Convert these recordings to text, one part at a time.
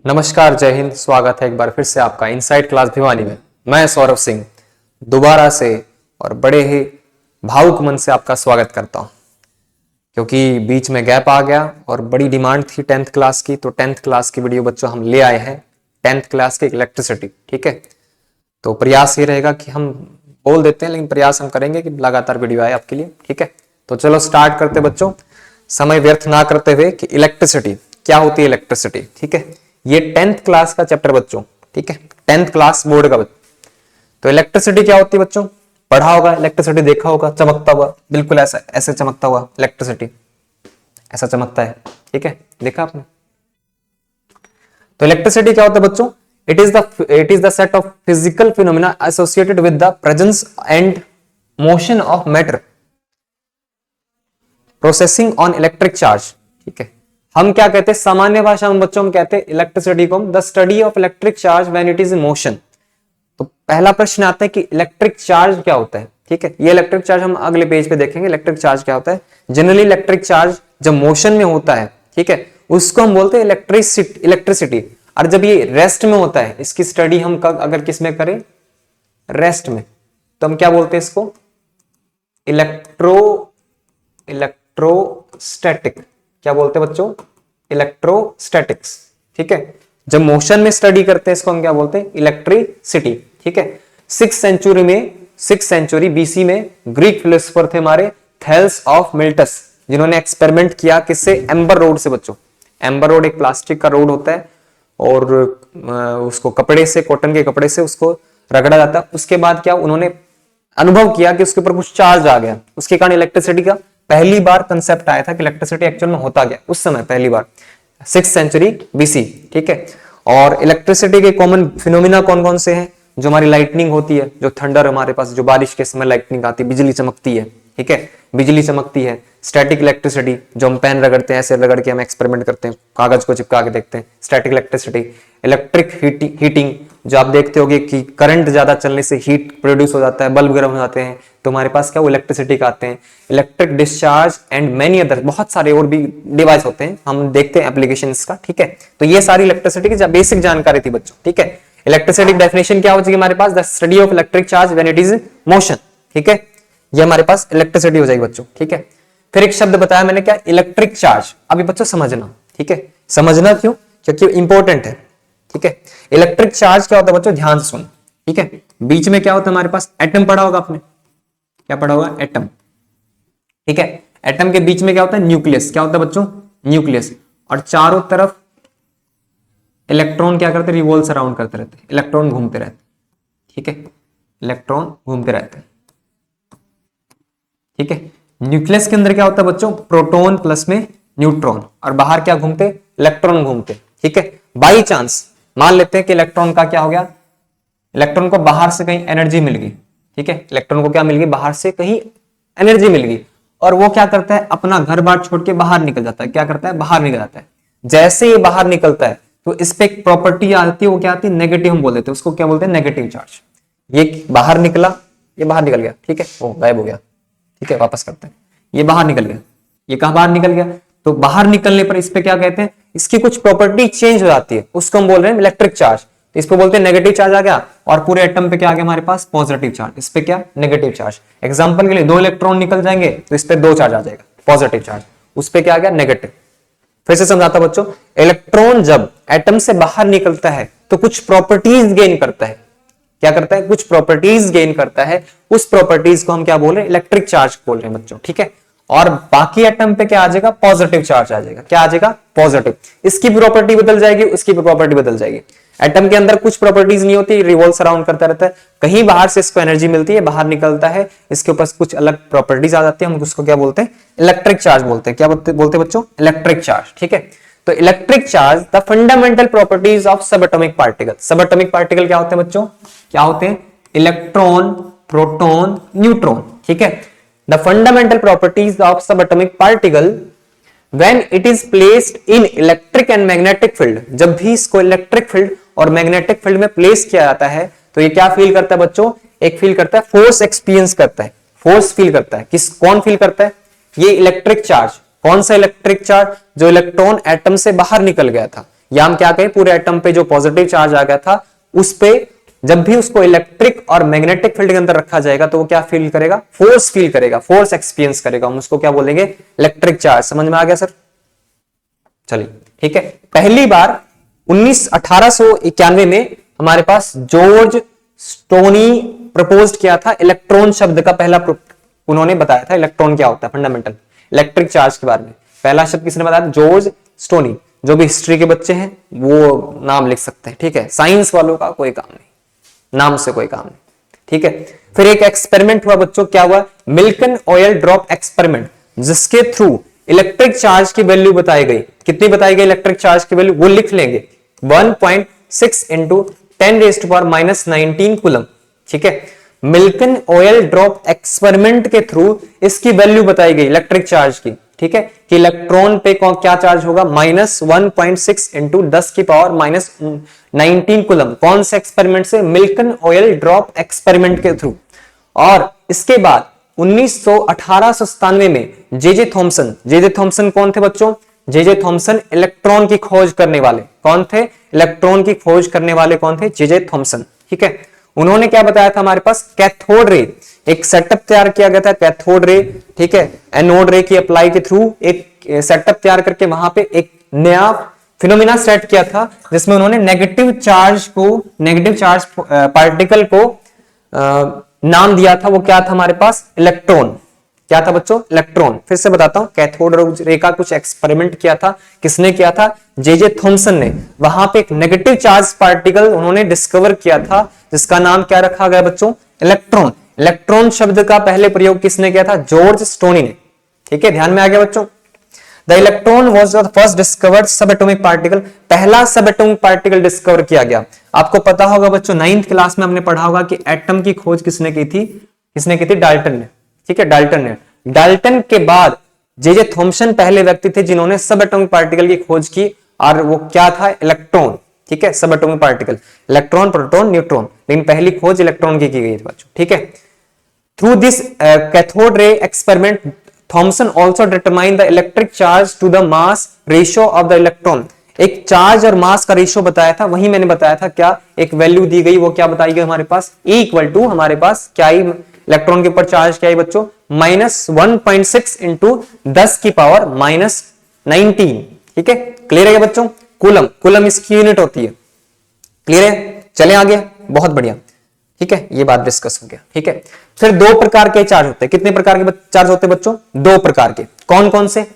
नमस्कार, जय हिंद। स्वागत है एक बार फिर से आपका इनसाइड क्लास भिवानी में। मैं सौरभ सिंह दोबारा से और बड़े ही भावुक मन से आपका स्वागत करता हूं, क्योंकि बीच में गैप आ गया और बड़ी डिमांड थी 10th क्लास की। तो 10th क्लास की वीडियो बच्चों हम ले आए हैं, 10th क्लास की इलेक्ट्रिसिटी। ठीक है, तो प्रयास ये रहेगा कि हम बोल देते हैं, लेकिन प्रयास हम करेंगे कि लगातार वीडियो आए आपके लिए। ठीक है, तो चलो स्टार्ट करते बच्चों, समय व्यर्थ ना करते हुए कि इलेक्ट्रिसिटी क्या होती है। इलेक्ट्रिसिटी, ठीक है, ये 10th क्लास का चैप्टर बच्चों। ठीक है, 10th क्लास बोर्ड का तो इलेक्ट्रिसिटी क्या होती है बच्चों, पढ़ा होगा, इलेक्ट्रिसिटी देखा होगा, चमकता हुआ, बिल्कुल ऐसा ऐसे चमकता हुआ इलेक्ट्रिसिटी ऐसा चमकता है। ठीक है, देखा आपने। तो इलेक्ट्रिसिटी क्या होता है बच्चों, it is the set of physical phenomena associated with the presence and motion of matter processing on electric charge. ठीक है, हम क्या कहते हैं सामान्य भाषा में बच्चों, हम कहते हैं इलेक्ट्रिसिटी को the study of electric charge when it is in motion. तो पहला प्रश्न आता है कि इलेक्ट्रिक चार्ज क्या होता है। ठीक है, ये इलेक्ट्रिक चार्ज हम अगले पेज पे देखेंगे। इलेक्ट्रिक चार्ज क्या होता है, जनरली इलेक्ट्रिक चार्ज जब मोशन में होता है, ठीक है, उसको हम बोलते हैं इलेक्ट्रिसिटी। और जब ये रेस्ट में होता है, इसकी स्टडी हम अगर किस में करें, रेस्ट में, तो हम क्या बोलते हैं इसको, इलेक्ट्रोस्टैटिक। क्या बोलते हैं बच्चों, इलेक्ट्रोस्टैटिक्स। ठीक है, जब मोशन में स्टडी करते हैं इसको हम क्या बोलते हैं, इलेक्ट्रिसिटी। ठीक है, 6th सेंचुरी बीसी में ग्रीक फिलोसोफर थे हमारे थेल्स ऑफ मिल्टस, जिन्होंने एक्सपेरिमेंट किया किससे, एम्बर रोड से बच्चों। एम्बर रोड एक प्लास्टिक का रोड होता है और उसको कपड़े से, कॉटन के कपड़े से उसको रगड़ा जाता है। उसके बाद क्या उन्होंने अनुभव किया कि उसके ऊपर कुछ चार्ज आ गया, उसके कारण इलेक्ट्रिसिटी का पहली बार कंसेप्ट आया था कि इलेक्ट्रिसिटी एक्चुअल में होता गया उस समय, पहली बार 6th सेंचुरी बीसी। ठीक है, और इलेक्ट्रिसिटी के कॉमन फिनोमिना कौन कौन से हैं, जो हमारी लाइटनिंग होती है, जो थंडर हमारे पास, जो बारिश के समय लाइटनिंग आती है, बिजली चमकती है। ठीक है, बिजली चमकती है। स्टैटिक इलेक्ट्रिसिटी, जो हम पेन रगड़ते हैं, ऐसे रगड़ के हम एक्सपेरिमेंट करते हैं, कागज को चिपका के देखते हैं, स्टैटिक इलेक्ट्रिसिटी। इलेक्ट्रिक हीटिंग, जो आप देखते होगे कि करंट ज्यादा चलने से हीट प्रोड्यूस हो जाता है, बल्ब गर्म हो जाते हैं, तो हमारे पास क्या वो इलेक्ट्रिसिटी का आते हैं। Electric discharge and many other, बहुत सारे और भी डिवाइस होते हैं, हम देखते हैं एप्लीकेशन का। ठीक है, तो ये सारी इलेक्ट्रिसिटी की बेसिक जानकारी थी बच्चों। ठीक है, इलेक्ट्रिसिटी डेफिनेशन क्या हो जाएगी हमारे पास, the study of electric charge when it is motion. ठीक है, ये हमारे पास इलेक्ट्रिसिटी हो जाएगी बच्चों। ठीक है, फिर एक शब्द बताया मैंने क्या, इलेक्ट्रिक चार्ज। अभी बच्चों समझना, ठीक है, समझना क्यों, क्योंकि इंपॉर्टेंट है। ठीक है, इलेक्ट्रिक चार्ज क्या होता है बच्चों, ध्यान से सुन। ठीक है, बीच में क्या होता है हमारे पास, एटम पढ़ा होगा आपने, क्या पढ़ा होगा, एटम। ठीक है, एटम के बीच में क्या होता है, न्यूक्लियस। क्या होता है बच्चों, न्यूक्लियस। और चारों तरफ इलेक्ट्रॉन क्या करते हैं, रिवॉल्व सराउंड करते रहते हैं, इलेक्ट्रॉन घूमते रहते हैं। ठीक है, इलेक्ट्रॉन घूमते रहते हैं। ठीक है, न्यूक्लियस के अंदर क्या होता है बच्चों, प्रोटॉन प्लस में न्यूट्रॉन, और बाहर क्या घूमते, इलेक्ट्रॉन घूमते। ठीक है, बाई चांस मान लेते हैं कि इलेक्ट्रॉन का क्या हो गया, इलेक्ट्रॉन को बाहर से कहीं एनर्जी मिल गई। ठीक है, इलेक्ट्रॉन को क्या मिल गई, बाहर से कहीं एनर्जी मिल गई, और वो क्या करता है, अपना घर बार छोड़ के बाहर निकल जाता है। क्या करता है, बाहर निकल जाता है। जैसे ये बाहर निकलता है तो इस पे एक प्रॉपर्टी आती है, वो क्या आती है, नेगेटिव हम बोल देते हैं उसको, क्या बोलते हैं, नेगेटिव चार्ज। ये बाहर निकला, ये बाहर निकल गया। ठीक है, वो गायब हो गया। ठीक है, वापस करते हैं, ये बाहर निकल गया, ये कहां बाहर निकल गया, तो बाहर निकलने पर इस पे क्या कहते हैं, इसकी कुछ प्रॉपर्टी चेंज हो जाती है, उसको हम बोल रहे हैं इलेक्ट्रिक चार्ज। इस पे बोलते हैं नेगेटिव चार्ज आ गया, और पूरे एटम पे क्या आ गया हमारे पास, पॉजिटिव चार्ज। इस पे क्या, नेगेटिव चार्ज। एग्जांपल के लिए 2 इलेक्ट्रॉन निकल जाएंगे तो इस पे 2 चार्ज आ जाएगा, पॉजिटिव चार्ज। उस पे क्या आ गया, नेगेटिव। फिर से समझाता बच्चों, इलेक्ट्रॉन जब एटम से बाहर निकलता है तो कुछ प्रॉपर्टीज गेन करता है। क्या करता है, कुछ प्रॉपर्टीज गेन करता है। उस प्रॉपर्टीज को हम क्या बोल रहे हैं, इलेक्ट्रिक चार्ज बोल रहे हैं बच्चों। ठीक है, और बाकी एटम पे क्या आ जाएगा, पॉजिटिव चार्ज आ जाएगा। क्या आ जाएगा, पॉजिटिव। इसकी प्रॉपर्टी बदल जाएगी, उसकी प्रॉपर्टी बदल जाएगी। एटम के अंदर कुछ प्रॉपर्टीज नहीं होती, रिवॉल्व सराउंड करता रहता है, कहीं बाहर से इसको एनर्जी मिलती है, बाहर निकलता है, इसके ऊपर कुछ अलग प्रॉपर्टीज आ जाती है, हम उसको क्या बोलते हैं, इलेक्ट्रिक चार्ज बोलते हैं। क्या बोलते हैं बच्चों, इलेक्ट्रिक चार्ज। ठीक है, तो electric charge the fundamental properties of सब एटॉमिक पार्टिकल। सब एटॉमिक पार्टिकल क्या होते हैं बच्चों, क्या होते हैं, इलेक्ट्रॉन, प्रोटॉन, न्यूट्रॉन। ठीक है, द फंडामेंटल प्रॉपर्टीज ऑफ सब atomic particle when it is placed in electric and magnetic field, जब भी इसको इलेक्ट्रिक फील्ड और मैग्नेटिक फील्ड में प्लेस किया जाता है तो ये क्या फील करता है बच्चों, एक फील करता है, फोर्स एक्सपीरियंस करता है, फोर्स फील करता है। कौन फील करता है, ये इलेक्ट्रिक चार्ज। कौन सा इलेक्ट्रिक चार्ज, जो इलेक्ट्रॉन एटम से बाहर निकल गया था, या हम क्या कहें, पूरे एटम पे जो पॉजिटिव चार्ज आ गया था उस पे जब भी उसको इलेक्ट्रिक और मैग्नेटिक फील्ड के अंदर रखा जाएगा तो वो क्या फील करेगा, फोर्स फील करेगा, फोर्स एक्सपीरियंस करेगा, हम उसको क्या बोलेंगे, इलेक्ट्रिक चार्ज। समझ में आ गया सर? चलिए ठीक है। पहली बार 1891 में हमारे पास जॉर्ज स्टोनी प्रपोज किया था, इलेक्ट्रॉन शब्द का पहला उन्होंने बताया था इलेक्ट्रॉन क्या होता है, फंडामेंटल इलेक्ट्रिक चार्ज के बारे में। पहला शब्द किसने बताया? George stony. जो भी हिस्ट्री के बच्चे हैं वो नाम लिख सकते हैं, ठीक है। साइंस वालों का कोई काम नहीं, नाम से कोई काम नहीं, ठीक है। फिर एक एक्सपेरिमेंट हुआ बच्चों, क्या हुआ? मिल्कन ऑयल ड्रॉप एक्सपेरिमेंट, जिसके थ्रू इलेक्ट्रिक चार्ज की वैल्यू बताई गई। कितनी बताई गई इलेक्ट्रिक चार्ज की वैल्यू? वो लिख लेंगे 1.6 इंटू 10⁻⁻19 कूलम, ठीक है। मिल्कन ऑयल ड्रॉप एक्सपेरिमेंट के थ्रू इसकी वैल्यू बताई गई इलेक्ट्रिक चार्ज की, ठीक है, कि इलेक्ट्रॉन पे क्या चार्ज होगा, -1.6 इंटू 10⁻⁻19 कूलम। कौन से एक्सपेरिमेंट से? मिल्कन ऑयल ड्रॉप एक्सपेरिमेंट के थ्रू। और इसके बाद 1897 में जे थॉमसन कौन थे बच्चों? जे थॉमसन इलेक्ट्रॉन की खोज करने वाले। कौन थे? इलेक्ट्रॉन की खोज करने वाले कौन थे? जे थॉमसन, ठीक है। उन्होंने क्या बताया था हमारे पास? कैथोड रे, एक सेटअप तैयार किया गया था कैथोड रे, ठीक है, एनोड रे की अप्लाई के थ्रू एक सेटअप तैयार करके वहां पे एक नया फिनोमिना सेट किया था, जिसमें उन्होंने नेगेटिव चार्ज पार्टिकल को नाम दिया था। वो क्या था हमारे पास? इलेक्ट्रॉन। क्या था बच्चों? इलेक्ट्रॉन। फिर से बताता हूं, कैथोड रे का कुछ एक्सपेरिमेंट किया था। किसने किया था? जे थॉमसन ने। वहां पे एक नेगेटिव चार्ज पार्टिकल उन्होंने डिस्कवर किया था, जिसका नाम क्या रखा गया बच्चों? इलेक्ट्रॉन। इलेक्ट्रॉन शब्द का पहले प्रयोग किसने किया था? जॉर्ज स्टोनी ने, ठीक है। ध्यान में आ गया बच्चों? The electron was the first discovered सब एटॉमिक पार्टिकल, पहला सब एटॉमिक पार्टिकल डिस्कवर किया गया। आपको पता होगा बच्चों, 9th क्लास में हमने पढ़ा होगा कि एटम की खोज किसने की थी? डाल्टन ने, ठीक है, डाल्टन ने। डाल्टन के बाद जे थॉमसन पहले व्यक्ति थे जिन्होंने सब एटॉमिक पार्टिकल की खोज की, और वो क्या था? इलेक्ट्रॉन, ठीक है, सब atomic particle, electron, proton, neutron. लेकिन पहली खोज इलेक्ट्रॉन की गई थी बच्चों, ठीक है। Through this cathode ray experiment Thomson also determine the electric charge to the mass ratio of the electron. एक चार्ज और मास का रेशियो बताया था, वही मैंने बताया था। क्या एक वैल्यू दी गई, वो क्या बताई गई हमारे पास? E इक्वल टू हमारे पास क्या आई इलेक्ट्रॉन के ऊपर चार्ज, क्या आई बच्चों? -1.6 इंटू 10⁻⁻19, ठीक है। क्लियर है बच्चों? कूलम, कूलम इसकी यूनिट होती है। क्लियर है? चले आगे, बहुत बढ़िया, ठीक है। ये बात डिस्कस हो गया, ठीक है। फिर दो प्रकार के चार्ज होते हैं। कितने प्रकार के चार्ज होते हैं बच्चों? दो प्रकार के। कौन कौन से?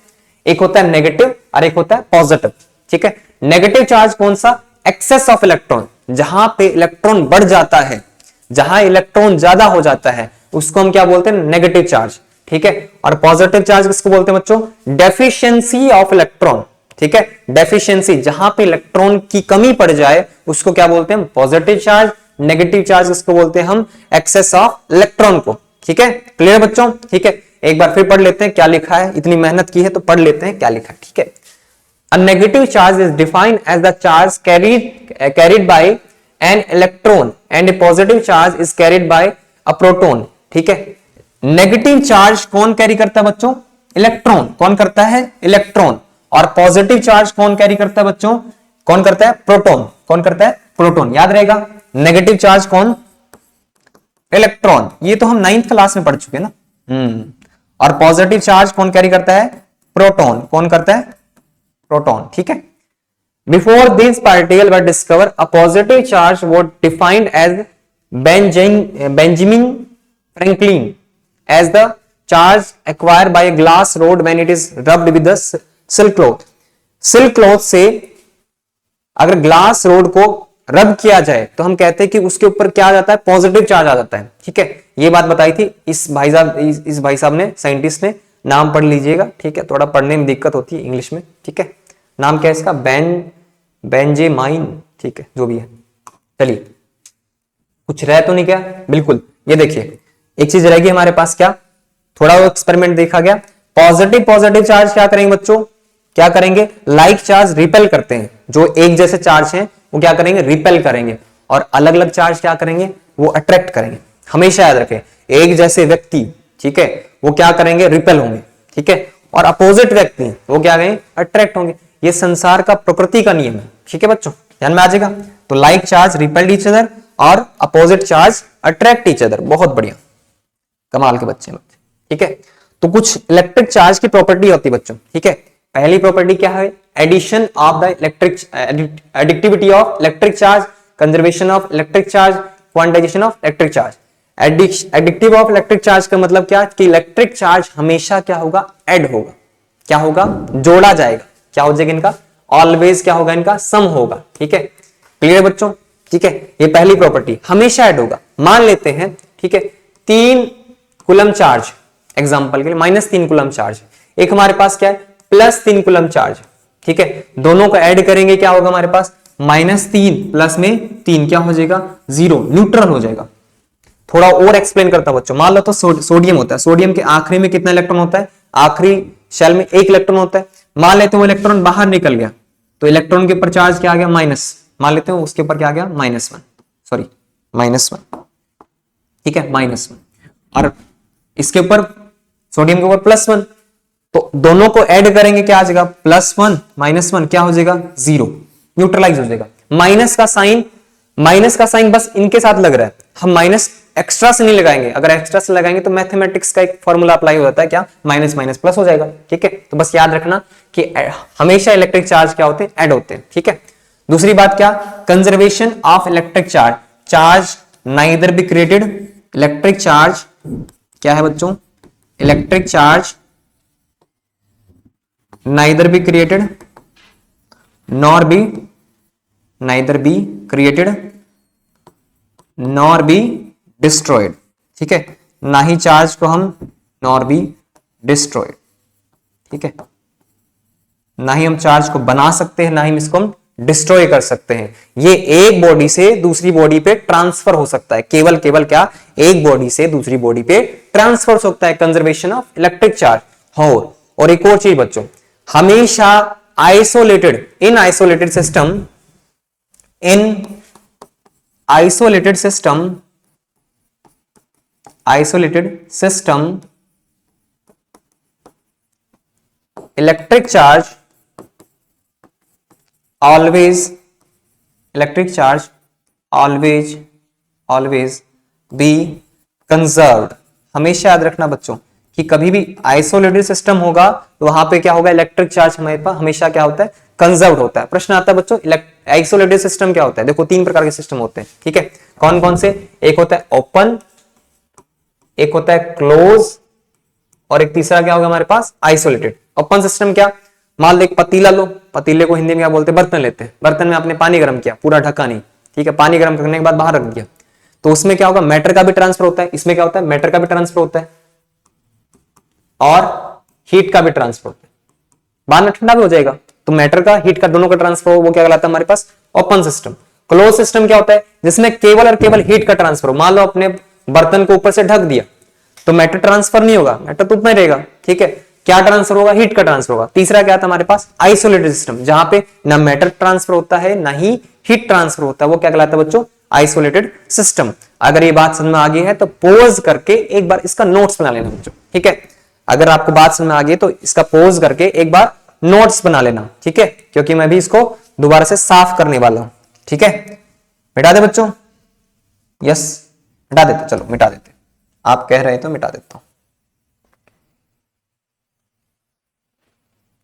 एक होता है नेगेटिव और एक होता है पॉजिटिव, ठीक है। नेगेटिव चार्ज कौन सा? एक्सेस ऑफ इलेक्ट्रॉन, जहां पे इलेक्ट्रॉन बढ़ जाता है, जहां इलेक्ट्रॉन ज्यादा हो जाता है, उसको हम क्या बोलते हैं? नेगेटिव चार्ज, ठीक है। और पॉजिटिव चार्ज किसको बोलते हैं बच्चों? डेफिशिएंसी ऑफ इलेक्ट्रॉन, ठीक है। डेफिशिएंसी, जहां पे इलेक्ट्रॉन की कमी पड़ जाए, उसको क्या बोलते हैं? Positive charge. नेगेटिव चार्ज किसको बोलते हैं हम? एक्सेस ऑफ इलेक्ट्रॉन को, ठीक है। क्लियर बच्चों? ठीक है। एक बार फिर पढ़ लेते हैं क्या लिखा है, इतनी मेहनत की है तो पढ़ लेते हैं क्या लिखा है, ठीक है। A negative charge is defined as the charge carried by an electron and a positive charge is carried by a proton, ठीक है। नेगेटिव चार्ज कौन कैरी करता है बच्चों? इलेक्ट्रॉन। कौन करता है? इलेक्ट्रॉन। और पॉजिटिव चार्ज कौन कैरी करता है बच्चों? कौन करता है? प्रोटॉन। कौन करता है? प्रोटॉन। याद रहेगा, नेगेटिव चार्ज कौन? इलेक्ट्रॉन। ये तो हम 9th क्लास में पढ़ चुके हैं ना। और पॉजिटिव चार्ज कौन कैरी करता है? प्रोटॉन। कौन करता है? प्रोटॉन, ठीक है। Before this particle were discover, a positive charge was defined as Benjamin Franklin as the charge acquired by glass rod when it is rubbed with the silk cloth. Silk cloth से अगर glass rod को रब किया जाए तो हम कहते हैं कि उसके ऊपर क्या आ जाता है? पॉजिटिव चार्ज आ जाता है, ठीक है। ये बात बताई थी इस भाई साहब ने, साइंटिस्ट ने। नाम पढ़ लीजिएगा, ठीक है। थोड़ा पढ़ने में दिक्कत होती है इंग्लिश में, ठीक है। नाम क्या है इसका? बेंजामिन, ठीक है, जो भी है। चलिए, कुछ रह तो नहीं क्या? बिल्कुल। ये देखिए, एक चीज रहेगी हमारे पास, क्या थोड़ा वो एक्सपेरिमेंट देखा गया। पॉजिटिव चार्ज क्या करेंगे बच्चों? क्या करेंगे? लाइक चार्ज रिपेल करते हैं। जो एक जैसे चार्ज हैं वो क्या करेंगे? रिपेल करेंगे। और अलग अलग चार्ज क्या करेंगे? वो अट्रैक्ट करेंगे। हमेशा याद रखें, एक जैसे व्यक्ति, ठीक है, वो क्या करेंगे? रिपेल होंगे, ठीक है। और अपोजिट व्यक्ति वो क्या करेंगे? अट्रैक्ट होंगे। ये संसार का प्रकृति का नियम है, ठीक है बच्चों, ध्यान में आ जाएगा। तो like charge repelled each other और opposite charge attract each other. बहुत बढ़िया, कमाल के बच्चे, ठीक है। तो कुछ इलेक्ट्रिक चार्ज की प्रॉपर्टी होती है बच्चों, ठीक है। पहली प्रॉपर्टी क्या है, एडिशन ऑफ द इलेक्ट्रिक, एडिक्टिविटी of electric charge, conservation of electric charge, quantization of electric charge. एडिक्टिव ऑफ इलेक्ट्रिक चार्ज का मतलब क्या, कि इलेक्ट्रिक चार्ज हमेशा क्या होगा, ऐड होगा, क्या होगा, जोड़ा जाएगा, क्या हो जाएगा इनका, ऑलवेज क्या होगा इनका, सम होगा, ठीक है। क्लियर बच्चों, ठीक है। ये पहली प्रॉपर्टी, हमेशा ऐड होगा। मान लेते हैं, ठीक है, 3 कूलम चार्ज, एग्जांपल के लिए -3 कूलम चार्ज, एक हमारे पास क्या है +3 कूलम चार्ज, ठीक है। दोनों को ऐड करेंगे क्या होगा हमारे पास, -3 प्लस में 3 क्या हो जाएगा, 0, न्यूट्रल हो जाएगा। थोड़ा और एक्सप्लेन करता हूं बच्चों। मान लो तो सोडियम होता है, सोडियम के आखिरी में कितना इलेक्ट्रॉन होता है, आखिरी शेल में 1 इलेक्ट्रॉन होता है। मान लेते हैं वो इलेक्ट्रॉन बाहर निकल गया, तो इलेक्ट्रॉन के ऊपर चार्ज क्या आ गया, माइनस, मान लेते हैं उसके ऊपर क्या आ गया, -1, सॉरी -1, ठीक है, -1, और इसके ऊपर सोडियम के ऊपर +1, तो दोनों को ऐड करेंगे क्या आ जाएगा, +1 -1 क्या हो जाएगा, 0, न्यूट्रलाइज हो जाएगा। माइनस का साइन बस इनके साथ लग रहा है, हम माइनस एक्स्ट्रा से नहीं लगाएंगे। अगर एक्स्ट्रा से लगाएंगे तो मैथमेटिक्स का एक फॉर्मूला अप्लाई हो जाता है, क्या, माइनस माइनस प्लस हो जाएगा, ठीक है। तो बस याद रखना कि हमेशा इलेक्ट्रिक चार्ज क्या होते हैं, ऐड होते हैं, ठीक है। दूसरी बात क्या, conservation of electric charge, charge neither be created, electric charge क्या है बच्चों, electric charge neither be created nor be, neither be created nor be destroyed, ठीक है। ना ही चार्ज को हम नॉर बी डिस्ट्रॉयड, ठीक है, ना ही हम चार्ज को बना सकते हैं, ना ही इसको हम डिस्ट्रॉय कर सकते हैं। ये एक बॉडी से दूसरी बॉडी पे ट्रांसफर हो सकता है, केवल क्या, एक बॉडी से दूसरी बॉडी पे ट्रांसफर हो सकता है, कंजर्वेशन ऑफ इलेक्ट्रिक चार्ज हो। और एक और चीज बच्चों, हमेशा isolated, in isolated system, in isolated system, electric charge always be conserved। हमेशा याद रखना बच्चों कि कभी भी आइसोलेटेड सिस्टम होगा तो वहां पे क्या होगा, इलेक्ट्रिक चार्ज हमारे पास हमेशा क्या होता है, कंजर्व होता है। प्रश्न आता है बच्चों, आइसोलेटेड सिस्टम क्या होता है, देखो 3 प्रकार के सिस्टम होते हैं, ठीक है। कौन कौन से, एक होता है ओपन, एक होता है क्लोज, और एक तीसरा क्या होगा हमारे पास, आइसोलेटेड। ओपन सिस्टम क्या, मान लो एक पतीला लो, पतीले को हिंदी में क्या बोलते हैं, बर्तन लेते हैं, बर्तन में आपने पानी गर्म किया, पूरा ढका नहीं, ठीक है, पानी गर्म करने के बाद बाहर रख दिया, तो उसमें क्या होगा, मैटर का भी ट्रांसफर होता है, इसमें क्या होता है, मैटर का भी ट्रांसफर होता है और हीट का भी ट्रांसफर होता है, बाद में ठंडा भी हो जाएगा, तो मैटर का, हीट का, दोनों का ट्रांसफर हो, वो क्या कहलाता है हमारे पास, ओपन सिस्टम। क्लोज सिस्टम क्या होता है, जिसमें केवल और केवल हीट का ट्रांसफर हो। मान लो अपने बर्तन को ऊपर से ढक दिया तो मैटर ट्रांसफर नहीं होगा, मैटर तो उतना ही रहेगा, ठीक है, क्या ट्रांसफर होगा, हीट का ट्रांसफर होगा। तीसरा क्या था हमारे पास, आइसोलेटेड सिस्टम, जहां पे ना मैटर ट्रांसफर होता है ना ही हीट ट्रांसफर होता है, वो क्या कहलाता है बच्चों, आइसोलेटेड सिस्टम। अगर ये बात समझ में आ गई है तो पॉज करके एक बार इसका नोट्स बना लेना बच्चों, ठीक है। अगर आपको बात समझ में आ गई तो इसका पॉज करके एक बार नोट्स बना लेना, ठीक है, क्योंकि मैं भी इसको दोबारा से साफ करने वाला हूं, ठीक है। मिटा दे बच्चों, यस मिटा देते, चलो मिटा देते, आप कह रहे तो मिटा देता हूं,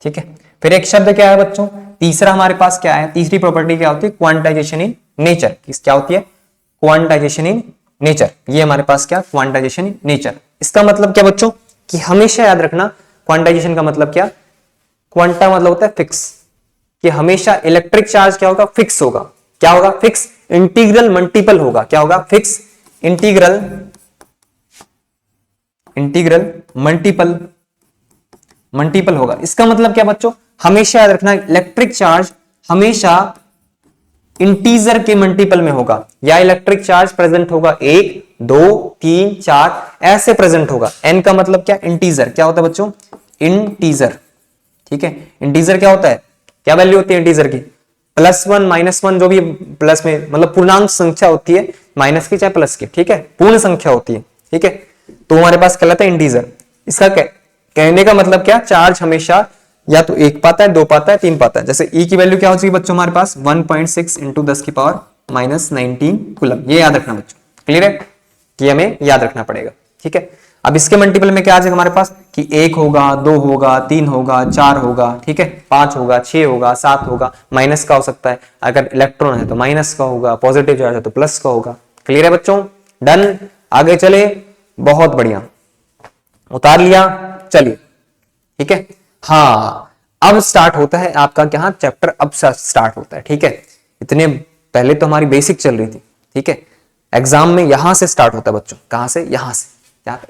ठीक है। फिर एक शब्द क्या है बच्चों, तीसरा हमारे पास क्या है, तीसरी प्रॉपर्टी क्या होती है, क्वांटाइजेशन इन नेचर। क्या होती है, क्वांटाइजेशन इन नेचर। ये हमारे पास क्या, क्वांटाइजेशन इन नेचर। इसका मतलब क्या बच्चों, कि हमेशा याद रखना क्वांटाइजेशन का मतलब क्या, क्वांटा मतलब होता है फिक्स, कि हमेशा इलेक्ट्रिक चार्ज क्या होगा, फिक्स होगा। क्या होगा, फिक्स, इंटीग्रल मल्टीपल होगा। क्या होगा, फिक्स, इंटीग्रल मल्टीपल होगा। इसका मतलब क्या बच्चों, हमेशा याद रखना इलेक्ट्रिक चार्ज हमेशा इंटीजर के मल्टीपल में होगा, या इलेक्ट्रिक चार्ज प्रेजेंट होगा 1 2 3 4 ऐसे प्रेजेंट होगा। एन का मतलब क्या, इंटीजर। क्या होता है बच्चों, इंटीजर, ठीक है। इंटीजर क्या होता है, क्या वैल्यू होती है इंटीजर की, +1 -1 जो भी प्लस में, मतलब पूर्णांक संख्या होती है, माइनस की चाहे प्लस की, ठीक है, पूर्ण संख्या होती है, ठीक है। तो हमारे पास कहलाता है इंटीजर। इसका कहने का मतलब क्या, चार्ज हमेशा या तो 1 पाता है, 2 पाता है, 3 पाता है। जैसे E की वैल्यू क्या हो जाएगी बच्चों हमारे पास 1.6 इंटू 10 की पावर -19 कूलम। ये याद रखना बच्चों, क्लियर है, कि हमें याद रखना पड़ेगा, ठीक है। अब इसके मल्टीपल में क्या आ जाएगा हमारे पास कि 1 होगा, 2 होगा, 3 होगा, 4 होगा, ठीक है, 5 होगा, 6 होगा, 7 होगा, माइनस का हो सकता है, अगर इलेक्ट्रॉन है तो माइनस का होगा, पॉजिटिव चार्ज है तो प्लस का होगा। क्लियर है बच्चों, डन, आगे चले, बहुत बढ़िया, उतार लिया, चलिए, ठीक है। हाँ, अब स्टार्ट होता है आपका क्या चैप्टर, अब स्टार्ट होता है, ठीक है। इतने पहले तो हमारी बेसिक चल रही थी, ठीक है। एग्जाम में यहां से स्टार्ट होता है बच्चों, कहां से, यहां से,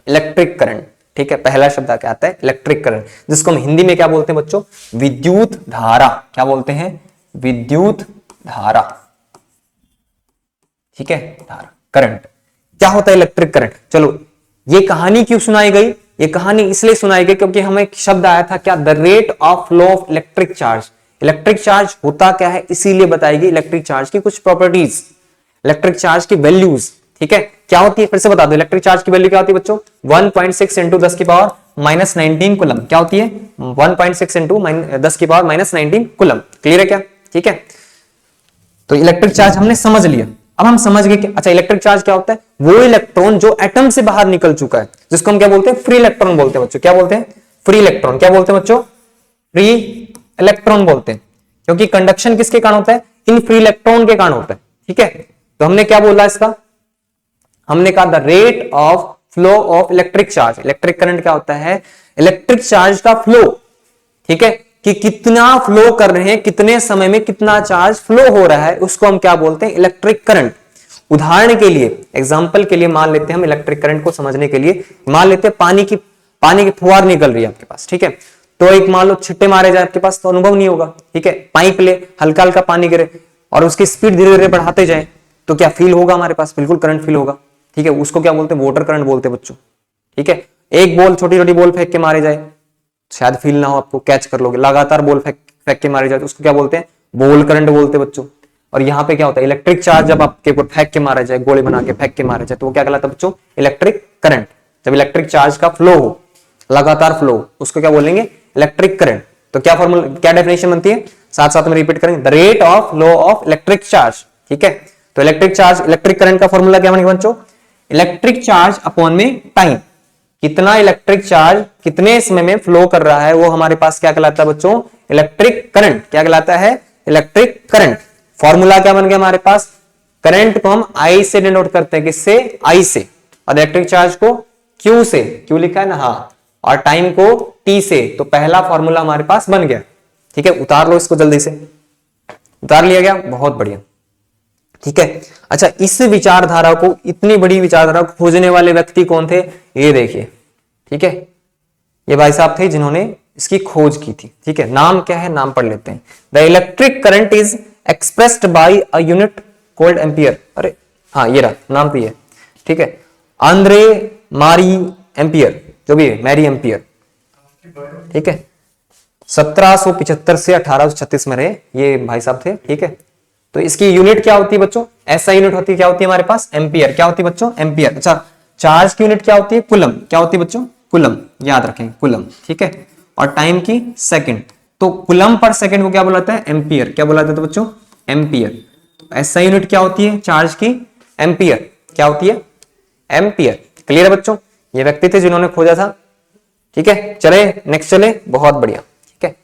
इलेक्ट्रिक करंट, ठीक है। पहला शब्द क्या आता है, इलेक्ट्रिक करंट, जिसको हम हिंदी में क्या बोलते हैं बच्चों, विद्युत धारा। क्या बोलते हैं, विद्युत धारा, ठीक है, धारा, करंट। क्या होता है इलेक्ट्रिक करंट। चलो, ये कहानी क्यों सुनाई गई, ये कहानी इसलिए सुनाई गई क्योंकि हमें एक शब्द आया था क्या, the rate of flow of electric charge. Electric charge होता क्या है, इसीलिए बताएगी इलेक्ट्रिक चार्ज की कुछ प्रॉपर्टीज, इलेक्ट्रिक चार्ज की वैल्यूज, ठीक है। क्या होती है, फिर से बता दो, इलेक्ट्रिक चार्ज की वैल्यू क्या होती है बच्चों, 1.6 इंटू 10 की पावर -19 कूलम। क्या होती है, 1.6 इंटू 10 की पावर -19 कूलम। क्लियर है क्या, ठीक है। तो इलेक्ट्रिक चार्ज हमने समझ लिया। अब हम समझ गए कि अच्छा इलेक्ट्रिक चार्ज क्या होता है, वो इलेक्ट्रॉन जो एटम से बाहर निकल चुका है, जिसको हम क्या बोलते हैं, फ्री इलेक्ट्रॉन बोलते हैं बच्चों। क्या बोलते हैं, फ्री इलेक्ट्रॉन। क्या बोलते हैं बच्चों, फ्री इलेक्ट्रॉन बोलते हैं, क्योंकि कंडक्शन किसके कारण होता है, इन फ्री इलेक्ट्रॉन के कारण होता है, ठीक है। तो हमने क्या बोला इसका, हमने कहा the rate of flow of electric charge. Electric current क्या होता है, इलेक्ट्रिक चार्ज का फ्लो, ठीक है, कि कितना फ्लो कर रहे हैं, कितने समय में कितना चार्ज फ्लो हो रहा है, उसको हम क्या बोलते हैं, इलेक्ट्रिक करंट। उदाहरण के लिए, एग्जांपल के लिए मान लेते हैं हम, इलेक्ट्रिक करंट को समझने के लिए मान लेते हैं पानी की फुहार निकल रही है आपके पास, ठीक है। तो एक मान लो छिट्टे मारे जाए आपके पास तो अनुभव नहीं होगा, ठीक है। पाइप ले, हल्का हल्का पानी गिरे और उसकी स्पीड धीरे धीरे बढ़ाते जाए तो क्या फील होगा हमारे पास, बिल्कुल करंट फील होगा, ठीक है। उसको क्या बोलते हैं, वाटर करंट बोलते हैं बच्चों, ठीक है। एक बॉल, छोटी छोटी बॉल फेंक के मारे जाए, शायद फील ना हो आपको, कैच कर लोगे। लगातार बॉल फेंक के मारे जाए तो उसको क्या बोलते हैं, बॉल करंट बोलते हैं बच्चों। और यहाँ पे क्या होता है, इलेक्ट्रिक चार्ज जब आपके ऊपर फेंक के मारा जाए, गोले बना के फेंक के मारा जाए, तो वो क्या कहलाता है बच्चों, इलेक्ट्रिक करंट। जब इलेक्ट्रिक चार्ज का फ्लो हो, लगातार फ्लो, उसको क्या बोलेंगे, इलेक्ट्रिक करंट। तो क्या फॉर्मूला, क्या डेफिनेशन बनती है, साथ साथ में रिपीट करेंगे, the rate of flow of electric charge, ठीक है। तो इलेक्ट्रिक चार्ज, इलेक्ट्रिक करंट का फॉर्मूला क्या बनेगा बच्चों, इलेक्ट्रिक चार्ज अपॉन में टाइम। कितना इलेक्ट्रिक चार्ज कितने समय में फ्लो कर रहा है, वो हमारे पास क्या कहलाता है बच्चों, इलेक्ट्रिक करंट। क्या कहलाता है, इलेक्ट्रिक करंट। फॉर्मूला क्या बन गया हमारे पास, करंट को हम आई से डिनोट करते हैं, किससे, आई से, और इलेक्ट्रिक चार्ज को क्यू से, क्यू लिखा है ना, हाँ, और टाइम को टी से। तो पहला फॉर्मूला हमारे पास बन गया, ठीक है। उतार लो इसको जल्दी से, उतार लिया गया, बहुत बढ़िया, ठीक है। अच्छा, इस विचारधारा को, इतनी बड़ी विचारधारा को खोजने वाले व्यक्ति कौन थे, ये देखिए, ठीक है। ये भाई साहब थे जिन्होंने इसकी खोज की थी, ठीक है। नाम क्या है, नाम पढ़ लेते हैं। The electric current is expressed by a unit called ampere. अरे हाँ, ये रहा नाम तो ये, ठीक है, आंद्रे मारी एम्पियर, जो भी है, मैरी एम्पियर, ठीक है। 1775 से 1836 में रहे ये भाई साहब थे, ठीक है। तो इसकी यूनिट क्या होती है बच्चों, ऐसा यूनिट होती है, क्या होती है हमारे पास, एम्पियर। क्या होती है बच्चों, एम्पियर। अच्छा, चार्ज की यूनिट क्या होती है, कुलम। क्या होती है बच्चों, कुलम, याद रखें, कुलम, ठीक है। और टाइम की सेकंड। तो कुलम पर सेकंड को क्या बुलाता है, एम्पियर। क्या बुलाते हैं बच्चों, एम्पियर। तो ऐसा यूनिट क्या होती है चार्ज की, एम्पियर। क्या होती है, एम्पियर। क्लियर है बच्चों, ये व्यक्ति थे जिन्होंने खोजा था, ठीक है। चले नेक्स्ट, चले, बहुत बढ़िया, ठीक है।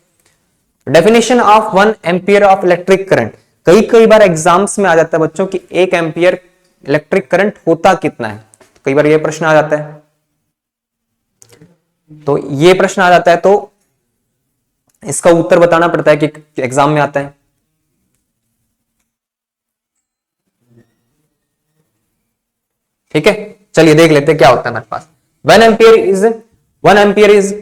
Definition of 1 ampere of electric current. कई बार एग्जाम्स में आ जाता है बच्चों कि 1 एम्पियर इलेक्ट्रिक करंट होता कितना है, तो कई बार ये प्रश्न आ जाता है। तो ये प्रश्न आ जाता है तो इसका उत्तर बताना पड़ता है कि एग्जाम में आता है। ठीक है, चलिए देख लेते हैं क्या होता है हमारे पास। 1 ampere is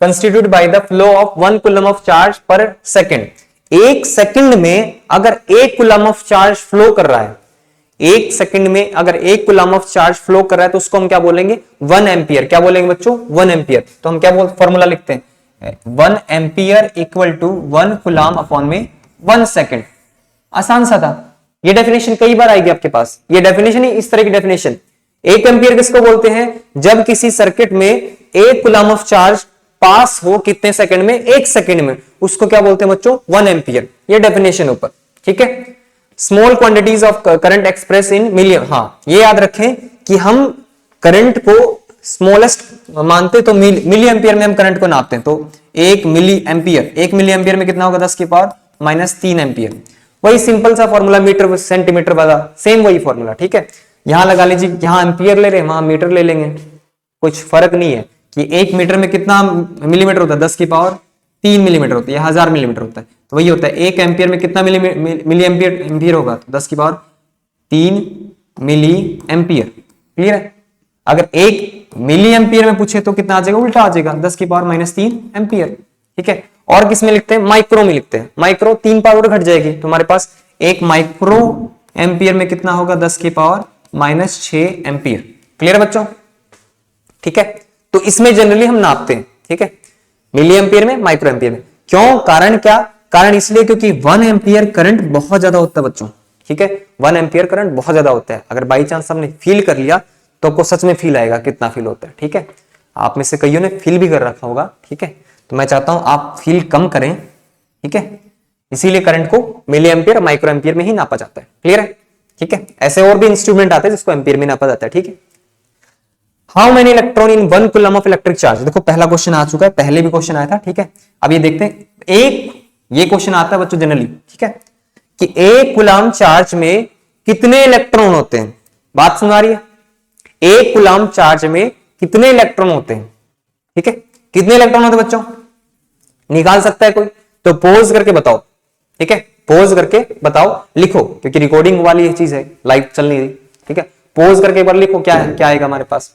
constitute by the flow of 1 coulomb of charge पर सेकेंड। एक सेकंड में अगर 1 कूलम ऑफ चार्ज फ्लो कर रहा है, एक सेकंड में अगर 1 कूलम ऑफ चार्ज फ्लो कर रहा है तो उसको हम क्या बोलेंगे, 1 एम्पियर। क्या बोलेंगे बच्चों, 1 एम्पियर। तो हम क्या फॉर्मूला लिखते हैं, 1 ampere equal to 1 coulomb upon में 1 सेकंड। आसान सा था, ये डेफिनेशन कई बार आएगी आपके पास। ये डेफिनेशन ही इस तरह की डेफिनेशन। 1 एम्पियर किसको बोलते हैं, जब किसी सर्किट में 1 कूलम ऑफ चार्ज पास हो कितने सेकंड में, 1 सेकंड में, उसको क्या बोलते हैं बच्चों, 1 एम्पियर। ये डेफिनेशन ऊपर, ठीक है। Small quantities of current express in million, हाँ ये याद रखें कि हम करंट को स्मॉलेस्ट मानते तो मिली एम्पियर में हम करंट को नापते हैं, तो 1 मिली एम्पियर में कितना होगा, 10 की पावर -3 एम्पियर। वही सिंपल सा फॉर्मूला मीटर सेंटीमीटर वाला, सेम वही फॉर्मूला, ठीक है। यहां लगा लीजिए, यहां एम्पियर ले रहे हैं, वहां मीटर ले लेंगे, कुछ फर्क नहीं है कि 1 मीटर में कितना मिलीमीटर होता है, 10 की पावर 3 मिलीमीटर होता है या 1000 मिलीमीटर होता है, तो वही होता है 1 एम्पियर में कितना मिली एम्पियर होगा, तो 10 की पावर 3 मिली एम्पियर। क्लियर है। अगर 1 मिली एम्पियर में पूछे तो कितना आ जाएगा, उल्टा आ जाएगा, 10 की पावर -3 एम्पियर, ठीक है। और किस में लिखते हैं, माइक्रो में लिखते हैं, माइक्रो 3 पावर घट जाएगी, तो हमारे पास 1 माइक्रो एम्पियर में कितना होगा, 10 की पावर -6 एम्पियर। क्लियर है बच्चों, ठीक है। तो इसमें जनरली हम नापते हैं, ठीक है, मिली एम्पियर में, माइक्रो एम्पियर में। क्यों, कारण क्या, कारण इसलिए क्योंकि 1 एम्पियर करंट बहुत ज्यादा होता है बच्चों, ठीक है। 1 एम्पियर करंट बहुत ज्यादा होता है। अगर बाई चांस हमने फील कर लिया तो आपको सच में फील आएगा कितना फील होता है, ठीक है। आप में से कईयों ने फील भी कर रखा होगा, ठीक है। तो मैं चाहता हूं आप फील कम करें, ठीक है। इसीलिए करंट को मिली एम्पियर, माइक्रो एम्पियर में ही नापा जाता है। क्लियर है, ठीक है। ऐसे और भी इंस्ट्रूमेंट आते हैं जिसको एम्पियर में नापा जाता है, ठीक है। How many electron in 1 coulomb of electric charge, देखो पहला क्वेश्चन आ चुका है, पहले भी क्वेश्चन आया था, ठीक है। अब ये देखते हैं, ये क्वेश्चन आता है बच्चों जनरली, ठीक है, कि 1 कूलम चार्ज में कितने इलेक्ट्रॉन होते हैं। बात सुन आ रही है, 1 कूलम चार्ज में कितने इलेक्ट्रॉन होते हैं, ठीक है। कितने इलेक्ट्रॉन होते हैं बच्चों, निकाल सकता है कोई, तो पोज करके बताओ, ठीक है। पोज करके बताओ, लिखो, क्योंकि रिकॉर्डिंग वाली चीज है, लाइव चल नहीं रही, ठीक है। पोज करके एक बार लिखो क्या है, क्या आएगा हमारे पास।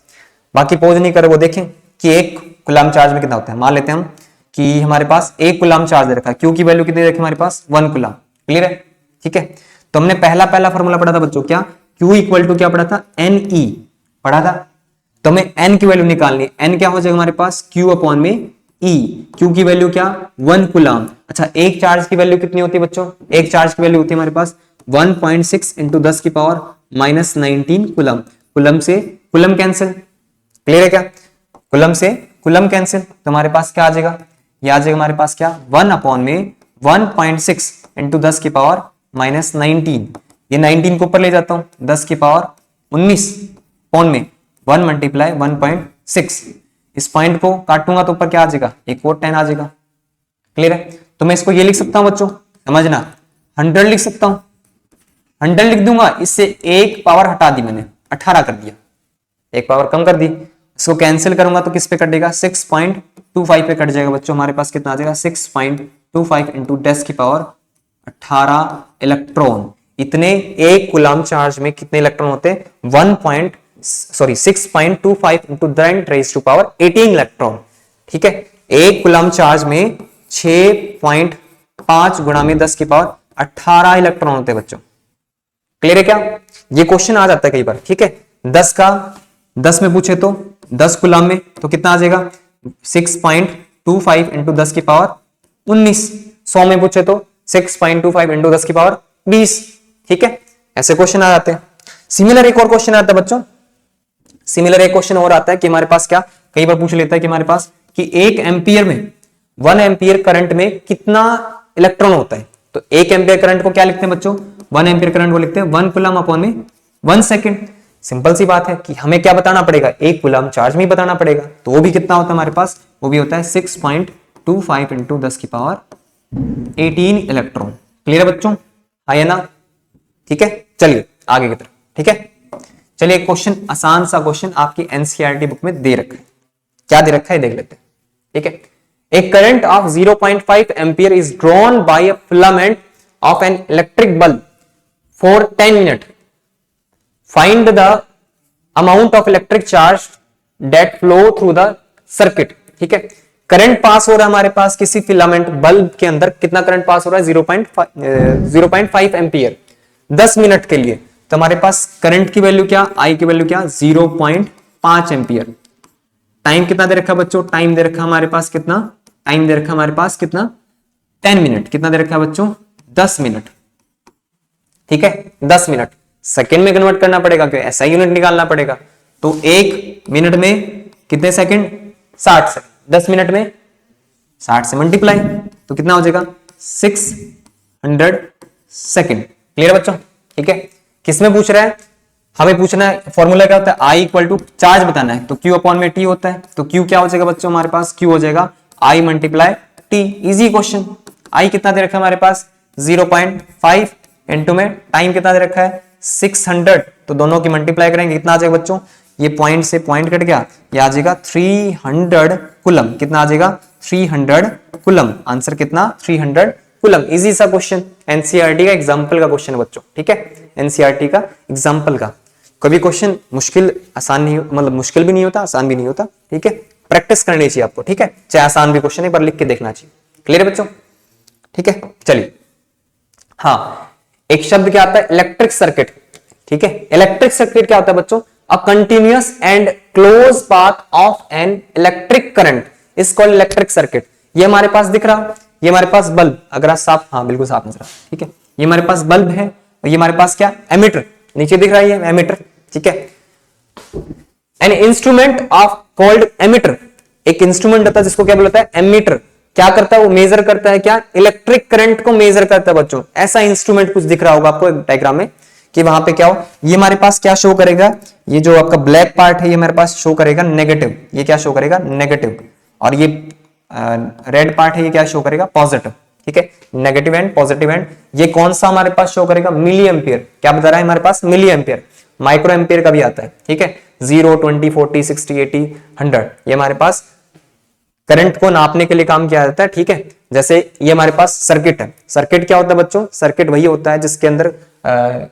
बाकी पोज नहीं करे वो देखें कि 1 कूलम चार्ज में कितना होता है। मान लेते हैं हम कि हमारे पास 1 कूलम चार्ज दे रखा है, क्यू की वैल्यू कितनी रखी हमारे पास, 1 कूलम। क्लियर है, ठीक है। तो हमने पहला फॉर्मूला पढ़ा था बच्चों, क्या, Q इक्वल टू क्या पढ़ा था, Ne पढ़ा था। तो हमें N की वैल्यू निकालनी है। N क्या हो जाएगा हमारे पास, Q अपॉन में E। Q की वैल्यू क्या, 1 कूलम। अच्छा, एक चार्ज की वैल्यू कितनी होती है बच्चों, एक चार्ज की वैल्यू होती है हमारे पास 1.6 इंटू 10 की पावर -19 कूलम। कूलम से कूलम कैंसिल, क्लियर है क्या, कूलम से कूलम कैंसिल, तो हमारे पास क्या आ जाएगा, ये आ जाएगा हमारे पास क्या, 1 अपॉन में 1.6 इंटू 10 की पावर -19। ये 19 को ऊपर ले जाता हूं, 10 की पावर 19 पॉन में 1 मल्टीप्लाई 1.6, इस पॉइंट को काटूंगा तो ऊपर क्या आ जाएगा, एक और 10 आ जाएगा। क्लियर है। तो मैं इसको ये लिख सकता हूं बच्चों, समझना, 100 लिख सकता हूं, 100 लिख दूंगा, इससे एक पावर हटा दी मैंने, 18 कर दिया, एक पावर कम कर दी। इसको कैंसिल करूंगा तो किस पे कटेगा, 6.25 पे कट जाएगा बच्चों। हमारे पास कितना आ जाएगा, 6.25 इंटू 10 की पावर 18 इलेक्ट्रॉन। इतने 1 कूलम चार्ज में कितने इलेक्ट्रॉन होते हैं, 6.25 into 10 raise to power 18 electron, ठीक है। 1 कूलम चार्ज में 6.5 गुणा में 10 की पावर 18 इलेक्ट्रॉन होते हैं बच्चों। क्लियर है क्या, ये क्वेश्चन आ जाता है कई बार, ठीक है। 10 में पूछे तो 10 कूलम में तो कितना आ जाएगा, 6.25 इंटू 10 की पावर 19। 100 में पूछे तो 6.25 इंटू 10 की पावर 20, ठीक है। ऐसे क्वेश्चन आ जाते हैं। सिमिलर एक और क्वेश्चन आता है बच्चों, सिमिलर एक क्वेश्चन और आता है कि हमारे पास क्या, कई बार पूछ लेता है कि हमारे पास कि 1 एम्पियर में, 1 एम्पियर करंट में कितना इलेक्ट्रॉन होता है। तो 1 एम्पियर करंट को क्या लिखते हैं बच्चों, 1 एम्पियर करंट को लिखते हैं 1 कूलम अपॉन में 1 सेकंड। सिंपल सी बात है कि हमें क्या बताना पड़ेगा, 1 कूलम चार्ज में ही बताना पड़ेगा। तो वो भी कितना होता है हमारे पास, वो भी होता है 6.25 इंटू 10 की पावर 18 इलेक्ट्रॉन। क्लियर है बच्चों, है ना, ठीक है। चलिए आगे की तरफ, ठीक है। चलिए क्वेश्चन, आसान सा क्वेश्चन आपकी एनसीईआरटी बुक में दे रखा है, क्या दे रखा है देख लेते हैं, ठीक है। A current of 0.5 ampere is drawn by a filament of an electric bulb for 10 minutes. Find the amount of electric charge that flow through the circuit. ठीक है, करंट पास हो रहा है हमारे पास किसी फिलामेंट बल्ब के अंदर, कितना करंट पास हो रहा है 0.5 एम्पियर 10 मिनट के लिए। तो हमारे पास करंट की वैल्यू क्या, आई की वैल्यू क्या, 0.5 एम्पियर। टाइम कितना दे रखा बच्चों, टाइम दे रखा हमारे पास कितना, टाइम दे रखा हमारे पास कितना 10 मिनट। कितना दे रखा बच्चों, 10 मिनट, ठीक है। 10 मिनट सेकंड में कन्वर्ट करना पड़ेगा, क्योंकि ऐसा यूनिट निकालना पड़ेगा। तो 1 मिनट में कितने सेकंड, 60 सेकंड, 10 मिनट में 60 से मल्टीप्लाई, तो कितना हो जाएगा 600 सेकेंड। क्लियर बच्चों? ठीक है, किसमें पूछ रहा है? हमें पूछना है फॉर्मूला क्या होता है, आई इक्वल टू चार्ज बताना है, तो क्यू अपॉन में टी होता है, तो क्यू क्या हो जाएगा बच्चों हमारे पास, क्यू हो जाएगा I multiply T. Easy question. I कितना दे रखा है हमारे पास 0.5 इंटू में टाइम कितना दे रखा है 600, तो दोनों की मल्टीप्लाई करेंगे कितना आ जाएगा बच्चों, ये पॉइंट से पॉइंट कट गया, ये आ जाएगा 300 कुलम। कितना आ जाएगा 300 कुलम। आंसर कितना 300 कुलम। इजी सा क्वेश्चन, एनसीईआरटी का एग्जांपल का क्वेश्चन है बच्चों। ठीक है, एनसीईआरटी का एग्जांपल का। कभी क्वेश्चन मुश्किल आसान नहीं, मतलब मुश्किल भी नहीं होता आसान भी नहीं होता। ठीक है, प्रैक्टिस करनी चाहिए आपको। ठीक है, चाहे आसान भी क्वेश्चन एक बार लिख के देखना चाहिए। क्लियर है बच्चों? ठीक है, चलिए। हाँ, एक शब्द क्या आता है इलेक्ट्रिक सर्किट। ठीक है, इलेक्ट्रिक सर्किट क्या होता है बच्चों, a continuous and close path of an electric current is called electric circuit. ये हमारे पास दिख रहा, ये हमारे पास बल्ब, अगर आप साफ, हाँ बिल्कुल साफ नजर आ रहा है। ठीक है, ये हमारे पास बल्ब है और ये हमारे पास क्या एमीटर, नीचे दिख रहा है ये एमीटर। ठीक है, an instrument of called ammeter, एक इंस्ट्रूमेंट होता है जिसको क्या बोलता है एमीटर। क्या करता है वो, मेजर करता है क्या, इलेक्ट्रिक करंट को मेजर करता है बच्चों। ऐसा इंस्ट्रूमेंट कुछ दिख रहा होगा आपको डायग्राम में कि वहां पे क्या हो, ये हमारे पास क्या शो करेगा, ये जो आपका ब्लैक पार्ट है ये हमारे पास शो करेगा नेगेटिव, ये क्या शो करेगा नेगेटिव, और ये रेड पार्ट है ये क्या शो करेगा पॉजिटिव। ठीक है, नेगेटिव एंड पॉजिटिव एंड। ये कौन सा हमारे पास शो करेगा मिली एम्पियर, क्या बता रहा है हमारे पास मिली एम्पियर। माइक्रो एम्पियर का भी आता है। ठीक है, 0, 20, 40, 60, 80, 100 ये हमारे पास करंट को नापने के लिए काम किया जाता है। ठीक है, जैसे ये हमारे पास सर्किट है। सर्किट क्या होता है बच्चों, सर्किट वही होता है जिसके अंदर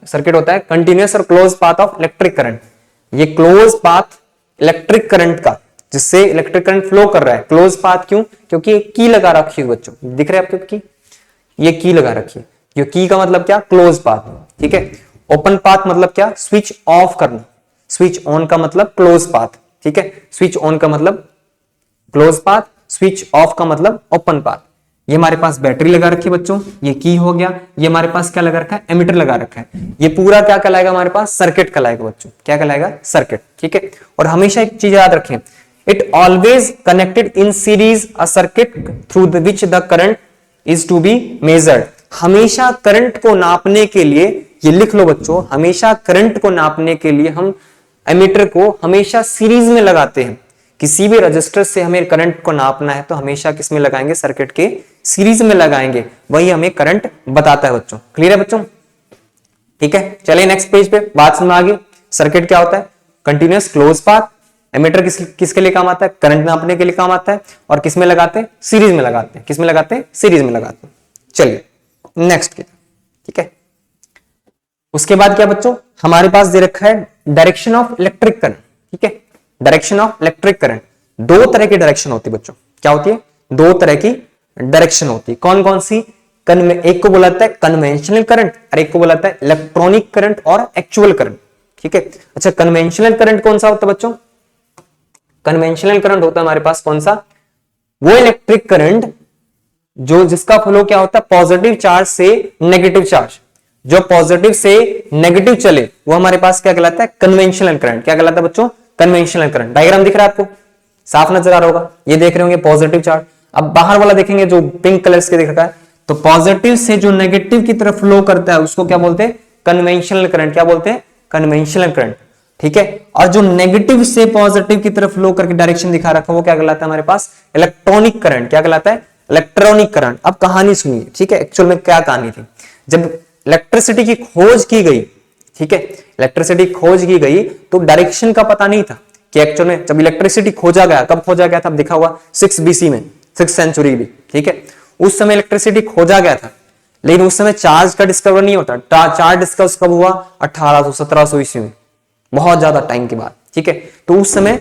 सर्किट होता है कंटिन्यूअस और close path of electric current. ये क्लोज पाथ इलेक्ट्रिक करंट का, जिससे इलेक्ट्रिक करंट फ्लो कर रहा है। क्लोज पाथ क्यों, क्योंकि एक की लगा रखी है बच्चों, दिख रहे हैं आपको की, ये की लगा रखी है। ये की का मतलब क्या, क्लोज पाथ। ठीक है, ओपन पाथ मतलब क्या, स्विच ऑफ करना। स्विच ऑन का मतलब क्लोज पाथ। ठीक है, स्विच ऑन का मतलब क्लोज पाथ, स्विच ऑफ का मतलब ओपन पाथ। ये हमारे पास बैटरी लगा रखी है बच्चों, ये की हो गया। ये हमारे पास क्या लगा रखा है एमीटर लगा रखा है। ये पूरा क्या कहलाएगा हमारे पास सर्किट कहलाएगा बच्चों, क्या कहलाएगा सर्किट। ठीक है, और हमेशा एक चीज याद रखें, it always connected in series a circuit through the which the current is to be measured. हमेशा करंट को नापने के लिए, ये लिख लो बच्चों, हमेशा करंट को नापने के लिए हम एमीटर को हमेशा सीरीज में लगाते हैं। किसी भी रजिस्टर से हमें करंट को नापना है तो हमेशा किस में लगाएंगे, सर्किट के सीरीज में लगाएंगे, वही हमें करंट बताता है बच्चों। क्लियर है बच्चों? ठीक है, चलिए नेक्स्ट पेज पे बात समझ आ गई। सर्किट क्या होता है, कंटिन्यूअस क्लोज पाथ। एमीटर किसके लिए काम आता है, करंट नापने के लिए काम आता है। और किस में लगाते हैं, सीरीज में लगाते हैं। किस में लगाते हैं, सीरीज में लगाते हैं। चलिए नेक्स्ट की, ठीक है। उसके बाद क्या बच्चों, हमारे पास दे रखा है डायरेक्शन ऑफ इलेक्ट्रिक करंट। ठीक है, डायरेक्शन ऑफ इलेक्ट्रिक करंट, दो तरह की डायरेक्शन होती है बच्चों। क्या होती है, दो तरह की डायरेक्शन होती है। कौन कौन सी, एक को बोला जाता है कन्वेंशनल करंट और एक को बोला जाता है इलेक्ट्रॉनिक करंट और एक्चुअल करंट। ठीक है, अच्छा कन्वेंशनल करंट कौन सा होता है बच्चों, कन्वेंशनल करंट होता है हमारे पास कौन सा, वो इलेक्ट्रिक करंट जो जिसका फ्लो क्या होता है पॉजिटिव चार्ज से नेगेटिव चार्ज। जो पॉजिटिव से नेगेटिव चले वो हमारे पास क्या कहलाता है, कन्वेंशनल करंट। क्या कहलाता है बच्चों, कन्वेंशनल करंट। डायग्राम दिख रहा है आपको, साफ नजर आ रहा होगा। ये देख रहे होंगे पॉजिटिव चार्ज। अब बाहर वाला देखेंगे जो पिंक कलर के दिख रहा है, तो पॉजिटिव से जो नेगेटिव की तरफ फ्लो करता है उसको क्या बोलते हैं, कन्वेंशनल करंट। क्या बोलते हैं, कन्वेंशनल करंट। ठीक है, और जो नेगेटिव से पॉजिटिव की तरफ फ्लो करके डायरेक्शन दिखा रखा है वो क्या कहलाता है हमारे पास, इलेक्ट्रॉनिक करंट। क्या कहलाता है, इलेक्ट्रॉनिक करंट। अब कहानी सुनिए, ठीक है, एक्चुअल में क्या कहानी थी। जब इलेक्ट्रिसिटी की खोज की गई, ठीक है, इलेक्ट्रिसिटी खोज की गई तो डायरेक्शन का पता नहीं था कि एक्चुअल में जब इलेक्ट्रिसिटी खोजा गया, कब खोजा गया था, दिखा हुआ 6 BC में, 6 सेंचुरी भी। ठीक है, उस समय इलेक्ट्रिसिटी खोजा गया था, लेकिन उस समय चार्ज का डिस्कवर नहीं होता। चार्ज डिस्कवर कब हुआ, 1800-1700 ईस्वी में, बहुत ज्यादा टाइम के बाद। ठीक है, तो उस समय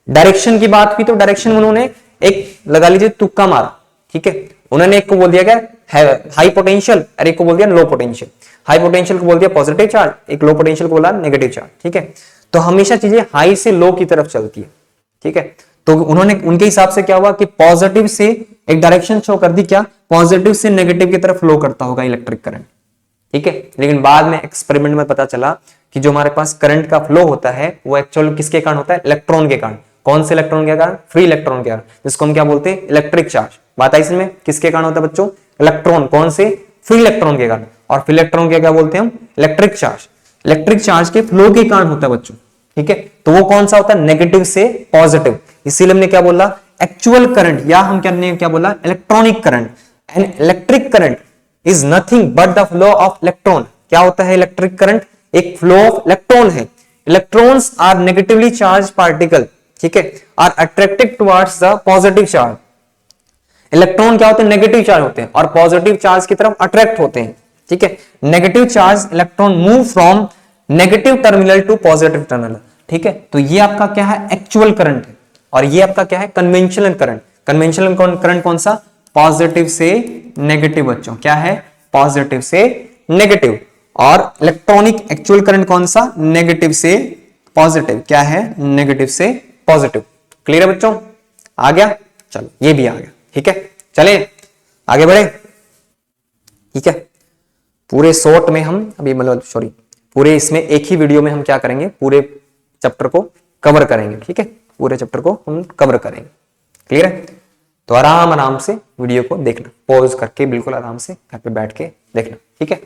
डायरेक्शन की बात हुई तो डायरेक्शन उन्होंने एक लगा लीजिए तुक्का मारा। ठीक है, उन्होंने एक को बोल दिया क्या हाई पोटेंशियल और एक को बोल दिया लो पोटेंशियल। हाई पोटेंशियल को बोल दिया पॉजिटिव चार्ज, एक लो पोटेंशियल को बोला नेगेटिव चार्ज। ठीक है, तो हमेशा चीजें हाई से लो की तरफ चलती है। ठीक है, तो उन्होंने उनके हिसाब से क्या हुआ कि पॉजिटिव से एक डायरेक्शन शो कर दी, क्या पॉजिटिव से नेगेटिव की तरफ फ्लो करता होगा इलेक्ट्रिक करंट। ठीक है, लेकिन बाद में एक्सपेरिमेंट में पता चला कि जो हमारे पास करंट का फ्लो होता है वो एक्चुअल किसके कारण होता है, इलेक्ट्रॉन के कारण। कौन से इलेक्ट्रॉन के कारण? फ्री इलेक्ट्रॉन के कारण, जिसको हम क्या बोलते हैं? Electric charge. बात आई इसमें, किसके कारण होता है बच्चों? इलेक्ट्रॉन, कौन से? फ्री इलेक्ट्रॉन के कारण। और फ्री इलेक्ट्रॉन के क्या बोलते हैं हम? Electric charge. इलेक्ट्रिक चार्ज के फ्लो के कारण होता है बच्चों, ठीक है। तो वो कौन सा होता है? नेगेटिव से पॉजिटिव। इसीलिए हमने क्या बोला? एक्चुअल करंट, या हम क्या बोला? Electronic current. And electric current is nothing but the flow of electron. क्या होता है इलेक्ट्रिक करंट? एक फ्लो ऑफ इलेक्ट्रॉन है। Electrons are negatively charge particle, ठीक है, are attracted towards the positive charge. Electron क्या होते हैं? नेगेटिव चार्ज होते हैं और पॉजिटिव चार्ज की तरफ अट्रैक्ट होते हैं, ठीक है। Negative charge electron move from negative terminal to positive terminal, ठीक है। तो ये आपका क्या है? एक्चुअल करंट है। और ये आपका क्या है? Conventional current. कन्वेंशनल करंट कौन सा? पॉजिटिव से नेगेटिव बच्चों, क्या है? पॉजिटिव से नेगेटिव। और इलेक्ट्रॉनिक एक्चुअल करंट कौन सा? नेगेटिव से पॉजिटिव, क्या है? नेगेटिव से पॉजिटिव। क्लियर है बच्चों? आ गया? चलो ये भी आ गया, ठीक है। चले आगे बढ़े, ठीक है। पूरे शॉर्ट में हम अभी मतलब सॉरी पूरे इसमें एक ही वीडियो में हम क्या करेंगे? पूरे चैप्टर को कवर करेंगे, ठीक है। पूरे चैप्टर को हम कवर करेंगे, क्लियर है। तो आराम आराम से वीडियो को देखना, पॉज करके बिल्कुल आराम से घर पे बैठ के देखना, ठीक है।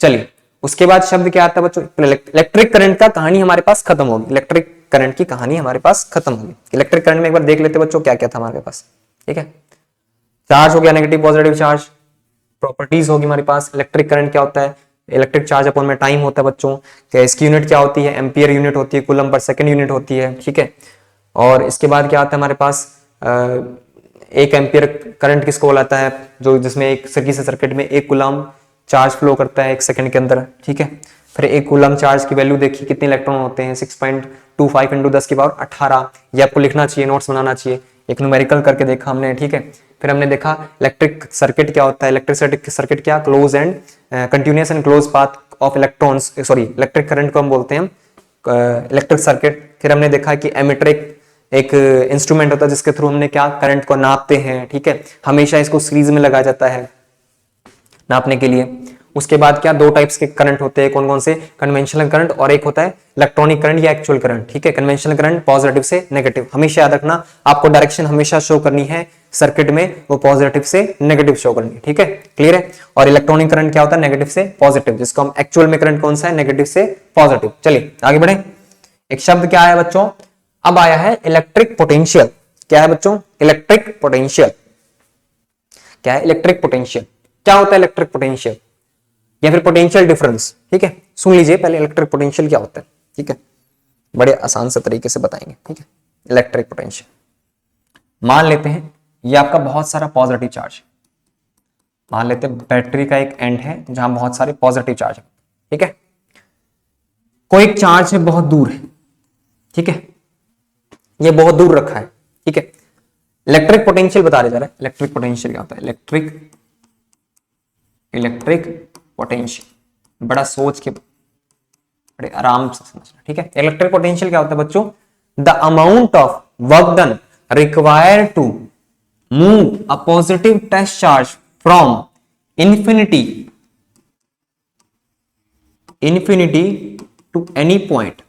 चलिए उसके बाद शब्द क्या आता है बच्चों? इलेक्ट्रिक करंट का कहानी हमारे पास खत्म होगी। इलेक्ट्रिक करंट की कहानी हमारे पास खत्म होगी। इलेक्ट्रिक करंट में एक बार देख लेते बच्चों क्या क्या था हमारे पास, ठीक है। चार्ज हो गया, नेगेटिव पॉजिटिव चार्ज। प्रॉपर्टीज होगी हमारे पास। इलेक्ट्रिक करंट क्या होता है? इलेक्ट्रिक चार्ज अपॉन में टाइम होता है बच्चों। इसकी यूनिट क्या होती है? एम्पियर यूनिट होती है, कूलम पर सेकंड यूनिट होती है, ठीक है। और इसके बाद क्या आता है हमारे पास? एक एम्पियर करंट किसको बोलाता है? जो जिसमें एक सर्किट में एक कूलम चार्ज फ्लो करता है 1 सेकंड के अंदर, ठीक है। फिर एक कूलम चार्ज की वैल्यू देखिए, कितने इलेक्ट्रॉन होते हैं? 6.25 × 10⁻18। ये आपको लिखना चाहिए, नोट्स बनाना चाहिए। एक न्यूमेरिकल करके देखा हमने, ठीक है। फिर हमने देखा इलेक्ट्रिक सर्किट क्या होता है? इलेक्ट्रिक सर्किट क्या? Close and continuous and close path of electrons, sorry electric current को हम बोलते हैं इलेक्ट्रिक सर्किट। फिर हमने देखा कि एमीटर एक इंस्ट्रूमेंट होता है जिसके थ्रू हमने क्या? करंट को नापते हैं, ठीक है। हमेशा इसको सीरीज में लगाया जाता है नापने के लिए। उसके बाद क्या? 2 टाइप्स के करंट होते हैं, कौन कौन से? कन्वेंशनल करंट और एक होता है इलेक्ट्रॉनिक करंट या एक्चुअल करंट, ठीक है। कन्वेंशनल करंट पॉजिटिव से नेगेटिव, हमेशा याद रखना, आपको डायरेक्शन हमेशा शो करनी है सर्किट में, वो पॉजिटिव से नेगेटिव शो करनी है, ठीक है। क्लियर है। और इलेक्ट्रॉनिक करंट क्या होता है? नेगेटिव से पॉजिटिव, जिसको हम एक्चुअल में करंट कौन सा है? नेगेटिव से पॉजिटिव। चलिए आगे बढ़े। एक शब्द क्या है बच्चों? अब आया है इलेक्ट्रिक पोटेंशियल। क्या है बच्चों? Electric potential. क्या है? Electric potential. क्या होता है इलेक्ट्रिक पोटेंशियल या फिर पोटेंशियल डिफरेंस, ठीक है। सुन लीजिए पहले इलेक्ट्रिक पोटेंशियल क्या होता है, ठीक है। बड़े आसान से तरीके से बताएंगे, ठीक है। इलेक्ट्रिक पोटेंशियल, मान लेते हैं ये आपका बहुत सारा पॉजिटिव चार्ज, मान लेते हैं बैटरी का एक एंड है जहां बहुत सारे पॉजिटिव चार्ज है, ठीक है। कोई एक चार्ज है बहुत दूर है, ठीक है, ये बहुत दूर रखा है, ठीक है। इलेक्ट्रिक पोटेंशियल बता रहे जा रहा है। इलेक्ट्रिक पोटेंशियल क्या होता है? इलेक्ट्रिक पोटेंशियल, बड़ा सोच के बड़े आराम से समझना, ठीक है। इलेक्ट्रिक पोटेंशियल क्या होता है बच्चों? The amount of work done required to move a positive test charge from infinity to any point,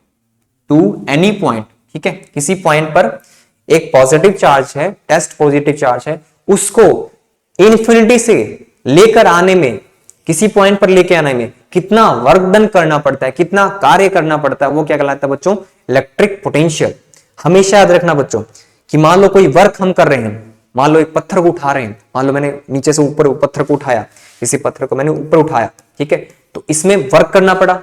ठीक है। किसी पॉइंट पर एक पॉजिटिव चार्ज है, टेस्ट पॉजिटिव चार्ज है, उसको इंफिनिटी से लेकर आने में, किसी पॉइंट पर लेके आने में कितना वर्क डन करना पड़ता है, कितना कार्य करना पड़ता है, वो क्या कहलाता है बच्चों? Electric potential. हमेशा याद रखना बच्चों कि मान लो कोई वर्क हम कर रहे हैं, मान लो एक पत्थर को उठा रहे हैं, मान लो मैंने नीचे से ऊपर पत्थर को उठाया, किसी पत्थर को मैंने ऊपर उठाया, ठीक है। तो इसमें वर्क करना पड़ा,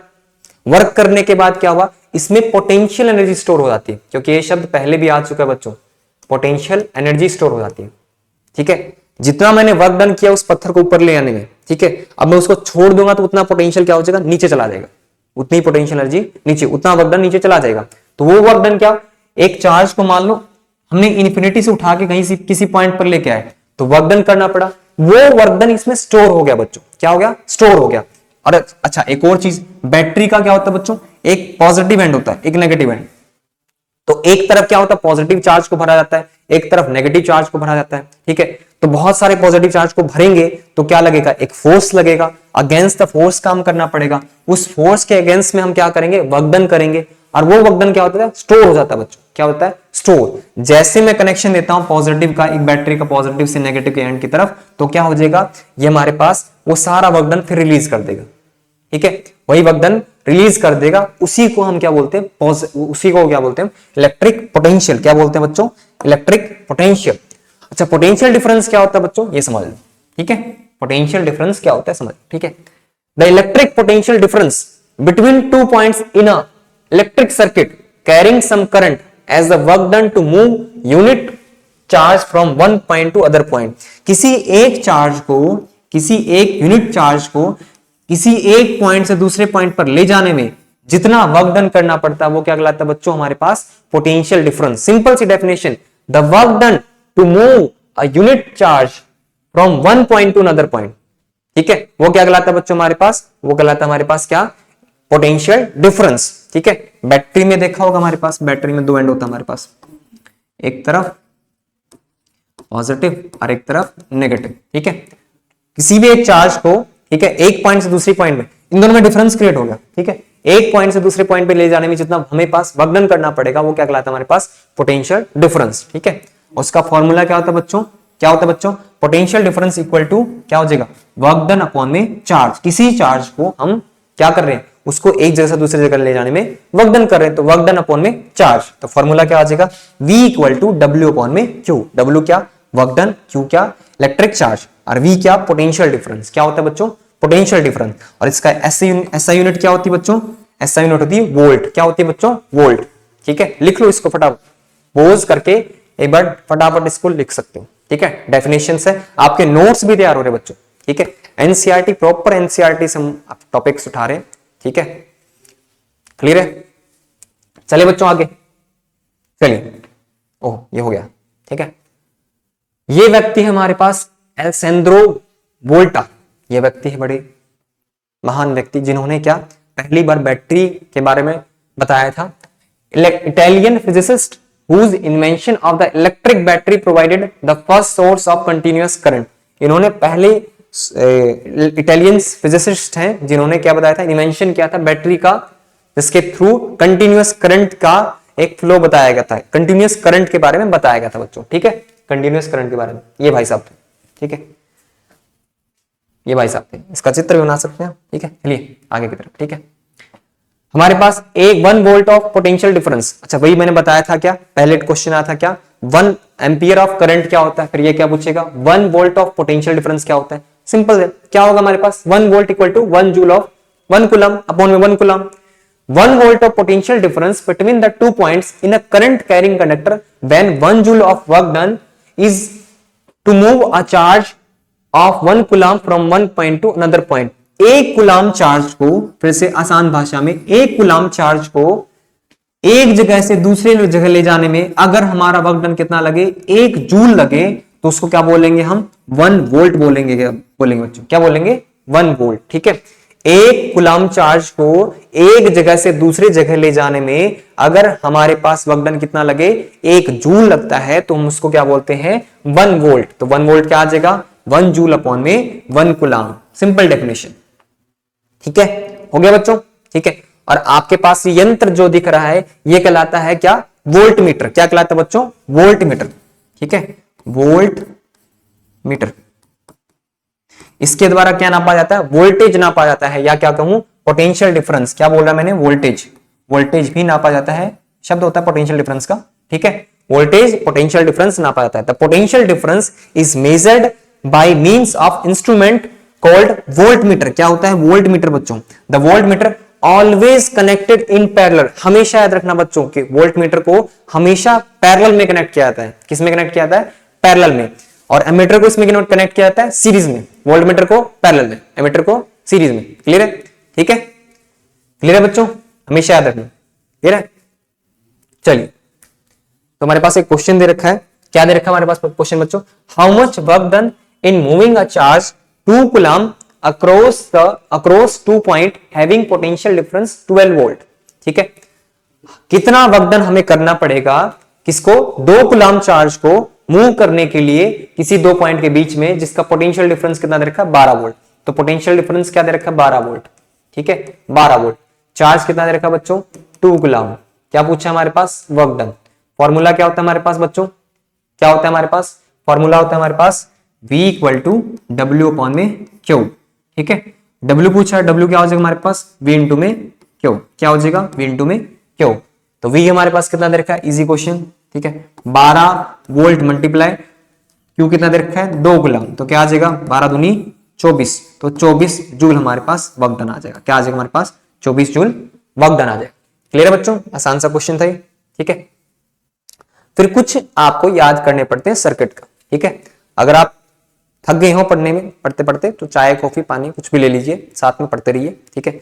वर्क करने के बाद क्या हुआ? इसमें पोटेंशियल एनर्जी स्टोर हो जाती है, क्योंकि ये शब्द पहले भी आ चुका है बच्चों, पोटेंशियल एनर्जी स्टोर हो जाती है, ठीक है। जितना मैंने वर्क डन किया उस पत्थर को ऊपर ले आने में, ठीक है, अब मैं उसको छोड़ दूंगा तो उतना पोटेंशियल क्या हो जाएगा? नीचे चला जाएगा, उतनी पोटेंशियल एनर्जी नीचे, उतना वर्क डन नीचे चला जाएगा। तो वो वर्क डन क्या? एक चार्ज को मान लो हमने इन्फिनिटी से उठा के कहीं से किसी पॉइंट पर लेके आए, तो वर्क डन करना पड़ा, वो वर्क डन इसमें स्टोर हो गया बच्चों। क्या हो गया? स्टोर हो गया। और अच्छा एक और चीज, बैटरी का क्या होता है बच्चों? एक पॉजिटिव एंड होता है, एक नेगेटिव एंड। तो एक तरफ क्या होता है? पॉजिटिव चार्ज को भरा जाता है, एक तरफ नेगेटिव चार्ज को भरा जाता है, ठीक है। तो बहुत सारे पॉजिटिव चार्ज को भरेंगे तो क्या लगेगा? एक फोर्स लगेगा, अगेंस्ट द फोर्स काम करना पड़ेगा, उस फोर्स के अगेंस्ट में हम क्या करेंगे? वर्क डन करेंगे, और वो वर्क डन क्या होता है? स्टोर हो जाता है बच्चों। क्या होता है? स्टोर। जैसे मैं कनेक्शन देता हूं पॉजिटिव का, एक बैटरी का पॉजिटिव से नेगेटिव के एंड की तरफ, तो क्या हो जाएगा, ये हमारे पास वो सारा वर्क डन फिर रिलीज कर देगा। ठीक है, वही वर्क डन रिलीज कर देगा, उसी को हम क्या बोलते हैं, उसी को क्या बोलते हैं, इलेक्ट्रिक पोटेंशियल। क्या बोलते हैं बच्चों, इलेक्ट्रिक पोटेंशियल। अच्छा, पोटेंशियल डिफरेंस क्या होता है बच्चों, ये समझ लो। ठीक है, पोटेंशियल डिफरेंस क्या होता है समझ। ठीक है, the electric potential difference between 2 points in a electric circuit carrying some current as the work done to move unit charge from one point to other point. किसी एक चार्ज को, किसी एक यूनिट चार्ज को किसी एक पॉइंट से दूसरे पॉइंट पर ले जाने में जितना वर्क डन करना पड़ता है वो क्या कहलाता है बच्चों, हमारे पास पोटेंशियल डिफरेंस। सिंपल सी definition, the work done to move a unit charge from one point to another point. ठीक है, वो क्या कहलाता है बच्चों हमारे पास, वो कहलाता है हमारे पास क्या, पोटेंशियल डिफरेंस। ठीक है, बैटरी में देखा होगा हमारे पास, बैटरी में दो एंड होता है हमारे पास, एक तरफ पॉजिटिव और एक तरफ नेगेटिव। ठीक है, किसी भी एक चार्ज को, ठीक है, एक पॉइंट से दूसरी पॉइंट में, इन दोनों में डिफरेंस क्रिएट हो गया। ठीक है, एक पॉइंट से दूसरे पॉइंट पे ले जाने में जितना हमें पास वर्क डन करना पड़ेगा वो क्या कहलाता है हमारे पास, पोटेंशियल डिफरेंस। ठीक है, उसका फॉर्मूला क्या होता है बच्चों, क्या होता है बच्चों, पोटेंशियल डिफरेंस इक्वल टू क्या हो जाएगा, वर्क डन अपॉन में चार्ज। किसी चार्ज को हम क्या कर रहे हैं, उसको एक जगह से दूसरी जगह ले जाने में वर्क डन कर रहे हैं, तो वर्क डन अपॉन में चार्ज। तो फॉर्मूला क्या आ जाएगा, V equal to W upon में Q। W क्या, वर्क डन, Q क्या, इलेक्ट्रिक चार्ज, और V क्या, पोटेंशियल डिफरेंस। क्या होता है बच्चों, पोटेंशियल डिफरेंस। और इसका SI यूनिट क्या होती है बच्चों, SI यूनिट होती है वोल्ट। क्या होती है बच्चों, वोल्ट। ठीक है, लिख लो इसको फटाफट, पोज करके एक बार फटाफट इसको लिख सकते हो। ठीक है, डेफिनेशन से आपके नोट्स भी तैयार हो रहे बच्चों। ठीक है, एनसीईआरटी, प्रॉपर एनसीईआरटी से हम टॉपिक्स उठा रहे हैं। ठीक है, क्लियर है। चलिए बच्चों आगे चलिए, ओह ये हो गया। ठीक है, ये व्यक्ति है हमारे पास एल्सेंड्रो वोल्टा। ये व्यक्ति है बड़े महान व्यक्ति जिन्होंने क्या पहली बार बैटरी के बारे में बताया था। Italian physicist whose invention of the electric battery provided the first source of continuous current। इन्होंने पहले इटालियन फिजिसिस्ट हैं जिन्होंने क्या बताया था, इन्वेंशन किया था बैटरी का, जिसके थ्रू कंटिन्यूअस करंट का एक फ्लो बताया गया था। कंटिन्यूअस करंट के बारे में बताया गया था बच्चों। ठीक है, कंटिन्यूअस करंट के बारे में ये भाई साहब थे। ठीक है, ये भाई साहब थे, इसका चित्र भी बना सकते हैं। ठीक है, चलिए आगे की तरफ। ठीक है, हमारे पास एक 1 वोल्ट ऑफ पोटेंशियल डिफरेंस। अच्छा, वही मैंने बताया था, क्या पहले क्वेश्चन आया था, क्या 1 एम्पियर ऑफ करंट क्या होता है, फिर ये क्या पूछेगा 1 वोल्ट ऑफ पोटेंशियल डिफरेंस क्या होता है। सिंपल है, क्या होगा हमारे पास 1 volt equal to 1 joule of 1 coulomb upon में 1 coulomb. 1 volt of potential difference between the 2 points in a current carrying conductor when 1 joule of work done is to move a charge of 1 coulomb from one point to another point। एक coulomb charge को, फिर से आसान भाषा में, एक coulomb charge को एक जगह से दूसरे जगह ले जाने में अगर हमारा वर्क डन कितना लगे, 1 जूल लगे, तो उसको क्या बोलेंगे हम, 1 वोल्ट बोलेंगे। बोलेंगे बच्चों, क्या बोलेंगे, 1 वोल्ट। ठीक है, एक कुलाम चार्ज को एक जगह से दूसरी जगह ले जाने में अगर हमारे पास वर्क डन कितना लगे, 1 जूल लगता है, तो हम उसको क्या बोलते हैं, 1 वोल्ट। तो 1 वोल्ट क्या आ जाएगा, 1 जूल अपॉन में 1 कुलाम। Simple definition. ठीक है, हो गया बच्चों। ठीक है, और आपके पास यंत्र जो दिख रहा है ये कहलाता है क्या, वोल्ट मीटर। क्या कहलाता है बच्चों, वोल्ट मीटर। ठीक है, वोल्ट मीटर। इसके द्वारा क्या नापा जाता है, वोल्टेज नापा जाता है, या क्या कहूं, पोटेंशियल डिफरेंस। क्या बोल रहा मैंने, वोल्टेज। वोल्टेज भी नापा जाता है, शब्द होता है पोटेंशियल डिफरेंस का। ठीक है, वोल्टेज पोटेंशियल डिफरेंस नापा जाता है। The potential difference is measured by means of instrument called volt meter. क्या होता है, वोल्ट मीटर बच्चों। The volt meter always connected in parallel. हमेशा याद रखना बच्चों कि वोल्ट मीटर को हमेशा पैरेलल में कनेक्ट किया जाता है। किस में कनेक्ट किया जाता है, पैरेलल में। और एमीटर को इसमें कनेक्ट किया जाता है सीरीज में। वोल्ट मीटर को पैरेलल में, एमीटर को सीरीज में। क्लियर है, ठीक है, क्लियर है बच्चों, हमेशा याद रखना। क्लियर है, चलिए तो हमारे पास एक क्वेश्चन दे रखा है। क्या दे रखा है हमारे पास क्वेश्चन बच्चों, how much work done in moving a charge 2 coulomb across 2 point having potential difference 12 volt। ठीक है, कितना वर्क डन हमें करना पड़ेगा, किसको, 2 कूलम चार्ज को मूव करने के लिए किसी 2 पॉइंट के बीच में, जिसका पोटेंशियल डिफरेंस कितना दे रखा है, 12 वोल्ट। तो पोटेंशियल डिफरेंस क्या दे रखा है, 12 वोल्ट। ठीक है, 12 वोल्ट। चार्ज कितना दे रखा है बच्चों, 2 कूलम। क्या पूछा हमारे पास, वर्क डन। फॉर्मूला क्या होता है हमारे पास बच्चों, क्या होता है हमारे पास, फॉर्मूला होता है हमारे पास V equal to W upon में क्यू। ठीक है, W पूछा है, W क्या हो जाएगा हमारे पास V इंटू में क्यू, क्या हो जाएगा V इंटू में क्यू। तो V हमारे पास कितना दे रखा है, इजी क्वेश्चन। ठीक है, 12 वोल्ट मल्टीप्लाई क्यू कितना दे रखा है 2 कूलम, तो क्या आ जाएगा 12 दूनी 24, तो 24 जूल हमारे पास वर्क डन आ जाएगा। क्या आ जाएगा हमारे पास 24 जूल वर्क डन आ जाएगा। क्लियर है बच्चों, आसान सा क्वेश्चन था ये। ठीक है, फिर कुछ आपको याद करने पड़ते हैं सर्किट का। ठीक है, अगर आप थक गए हो पढ़ने में, पढ़ते पढ़ते, तो चाय कॉफी पानी कुछ भी ले लीजिए, साथ में पढ़ते रहिए। ठीक है,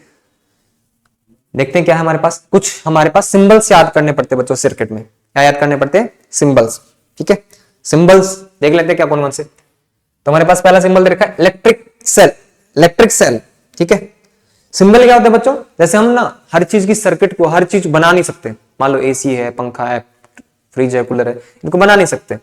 देखते हैं क्या है हमारे पास, कुछ हमारे पास सिंबल्स याद करने पड़ते हैं बच्चों सर्किट में। क्या याद करने पड़ते हैं, सिंबल्स। ठीक है, सिंबल्स देख लेते हैं क्या कौन कौन से। तो हमारे पास पहला सिंबल दे रखा है इलेक्ट्रिक सेल, इलेक्ट्रिक सेल। ठीक है, सिंबल क्या होता है बच्चों, जैसे हम ना हर चीज की सर्किट को हर चीज बना नहीं सकते। मान लो एसी है, पंखा है, फ्रिज है, कूलर है, इनको बना नहीं सकते।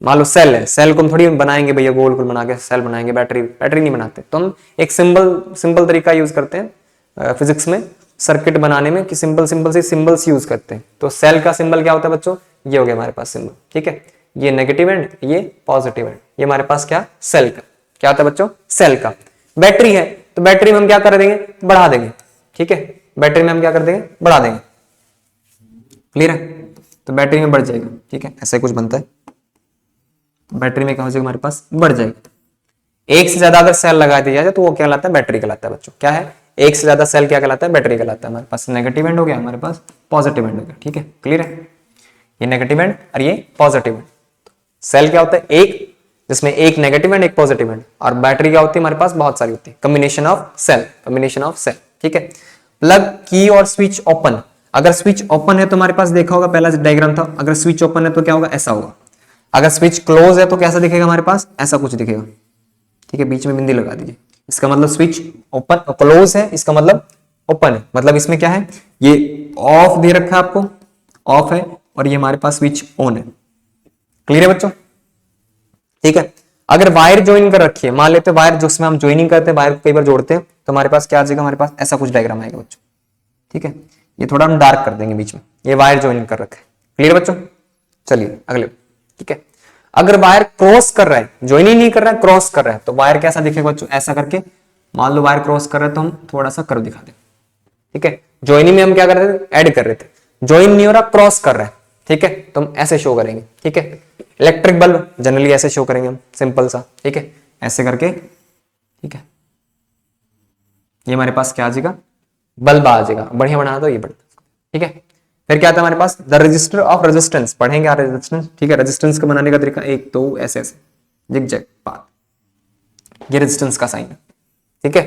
मान लो सेल है, सेल को हम थोड़ी बनाएंगे भैया, गोल गोल बना के सेल बनाएंगे, बैटरी नहीं बनाते। तो हम एक सिंपल तरीका यूज करते हैं फिजिक्स में सर्किट बनाने में, कि सिंपल से सिंबल्स यूज करते हैं। तो सेल का सिंबल क्या होता है बच्चों, ये हो गया हमारे पास सिंबल। ठीक है, ये नेगेटिव एंड, ये पॉजिटिव एंड, ये हमारे पास क्या सेल का, क्या होता है बच्चों सेल का। बैटरी है, तो बैटरी में हम क्या कर देंगे, बढ़ा देंगे। ठीक है, बैटरी में हम क्या कर देंगे, बढ़ा देंगे। क्लियर है, तो बैटरी में बढ़ जाएगा। ठीक है, ऐसा कुछ बनता है, बैटरी में क्या हो जाएगा हमारे पास, बढ़ जाएगा। एक से ज्यादा अगर सेल लगा दिया जाए तो वो क्या कहलाता है, बैटरी कहलाता है बच्चों। क्या है, एक से ज्यादा सेल क्या कहलाता है, बैटरी कहलाता है। हमारे पास नेगेटिव एंड हो गया, हमारे पास पॉजिटिव एंड हो गया। ठीक है, क्लियर है, ये नेगेटिव एंड और ये पॉजिटिव एंड। सेल क्या होता है, एक, जिसमें एक नेगेटिव एंड एक पॉजिटिव एंड, और बैटरी क्या होती है हमारे पास, बहुत सारी होती है, combination of cell, combination of cell. ठीक है, प्लग की और स्विच ओपन, अगर स्विच ओपन है तो हमारे पास देखा होगा पहला डायग्राम था, अगर स्विच ओपन है तो क्या होगा, ऐसा होगा। अगर स्विच क्लोज है तो कैसा दिखेगा हमारे पास, ऐसा कुछ दिखेगा। ठीक है, बीच में बिंदी लगा दीजिए, इसका मतलब स्विच ओपन, क्लोज है इसका मतलब ओपन है। मतलब इसमें क्या है, ये ऑफ दे रखा है आपको, ऑफ है, और ये हमारे पास स्विच ऑन है। क्लियर है बच्चों। ठीक है, अगर वायर ज्वाइन कर रखी है, मान लेते हैं वायर जिसमें हम ज्वाइनिंग करते हैं, वायर को कई बार जोड़ते हैं, तो हमारे पास क्या आ जाएगा, हमारे पास ऐसा कुछ डायग्राम आएगा बच्चों। ठीक है, ये थोड़ा हम डार्क कर देंगे बीच में, ये वायर ज्वाइन कर रखा है। क्लियर बच्चों, चलिए अगले। ठीक है, अगर वायर क्रॉस कर रहा है, ज्वाइनिंग नहीं कर रहा है, क्रॉस कर रहा है, तो वायर कैसा दिखेगा बच्चों, ऐसा करके। मान लो वायर क्रॉस कर रहा है तो हम थोड़ा सा कर्व दिखा दें। ठीक है, ज्वाइनिंग में हम क्या कर रहे थे, ऐड कर रहे थे, ज्वाइन नहीं हो रहा, क्रॉस कर रहा है। ठीक है, तो हम ऐसे शो करेंगे। ठीक है, इलेक्ट्रिक बल्ब जनरली ऐसे शो करेंगे हम, सिंपल सा। ठीक है, ऐसे करके। ठीक है, ये हमारे पास क्या आ जाएगा, बल्ब आ जाएगा। बढ़िया बना दो ये बल्ब। ठीक है, फिर क्या आता है हमारे पास, द रजिस्टर ऑफ रेजिस्टेंस, पढ़ेंगे आप रेजिस्टेंस। ठीक है, रेजिस्टेंस को बनाने का तरीका, एक तो ऐसे ऐसे जिग जैग पाथ, ये रेजिस्टेंस का साइन है। ठीक है,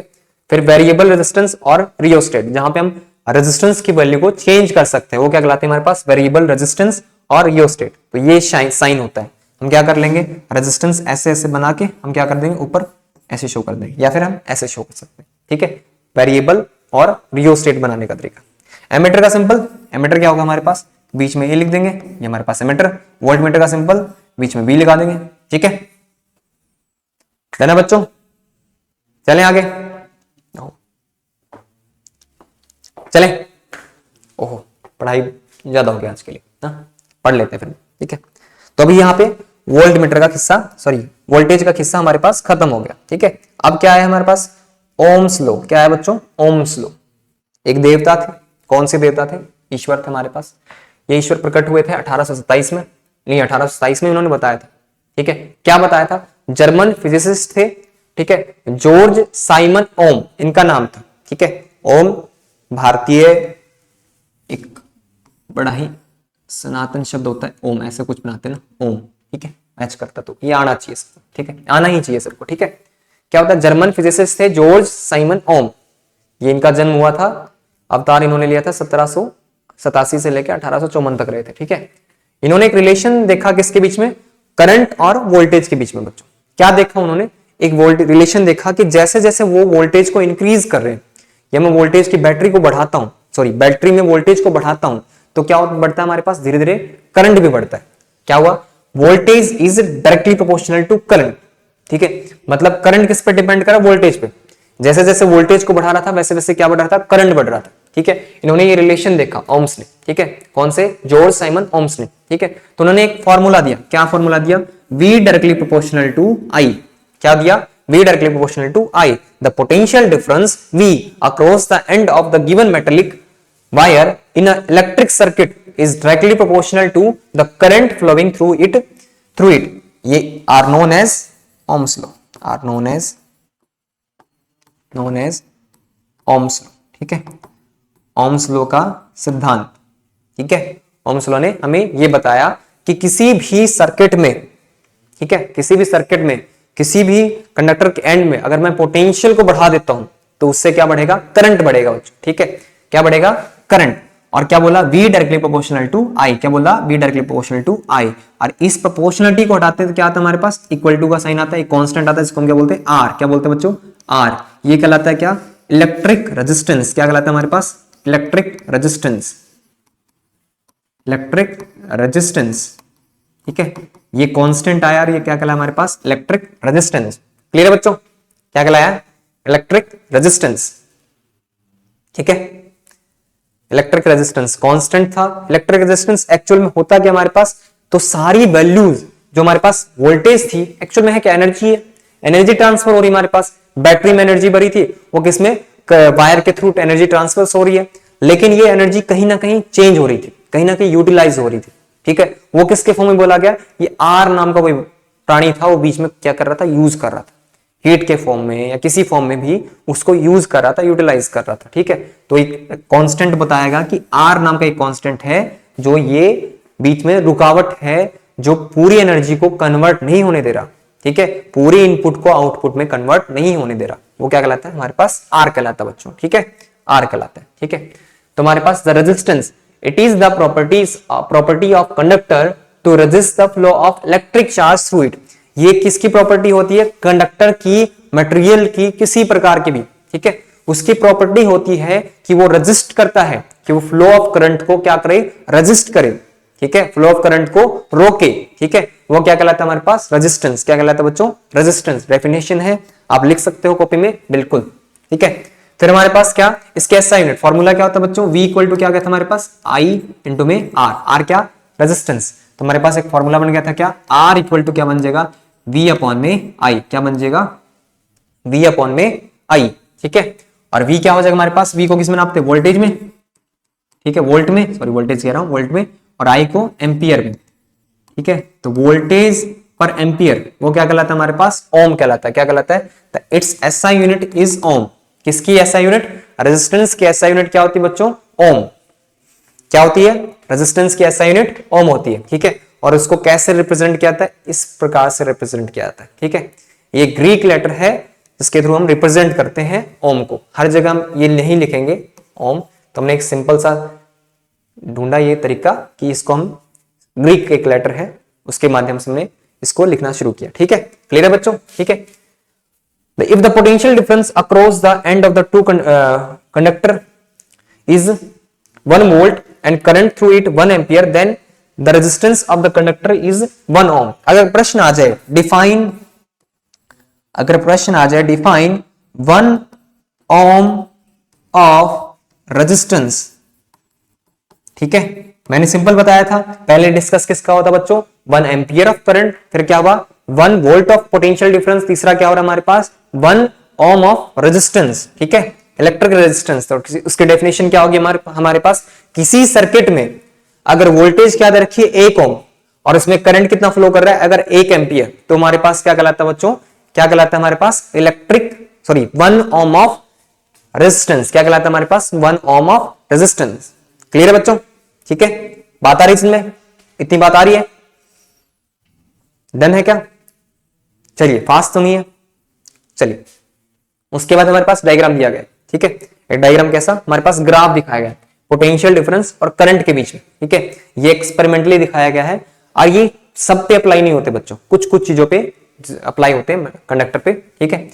फिर वेरिएबल रेजिस्टेंस और रियोस्टेट, जहां पे हम रेजिस्टेंस की वैल्यू को चेंज कर सकते हैं, वो क्या कहलाते हैं हमारे पास, वेरिएबल रेजिस्टेंस और रियोस्टेट। तो ये साइन होता है। हम क्या कर लेंगे, रेजिस्टेंस ऐसे ऐसे बना के हम क्या कर देंगे, ऊपर ऐसे शो कर देंगे, या फिर हम ऐसे शो कर सकते हैं। ठीक है, वेरिएबल और रियोस्टेट बनाने का तरीका। एमीटर का सिंपल, एमीटर क्या होगा हमारे पास, बीच में ए लिख देंगे, ये हमारे पास एमीटर। वोल्टमीटर का सिंपल, बीच में बी लगा देंगे। ठीक है, देना बच्चों, चलें आगे, चलें। ओहो, पढ़ाई ज्यादा हो गया आज के लिए ना, पढ़ लेते हैं फिर। ठीक है, तो अभी यहाँ पे वोल्ट मीटर का किस्सा, सॉरी वोल्टेज का किस्सा हमारे पास खत्म हो गया। ठीक है, अब क्या है हमारे पास, ओम्स लो। क्या है बच्चों, ओम्स लो। एक देवता थे, कौन से देवता थे, ईश्वर थे हमारे पास। ये ईश्वर प्रकट हुए थे 1827 में, नहीं 1827 में इन्होंने बताया था। ठीक है, क्या बताया था, जर्मन फिजिसिस्ट थे। ठीक है, जॉर्ज साइमन ओम इनका नाम था। ठीक है, ओम भारतीय एक बड़ा ही सनातन शब्द होता है, ओम ऐसे कुछ बनाते हैं ना, ओम। ठीक है, मैच करता, तो ये आना चाहिए सबको। ठीक है, आना ही चाहिए सबको। ठीक है, क्या होता है, जर्मन फिजिसिस्ट थे जॉर्ज साइमन ओम, ये इनका जन्म हुआ था, अवतार इन्होंने लिया था 1787 से लेकर 1854 तक रहे थे। ठीक है, इन्होंने एक रिलेशन देखा किसके बीच में, करंट और वोल्टेज के बीच में। बच्चों क्या देखा उन्होंने, एक वोल्टेज रिलेशन देखा कि जैसे जैसे वो वोल्टेज को इंक्रीज कर रहे हैं, या मैं वोल्टेज की बैटरी को बढ़ाता हूं, सॉरी बैटरी में वोल्टेज को बढ़ाता हूं, तो क्या बढ़ता है हमारे पास, धीरे धीरे करंट भी बढ़ता है। क्या हुआ, voltage is directly proportional to current. ठीक है, मतलब करंट किस पे डिपेंड करा, वोल्टेज पे। जैसे जैसे वोल्टेज को बढ़ा रहा था, वैसे वैसे क्या बढ़ रहा था, करंट बढ़ रहा था। ठीक है, इन्होंने ये रिलेशन देखा ओम्स ने, ठीक है, कौन से, जॉर्ज साइमन ओम्स ने, ठीक है। तो उन्होंने एक फॉर्मूला दिया, क्या फॉर्मूला दिया, V directly proportional to I, क्या दिया, V directly proportional to I, the potential difference V across the end of the given metallic wire in an electric circuit is directly proportional to the current flowing through it. ये are known as Ohm's law, are known as Ohm's law, ठीक है, Ohm's law का सिद्धांत, ठीक है। Ohm's law ने हमें ये बताया कि किसी भी सर्किट में, ठीक है, किसी भी सर्किट में किसी भी कंडक्टर के एंड में अगर मैं पोटेंशियल को बढ़ा देता हूं तो उससे क्या बढ़ेगा, करंट बढ़ेगा बच्चों, ठीक है, क्या बढ़ेगा, करंट। और क्या बोला, V directly proportional to I, क्या बोला, V directly proportional to I। और इस प्रोपोर्शनलिटी को हटाते हैं तो क्या आता है हमारे पास, इक्वल टू का साइन आता है, एक कांस्टेंट आता है जिसको हम क्या बोलते हैं, R, क्या बोलते हैं बच्चों, R। ये कहलाता है क्या, इलेक्ट्रिक रेजिस्टेंस, क्या कहलाता है हमारे पास, इलेक्ट्रिक रेजिस्टेंस, इलेक्ट्रिक रेजिस्टेंस, ठीक है। ये कांस्टेंट आया और ये क्या कहलाया हमारे पास, इलेक्ट्रिक रेजिस्टेंस। क्लियर है बच्चों, क्या कहलाया, इलेक्ट्रिक रेजिस्टेंस, ठीक है। इलेक्ट्रिक रेजिस्टेंस कांस्टेंट था, इलेक्ट्रिक रेजिस्टेंस एक्चुअल में होता क्या हमारे पास, तो सारी वैल्यूज जो हमारे पास वोल्टेज थी एक्चुअल में है क्या, एनर्जी है, एनर्जी ट्रांसफर हो रही है हमारे पास, बैटरी में एनर्जी भरी थी वो किसमें, वायर के थ्रू एनर्जी ट्रांसफर हो रही है, लेकिन ये एनर्जी कहीं ना कहीं चेंज हो रही थी, कहीं ना कहीं यूटिलाइज हो रही थी, ठीक है। वो किसके फॉर्म में बोला गया, ये आर नाम का कोई प्राणी था, वो बीच में क्या कर रहा था, यूज कर रहा था, हीट के फॉर्म में या किसी फॉर्म में भी उसको यूज कर रहा था, यूटिलाइज कर रहा था, ठीक है। तो एक कांस्टेंट बताएगा कि आर नाम का एक कांस्टेंट है जो ये बीच में रुकावट है, जो पूरी एनर्जी को कन्वर्ट नहीं होने दे रहा, ठीक है, पूरी इनपुट को आउटपुट में कन्वर्ट नहीं होने दे रहा, वो क्या कहलाता है हमारे पास, आर कहलाता है बच्चों, ठीक है, आर कहलाता है, ठीक है। तो हमारे पास the resistance, it is the property of conductor to resist the flow of electric charge through it. ये किसकी प्रॉपर्टी होती है, कंडक्टर की, मटेरियल की, किसी प्रकार की भी, ठीक है, उसकी प्रॉपर्टी होती है कि वो रेजिस्ट करता है, कि वो फ्लो ऑफ करंट को क्या करे, रेजिस्ट करे, ठीक है, फ्लो ऑफ करंट को रोके, ठीक है, वो क्या कहलाता है हमारे पास, रेजिस्टेंस, क्या कहलाता है बच्चों, रेजिस्टेंस। डेफिनेशन है, आप लिख सकते हो कॉपी में, बिल्कुल, ठीक है। फिर हमारे पास क्या, इसके एसआई यूनिट फॉर्मूला क्या होता है बच्चों, V इक्वल टू क्या गया था हमारे पास, I इंटू में R, R क्या, रेजिस्टेंस। तो हमारे पास एक फॉर्मूला बन गया था क्या, R इक्वल टू क्या बन जाएगा, V अपॉन में I, क्या बन जाएगा, V अपॉन में I, ठीक है। और V क्या हो जाएगा हमारे पास, V को किस में नापते हैं, वोल्टेज में, ठीक है, वोल्ट में, सॉरी वोल्टेज कह रहा हूं, वोल्ट में, और I को एम्पियर में, ठीक है। तो वोल्टेज पर एम्पियर वो क्या कहलाता है हमारे पास, ओम कहलाता है, क्या कहलाता है, इट्स एसआई यूनिट इज ओम। किसकी एसआई यूनिट, रेजिस्टेंस की एसआई यूनिट क्या होती है बच्चों, ओम। क्या होती है, रेजिस्टेंस की एसआई यूनिट ओम होती है, ठीक है। और उसको कैसे रिप्रेजेंट किया जाता है, इस प्रकार से रिप्रेजेंट किया जाता है, ठीक है। ये ग्रीक लेटर है जिसके थ्रू हम रिप्रेजेंट करते हैं ओम को, हर जगह हम ये नहीं लिखेंगे ओम, तो हमने एक सिंपल सा ढूंढा ये तरीका कि इसको हम ग्रीक एक लेटर है उसके माध्यम से हमने इसको लिखना शुरू किया, ठीक है। क्लियर है बच्चों, ठीक है। If the potential difference across the end of the two conductor is 1 volt and current through it 1 ampere, then the resistance of the conductor is 1 ohm. अगर प्रश्न आ जाए define 1 ohm of resistance, ठीक है। मैंने सिंपल बताया था, पहले discuss किसका होता बच्चों, 1 एम्पियर ऑफ करंट, फिर क्या हुआ 1 वोल्ट ऑफ पोटेंशियल डिफरेंस, तीसरा क्या हो रहा है हमारे पास 1 ओम ऑफ रेजिस्टेंस, ठीक है, इलेक्ट्रिक रेजिस्टेंस। तो उसकी डेफिनेशन क्या होगी हमारे पास, किसी सर्किट में अगर वोल्टेज क्या दे रखी है 1 ओम और इसमें करंट कितना फ्लो कर रहा है अगर 1 एम्पियर, तो हमारे पास क्या कहलाता है बच्चों, क्या कहलाता है हमारे पास 1 ओम ऑफ रेजिस्टेंस, क्या कहलाता है हमारे पास 1 ओम ऑफ रेजिस्टेंस। क्लियर है बच्चों, ठीक है, बात आ रही है इसमें, इतनी बात आ रही है, डन है क्या, चलिए फास्ट तो नहीं है, चलिए उसके बाद हमारे पास डायग्राम दिया गया, ठीक है। एक डायग्राम कैसा, हमारे पास ग्राफ दिखाया गया पोटेंशियल डिफरेंस और करंट के बीच में, ठीक है, ये एक्सपेरिमेंटली दिखाया गया है और ये सब पे अप्लाई नहीं होते बच्चों, कुछ कुछ चीजों पे अप्लाई होते हैं कंडक्टर पे, ठीक है।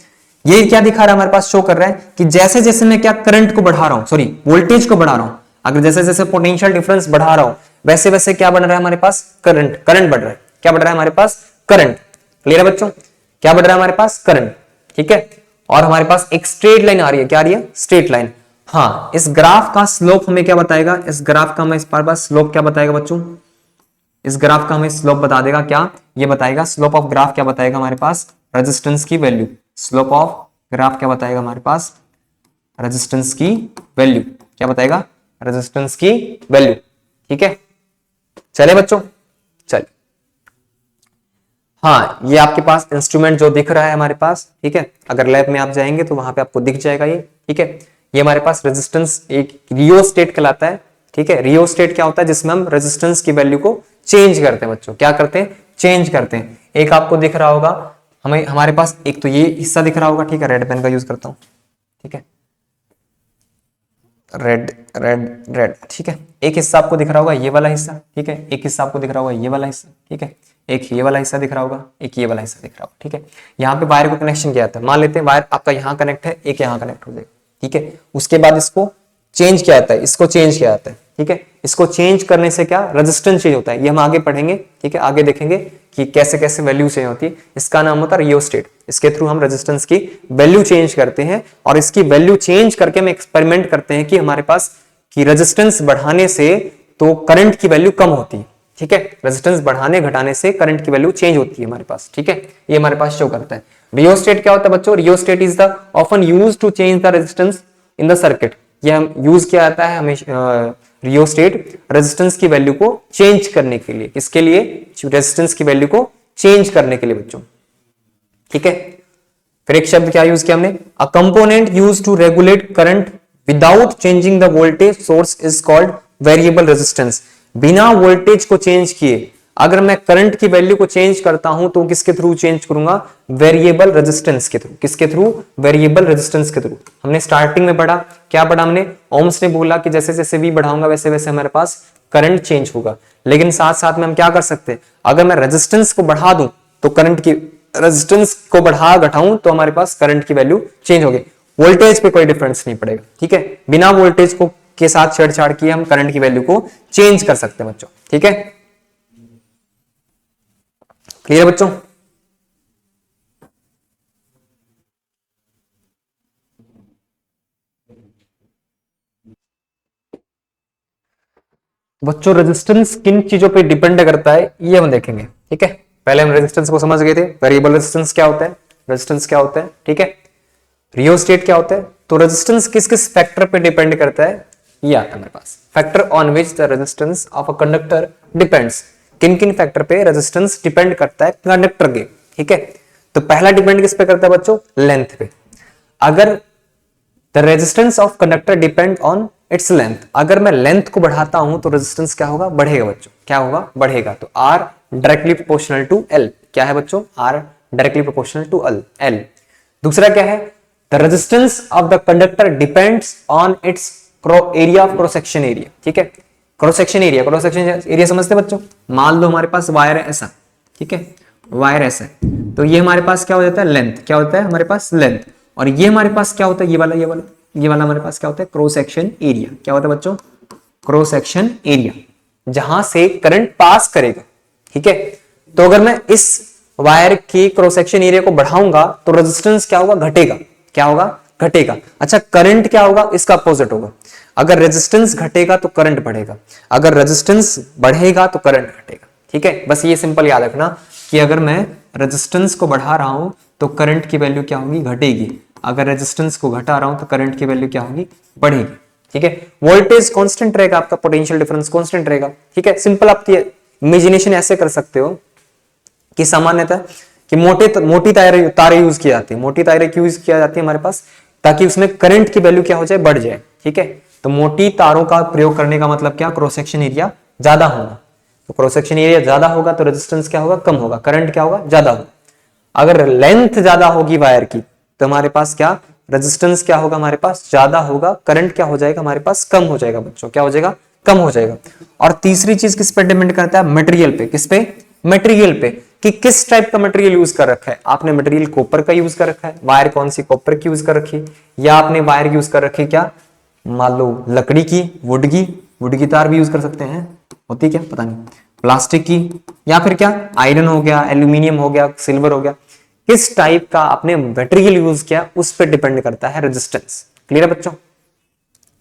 ये क्या दिखा रहा है हमारे पास, शो कर रहा है कि जैसे जैसे मैं क्या करंट को बढ़ा रहा हूं, सॉरी वोल्टेज को बढ़ा रहा हूं, अगर जैसे जैसे पोटेंशियल डिफरेंस बढ़ा रहा हूं वैसे वैसे क्या बढ़ रहा है हमारे पास, करंट बढ़ रहा है, क्या बढ़ रहा है हमारे पास, करंट। क्लियर है बच्चों, क्या बढ़ रहा है हमारे पास, करंट, ठीक है। और हमारे पास एक स्ट्रेट लाइन आ रही है, क्या आ रही है, स्ट्रेट लाइन। हाँ, इस ग्राफ का स्लोप हमें क्या बताएगा, इस ग्राफ का हमें इस बार स्लोप क्या बताएगा बच्चों, इस ग्राफ का हमें स्लोप बता देगा क्या, ये बताएगा स्लोप ऑफ ग्राफ क्या बताएगा हमारे पास, रेजिस्टेंस की वैल्यू। स्लोप ऑफ ग्राफ क्या बताएगा हमारे पास, रेजिस्टेंस की वैल्यू। क्या बताएगा, रेजिस्टेंस की वैल्यू। ठीक है, चले बच्चों, चलिए। हाँ, ये आपके पास इंस्ट्रूमेंट जो दिख रहा है हमारे पास, ठीक है, अगर लैब में आप जाएंगे तो वहां पे आपको दिख जाएगा ये। ठीक है, ये हमारे पास रेजिस्टेंस एक रियोस्टेट कहलाता है। ठीक है, रियोस्टेट क्या होता है, जिसमें हम रेजिस्टेंस की वैल्यू को चेंज करते हैं बच्चों। क्या करते हैं, चेंज करते हैं। एक आपको दिख रहा होगा, हमें हमारे पास एक तो ये हिस्सा दिख रहा होगा, ठीक है, रेड पेन का यूज करता हूं, ठीक है, रेड रेड रेड, ठीक है। एक हिस्सा आपको दिख रहा होगा ये वाला हिस्सा, ठीक है, एक हिस्सा आपको दिख रहा होगा ये वाला हिस्सा, ठीक है, एक ये वाला हिस्सा दिख रहा होगा, एक ये वाला हिस्सा दिख रहा होगा। ठीक है, यहाँ पे वायर को कनेक्शन किया जाता है। मान लेते हैं वायर आपका यहाँ कनेक्ट है, एक यहाँ कनेक्ट हो जाएगा। ठीक है, उसके बाद इसको चेंज किया जाता है, इसको चेंज किया जाता है। ठीक है, इसको चेंज करने से क्या रेजिस्टेंस चेंज होता है, ये हम आगे पढ़ेंगे। ठीक है, आगे देखेंगे कि कैसे कैसे वैल्यू चेंज होती है। इसका नाम होता है रियोस्टेट। इसके थ्रू हम रेजिस्टेंस की वैल्यू चेंज करते हैं और इसकी वैल्यू चेंज करके हम एक्सपेरिमेंट करते हैं कि हमारे पास कि रेजिस्टेंस बढ़ाने से तो करंट की वैल्यू कम होती है। ठीक है, रेजिस्टेंस बढ़ाने घटाने से करंट की वैल्यू चेंज होती है हमारे पास। ठीक है, ये हमारे पास शो करता है। रियोस्टेट क्या होता है बच्चों, rheostat is the often used to change the resistance in the circuit. ये हम यूज किया जाता है हमें रियोस्टेट रेजिस्टेंस की वैल्यू को चेंज करने के लिए। किसके लिए, रेजिस्टेंस की वैल्यू को चेंज करने के लिए बच्चों। ठीक है, फिर एक शब्द क्या यूज किया हमने, a component use to regulate current without changing the voltage source is called variable resistance. बिना वोल्टेज को चेंज किए अगर मैं करंट की वैल्यू को चेंज करता हूं तो किसके थ्रू चेंज करूंगा, वेरिएबल रेजिस्टेंस के थ्रू। किसके थ्रू, वेरिएबल रेजिस्टेंस के थ्रू। हमने स्टार्टिंग में पढ़ा, क्या पढ़ा हमने, ओम्स ने बोला कि जैसे जैसे V बढ़ाऊंगा वैसे वैसे हमारे पास करंट चेंज होगा। लेकिन साथ साथ में हम क्या कर सकते हैं, अगर मैं रेजिस्टेंस को बढ़ा दूं तो करंट की, रेजिस्टेंस को बढ़ा घटाऊं तो हमारे पास करंट की वैल्यू चेंज होगी। वोल्टेज पे कोई डिफरेंस नहीं पड़ेगा। ठीक है, बिना वोल्टेज को के साथ छेड़छाड़ किए हम करंट की वैल्यू को चेंज कर सकते हैं बच्चों। ठीक है, क्लियर बच्चों। बच्चों रेजिस्टेंस किन चीजों पे डिपेंड करता है ये हम देखेंगे। ठीक है, पहले हम रेजिस्टेंस को समझ गए थे, वेरिएबल रेजिस्टेंस क्या होता है, रेजिस्टेंस क्या होता है। ठीक है, रियोस्टेट क्या होता है, तो रेजिस्टेंस किस किस फैक्टर पे डिपेंड करता है, ये आता है हमारे पास। Factor on which the resistance of a conductor depends, किन किन फैक्टर पे रेजिस्टेंस डिपेंड करता है कंडक्टर के। ठीक है, तो पहला डिपेंड किस पे करता है बच्चों, लेंथ पे। अगर the resistance of conductor depend on its length, अगर मैं लेंथ को बढ़ाता हूं तो रेजिस्टेंस क्या होगा, बढ़ेगा बच्चों। क्या होगा, बढ़ेगा। तो R directly proportional to L, क्या है बच्चों, R directly proportional to L. दूसरा क्या है, the resistance of the conductor depends on its area of cross section area. ठीक है, cross section area, cross section area समझते हैं बच्चों। मान लो हमारे पास वायर है ऐसा, ठीक है, वायर ऐसा है, तो ये हमारे पास क्या हो जाता है, लेंथ। क्या होता है हमारे पास, लेंथ। और ये हमारे पास क्या होता है, ये वाला हमारे पास क्या होता है, क्रॉस सेक्शन एरिया। क्या होता है बच्चों, क्रॉस सेक्शन एरिया, जहां से करंट पास करेगा। ठीक है, तो अगर मैं इस वायर की क्रॉस सेक्शन एरिया को बढ़ाऊंगा तो रेजिस्टेंस क्या होगा, घटेगा। क्या होगा, घटेगा। अच्छा, करंट क्या होगा, इसका अपोजिट होगा। अगर रेजिस्टेंस घटेगा तो करंट बढ़ेगा, अगर रेजिस्टेंस बढ़ेगा तो करंट घटेगा। ठीक है, बस ये सिंपल याद रखना कि अगर मैं रेजिस्टेंस को बढ़ा रहा हूं तो करंट की वैल्यू क्या होगी, घटेगी। अगर रेजिस्टेंस को घटा रहा हूं तो करंट की वैल्यू क्या होगी, बढ़ेगी। ठीक है, वोल्टेज कांस्टेंट रहेगा, आपका पोटेंशियल डिफरेंस कांस्टेंट रहेगा। ठीक है, सिंपल आप इमेजिनेशन ऐसे कर सकते हो कि सामान्यतः कि मोटी तारे यूज की जाती है, मोटी तारे क्यों यूज किया जाती है हमारे पास, ताकि उसमें करंट की वैल्यू क्या हो जाए, बढ़ जाए। ठीक है, तो मोटी तारों का प्रयोग करने का मतलब क्या, क्रॉस सेक्शन एरिया ज्यादा होगा। तो क्रॉस सेक्शन एरिया ज्यादा होगा तो रेजिस्टेंस क्या होगा, कम होगा, करंट क्या होगा, ज्यादा होगा। अगर लेंथ ज्यादा होगी वायर की तो हमारे पास क्या, रेजिस्टेंस क्या होगा, हमारे पास ज्यादा होगा, करंट क्या हो जाएगा, हमारे पास कम हो जाएगा बच्चों। क्या हो जाएगा, कम हो जाएगा। और तीसरी चीज किस पे डिपेंड करता है, मटेरियल पे। किस पे, मटेरियल पे, कि किस टाइप का मटेरियल यूज कर रखा है। आपने मटेरियल कॉपर का यूज कर रखा है, वायर कौन सी कॉपर की यूज कर रखी है, या आपने वायर यूज कर रखी है क्या, मान लो लकड़ी की, वुड की तार भी यूज कर सकते हैं, होती क्या पता नहीं, प्लास्टिक की, या फिर क्या आयरन हो गया, एल्यूमिनियम हो गया, सिल्वर हो गया। किस टाइप का आपने मटेरियल यूज किया उस पर डिपेंड करता है रेजिस्टेंस। क्लियर है बच्चों,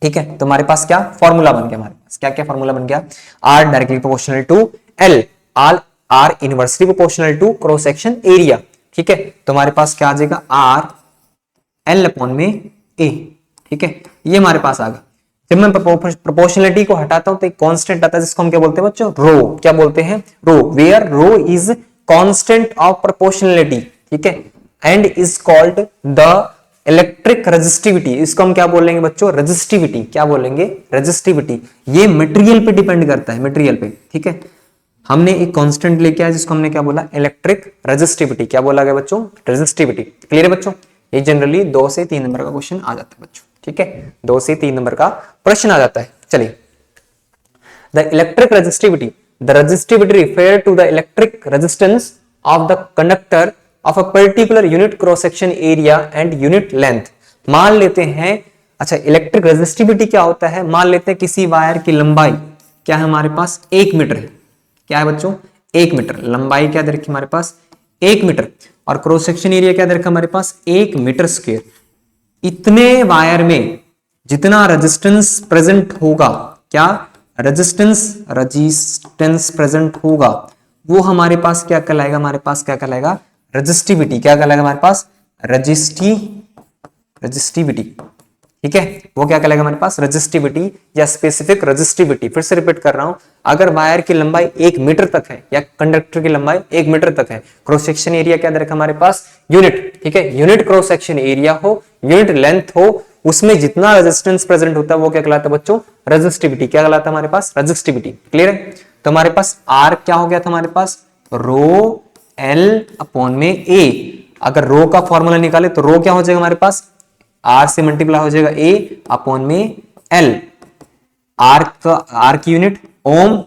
ठीक है, तो हमारे पास क्या फॉर्मूला बन गया, हमारे पास क्या क्या फॉर्मूला बन गया, R directly proportional to L, R inversely proportional to cross section area. ठीक है, तो हमारे पास क्या आ जाएगा, आर एल अपॉन में ए। ठीक है, ये हमारे पास आ गया। जब मैं प्रोपोर्शनलिटी को हटाता हूं तो एक कांस्टेंट आता है जिसको हम क्या बोलते हैं बच्चों, रो। क्या बोलते हैं, rho, where rho is constant of proportionality. ठीक है, and is called the electric resistivity. इसको हम क्या बोलेंगे बच्चों, रेजिस्टिविटी। क्या बोलेंगे, रेजिस्टिविटी। ये मटेरियल पे डिपेंड करता है, मटेरियल पे। ठीक है, हमने एक कांस्टेंट लेके आया जिसको हमने क्या बोला, इलेक्ट्रिक रेजिस्टिविटी। क्या बोला गया बच्चों, रेजिस्टिविटी। क्लियर है बच्चों, ये जनरली 2 से 3 नंबर का क्वेश्चन आ जाता है बच्चों। ठीक है, 2 से 3 नंबर का प्रश्न आ जाता है। चलिए, the electric resistivity, the resistivity refer to the electric resistance of the conductor of a particular unit cross section area and unit length. मान लेते हैं, अच्छा इलेक्ट्रिक रेजिस्टिविटी क्या होता है, मान लेते हैं किसी वायर की लंबाई क्या है हमारे पास, 1 मीटर है। क्या है बच्चों, 1 मीटर लंबाई क्या दे रखी हमारे पास, 1 मीटर, और क्रॉस सेक्शन एरिया क्या दे रखा हमारे पास, 1 मीटर स्क्वायर। इतने वायर में जितना रेजिस्टेंस प्रेजेंट होगा, क्या रेजिस्टेंस प्रेजेंट होगा, वो हमारे पास क्या कहलाएगा, हमारे पास क्या कहलाएगा, रेजिस्टिविटी। क्या कहलाएगा हमारे पास, रेजिस्टिविटी। ठीक है, वो क्या कहलाएगा हमारे पास, रेजिस्टिविटी या स्पेसिफिक रेजिस्टिविटी। फिर से रिपीट कर रहा हूं, अगर वायर की लंबाई 1 मीटर तक है या कंडक्टर की लंबाई 1 मीटर तक है, क्रॉस सेक्शन एरिया क्या दे रखा हमारे पास, यूनिट। ठीक है, यूनिट क्रॉस सेक्शन एरिया हो, यूनिट लेंथ हो, उसमें जितना रेजिस्टेंस प्रेजेंट होता है वो क्या कहलाता है बच्चों, रेजिस्टिविटी। क्या कहलाता है हमारे पास, रेजिस्टिविटी। क्लियर है, तो हमारे पास आर क्या हो गया था हमारे पास, रो एल अपॉन में ए। अगर रो का फॉर्मूला निकाले तो रो क्या हो जाएगा हमारे पास, आर से मल्टीप्लाई हो जाएगा ए अपॉन में एल। आर की यूनिट ओम,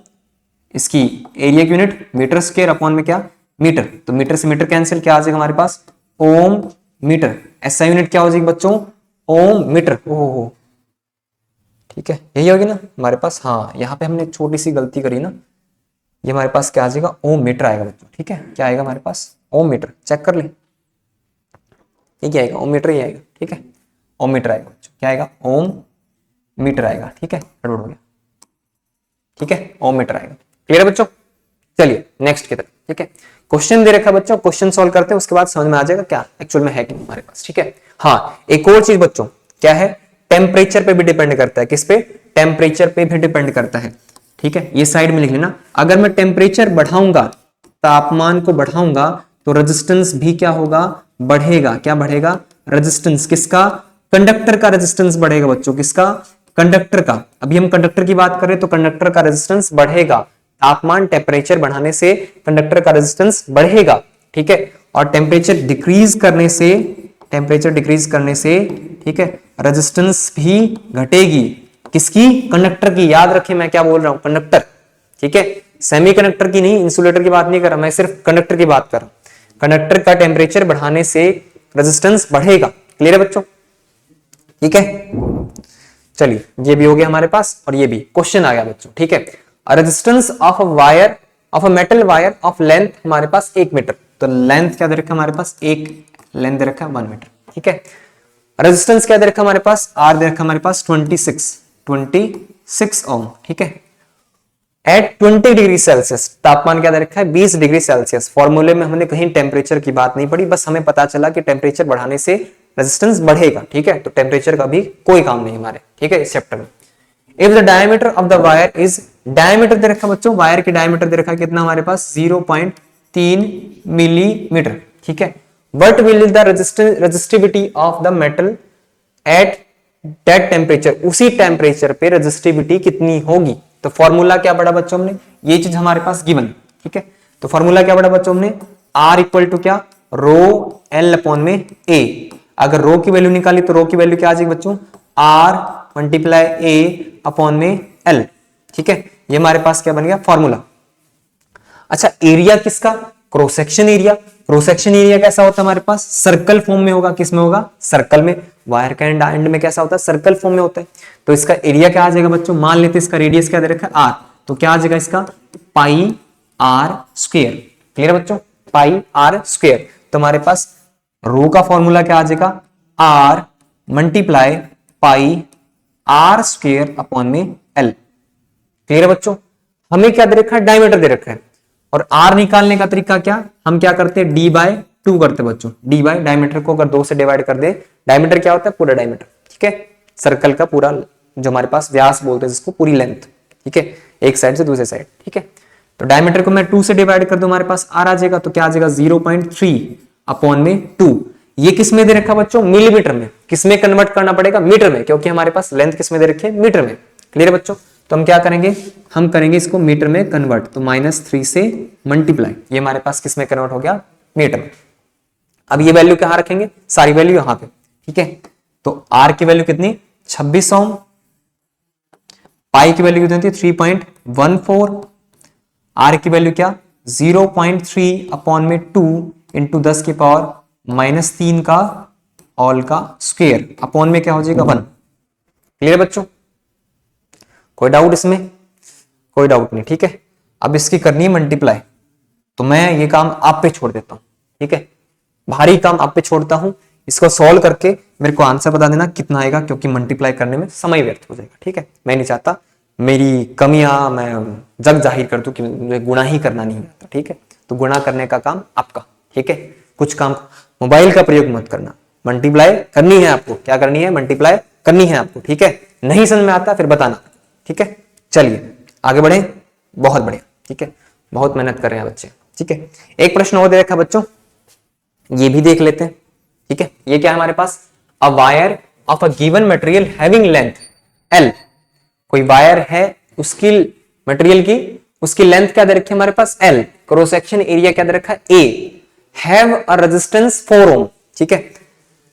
इसकी एरिया की यूनिट मीटर स्क्वायर अपॉन में क्या, मीटर। तो मीटर से मीटर कैंसिल, क्या आ जाएगा हमारे पास, ओम मीटर। ऐसा यूनिट क्या हो जाएगी बच्चों, ओम मीटर। ओहो, ठीक है, यही होगी ना हमारे पास। हाँ, यहाँ पे हमने छोटी सी गलती करी ना, ये हमारे पास क्या आ जाएगा, ओम मीटर आएगा बच्चों। ठीक है, क्या आएगा हमारे पास, ओम मीटर। चेक कर ले, ये क्या आएगा, ओम मीटर ही आएगा। ठीक है, ओम मीटर आएगा बच्चों। क्या आएगा, ओम मीटर आएगा। ठीक है, गड़बड़ हो गया। ठीक है, ओम मीटर आएगा। क्लियर है बच्चों, चलिए नेक्स्ट की तरफ। ठीक है, क्वेश्चन दे रखा है बच्चों, क्वेश्चन सॉल्व करते हैं, उसके बाद समझ में आ जाएगा क्या एक्चुअल में है कि हमारे पास। ठीक है, हाँ एक और चीज बच्चों क्या है, टेम्परेचर पे भी डिपेंड करता है। किस पे, टेम्परेचर पे भी डिपेंड करता है। ठीक है, ये साइड में लिख लेना, अगर मैं टेम्परेचर बढ़ाऊंगा, तापमान को बढ़ाऊंगा, तो रेजिस्टेंस भी क्या होगा, बढ़ेगा। क्या बढ़ेगा, रेजिस्टेंस किसका, कंडक्टर का रेजिस्टेंस बढ़ेगा बच्चों। किसका, कंडक्टर का। अभी हम कंडक्टर की बात करें तो कंडक्टर का रेजिस्टेंस बढ़ेगा। तापमान टेम्परेचर बढ़ाने से कंडक्टर का रेजिस्टेंस बढ़ेगा। ठीक है, और टेम्परेचर डिक्रीज करने से ठीक है, रेजिस्टेंस भी घटेगी। किसकी, कंडक्टर की। याद रखें मैं क्या बोल रहा हूं, कंडक्टर। ठीक है, सेमीकंडक्टर की नहीं, इंसुलेटर की बात नहीं कर रहा मैं, सिर्फ कंडक्टर की बात कर रहा हूं। कंडक्टर का टेम्परेचर बढ़ाने से रेजिस्टेंस बढ़ेगा। क्लियर है बच्चों, ठीक है। चलिए, ये भी हो गया हमारे पास, और ये भी क्वेश्चन आ गया बच्चों। ठीक है, resistance of a wire, of a metal wire of length हमारे पास 1 मीटर। तो लेंथ क्या दे रखा हमारे पास, एक लेंथ दे रखा है 1 मीटर। ठीक है, रेजिस्टेंस क्या दे रखा हमारे पास, आर दे रखा हमारे पास 26 ओम। ठीक है, एट 20 डिग्री सेल्सियस, तापमान क्या दे रखा है, 20 डिग्री सेल्सियस। फॉर्मूले में हमने कहीं टेम्परेचर की बात नहीं पड़ी, बस हमें पता चला कि टेम्परेचर बढ़ाने से रेजिस्टेंस बढ़ेगा। ठीक है, तो टेम्परेचर का भी कोई काम नहीं हमारे। ठीक है, इस चैप्टर में। If the diameter of the wire is, diameter दे रखा बच्चों, वायर की डायमीटर दे रखा कितना हमारे पास, 0.3 मिलीमीटर। ठीक है, what will the resistivity of the metal at that temperature, उसी टेम्परेचर पे रेजिस्टिविटी कितनी होगी। तो फॉर्मूला क्या पढ़ा बच्चों हमने, ये चीज हमारे पास गिवन। ठीक है, तो फॉर्मूला क्या पढ़ा बच्चों हमने, आर इक्वल टू क्या, रो एल अपॉन में ए। अगर रो की वैल्यू निकाली तो रो की वैल्यू क्या आ जाएगी बच्चों, आर मल्टीप्लाई ए अपॉन में एल। ठीक है, ये हमारे पास क्या बन गया फॉर्मूला। अच्छा, एरिया किसका, cross section area. Cross section area कैसा होता है हमारे पास, सर्कल फॉर्म में होगा। किस में होगा, सर्कल में। वायर का एंड में कैसा होता है, सर्कल फॉर्म में होता है। तो इसका एरिया क्या आ जाएगा बच्चों, मान लेते हैं इसका रेडियस क्या दे रखा है, आर। तो क्या आ जाएगा इसका, पाई आर स्क्वायर। क्लियर है बच्चों, पाई आर स्क्वायर। तो हमारे पास रो का फॉर्मूला क्या आ जाएगा, R multiply pi r square upon में एल। क्लियर है बच्चों? हमें क्या दे रखा है? डायमीटर दे रखा है। और आर निकालने का तरीका क्या? हम क्या करते हैं? डी बाय टू करते हैं बच्चों। डी बाय डायमीटर को अगर 2 से डिवाइड कर दे, डायमीटर क्या होता है? पूरा डायमीटर। ठीक है, सर्कल का पूरा जो हमारे पास व्यास बोलते हैं जिसको, पूरी लेंथ। ठीक है, एक साइड से दूसरे साइड। ठीक है, तो डायमीटर को मैं 2 से डिवाइड कर दूं, हमारे पास आर आ जाएगा। तो क्या आ जाएगा? 0.3 अपॉन में 2। ये किस में दे रखा बच्चों? मिलीमीटर में। किस में कन्वर्ट करना पड़ेगा? मीटर में, क्योंकि हमारे पास लेंथ किस में दे रखी है? मीटर में। क्लियर है बच्चों? तो हम क्या करेंगे? हम करेंगे इसको मीटर में कन्वर्ट। तो -3 से मल्टीप्लाई, ये हमारे पास किस में कन्वर्ट हो गया? मीटर में। अब ये वैल्यू कहां रखेंगे? सारी वैल्यू यहां पे। ठीक है, तो आर की वैल्यू कितनी? 26 ओम। पाई की वैल्यू कितनी थी? 3.14। आर की वैल्यू क्या? 0.3 अपॉन में 2 इंटू 10 की पावर -3 का ऑल का स्क्वायर अपॉन में क्या हो जाएगा? 1। क्लियर बच्चों? कोई डाउट इसमें? कोई डाउट नहीं। ठीक है, अब इसकी करनी है मल्टीप्लाई। तो मैं ये काम आप पे छोड़ देता हूं। ठीक है, भारी काम आप पे छोड़ता हूं। इसको सॉल्व करके मेरे को आंसर बता देना कितना आएगा, क्योंकि मल्टीप्लाई करने में समय व्यर्थ हो जाएगा। ठीक है, मैं नहीं चाहता मेरी कमियां मैं जग जाहिर कर दूं कि मुझे गुणा ही करना नहीं आता। ठीक है, तो गुणा करने का काम आपका। ठीक है, कुछ काम मोबाइल का प्रयोग मत करना। मल्टीप्लाई करनी है आपको। क्या करनी है? मल्टीप्लाई करनी है आपको। ठीक है, नहीं समझ में आता फिर बताना। ठीक है, चलिए आगे बढ़े। बहुत बढ़िया। ठीक है, बहुत मेहनत कर रहे हैं बच्चे। ठीक है, एक प्रश्न और दे रखा बच्चों, ये भी देख लेते हैं। ठीक है, ये क्या है हमारे पास? A wire of a given material having length L. कोई वायर है, उसकी मटेरियल की उसकी लेंथ क्या दे रखी है हमारे पास? एल। क्रॉस सेक्शन एरिया क्या दे रखा है? ए। हैव अ रेजिस्टेंस 4 ओम। ठीक है,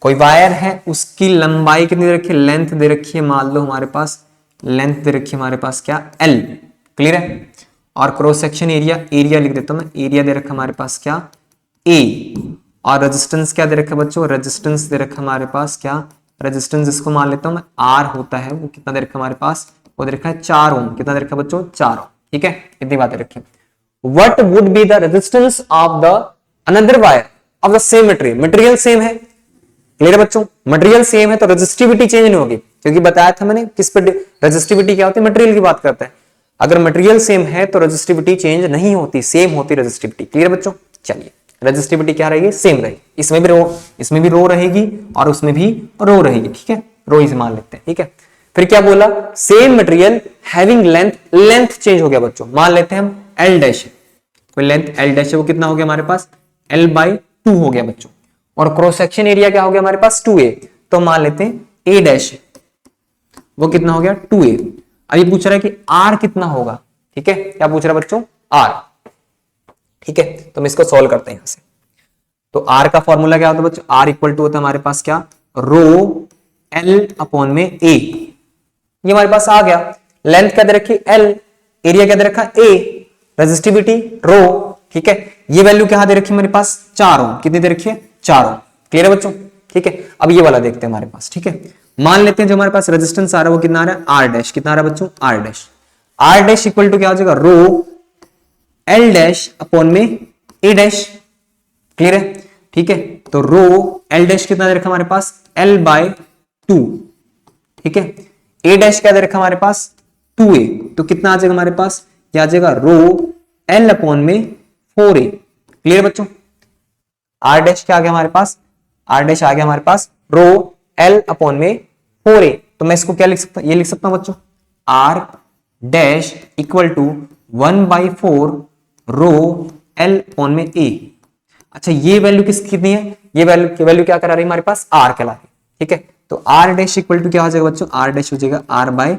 कोई वायर है, उसकी लंबाई कितनी दे रखी है? लेंथ दे रखी है, मान लो हमारे पास लेंथ दे रखी है हमारे पास क्या? एल। क्लियर है? और क्रॉस सेक्शन एरिया, एरिया लिख देता हूं मैं, एरिया दे रखा हमारे पास क्या? ए। और रेजिस्टेंस क्या दे रखा है बच्चों? रेजिस्टेंस दे रखा हमारे पास क्या? रेजिस्टेंस इसको मान लेता हूं मैं आर होता है, वो कितना दे रखा हमारे पास? वो दे रखा है 4 ओम। कितना दे रखा है बच्चों? 4 ओम। ठीक है, इतनी बातें रखी। What would be the resistance of the another wire of the same material? Material same है। क्लियर है बच्चों? मटेरियल सेम है तो रेजिस्टिविटी चेंज नहीं होगी, क्योंकि बताया था मैंने किस पर रेजिस्टिविटी क्या होती है? मटेरियल की बात करते हैं। अगर मटेरियल सेम है तो रेजिस्टिविटी चेंज नहीं होती, सेम होती रेजिस्टिविटी। क्लियर बच्चों? चलिए, रेजिस्टिविटी क्या रहेगी? सेम रहेगी। इसमें भी रो रहेगी और उसमें भी रो रहेगी। ठीक है, रो ही से मान लेते हैं। ठीक है, फिर क्या बोला? Same material having length, length change हो गया बच्चों। मान लेते हैं हम एल डैश, कोई लेंथ एल डैश है, वो कितना हो गया हमारे पास? एल बाई 2 हो गया बच्चों। और क्रॉस सेक्शन एरिया क्या हो गया हमारे पास? 2a। तो मान लेते हैं ए डैश, वो कितना हो गया? 2a। अभी पूछ रहा है कि आर कितना होगा। ठीक है, क्या पूछ रहा है बच्चों? आर। ठीक है, तो हम इसको सॉल्व करते हैं यहां से। तो आर का फॉर्मूला क्या होता है बच्चों? आर इक्वल टू होता है हमारे पास क्या? रो एल अपॉन में ए। ये हमारे पास आ गया। लेंथ क्या दे रखी? एल। एरिया क्या दे रखा? ए। रेजिस्टिविटी रो। ठीक है, ये वैल्यू क्या दे रखी है मेरे पास? 4 ओम। कितनी दे रखी है? 4 ओम। क्लियर है बच्चों? ठीक है, अब ये वाला देखते हैं हमारे पास। ठीक है, मान लेते हैं जो हमारे पास रेजिस्टेंस आ रहा है वो कितना आ रहा है? R dash. कितना आ रहा है बच्चों? R dash. R dash equal to क्या हो जाएगा? रो एल डैश अपॉन में ए डैश। क्लियर है? ठीक है, तो रो एल डैश कितना दे रखा हमारे पास? L by 2। ठीक है, ए डैश क्या दे रखा हमारे पास? 2a। तो कितना आ जाएगा हमारे पास? क्या आ जाएगा? रो एल अपॉन में 4a। क्लियर बच्चों? आर डैश क्या आ गया हमारे पास? आर डैश आ गया हमारे पास रो एल अपॉन में 4a। तो मैं इसको क्या लिख सकता हूं? ये लिख सकता हूं बच्चों, R dash equal to 1/4 rho L upon में ए। अच्छा, ये वैल्यू कितनी है? ये वैल्यू क्या करा रही है हमारे पास? आर कहला रही है। ठीक है, तो आर डैश इक्वल टू क्या हो जाएगा बच्चों? आर डैश हो जाएगा आर बाय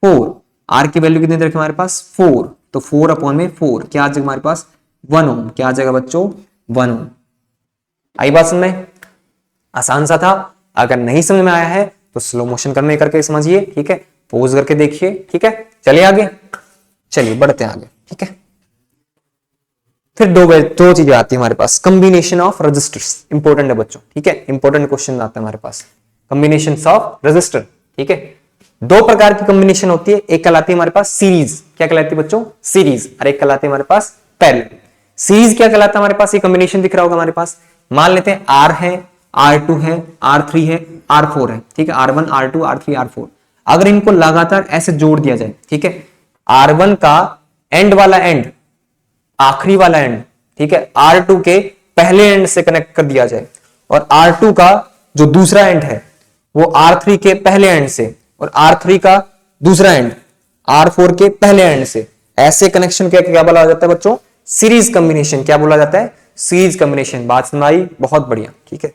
4। आर की वैल्यू कितनी रखी हमारे पास? 4। तो 4 अपॉन में 4 क्या आ जाएगा हमारे पास? 1 ओम। क्या आ जाएगा बच्चों? 1 ओम। आई बात समझ में? आसान सा था। अगर नहीं समझ में आया है तो स्लो मोशन करके समझिए। ठीक है, पोज करके देखिए। ठीक है, चलिए आगे, चलिए बढ़ते हैं आगे। ठीक है, फिर दो चीजें आती है हमारे पास। कॉम्बिनेशन ऑफ रजिस्टर्स इंपॉर्टेंट है बच्चों। ठीक है, इंपॉर्टेंट क्वेश्चन आता है हमारे पास। Combination of register. ठीक है, दो प्रकार की कॉम्बिनेशन होती है। एक कहलाती है हमारे पास सीरीज। क्या कहलाती है बच्चों? सीरीज। और एक कहलाती है हमारे पास पैरेलल। सीरीज क्या कहलाता है हमारे पास? ये कॉम्बिनेशन दिख रहा होगा हमारे पास। मान लेते हैं आर है, R2 है, R3 है, R4 है। ठीक है, R1 R2 R3 R4। अगर इनको लगातार ऐसे जोड़ दिया जाए, ठीक है, R1 का एंड वाला एंड, आखिरी वाला एंड, ठीक है, R2 के पहले एंड से कनेक्ट कर दिया जाए, और R2 का जो दूसरा एंड है वो R3 के पहले एंड से, और R3 का दूसरा एंड R4 के पहले एंड से, ऐसे कनेक्शन क्या बोला जाता है बच्चों? Series combination. क्या बोला जाता है? Series combination. बात समझ आई? बहुत बढ़िया, ठीक है,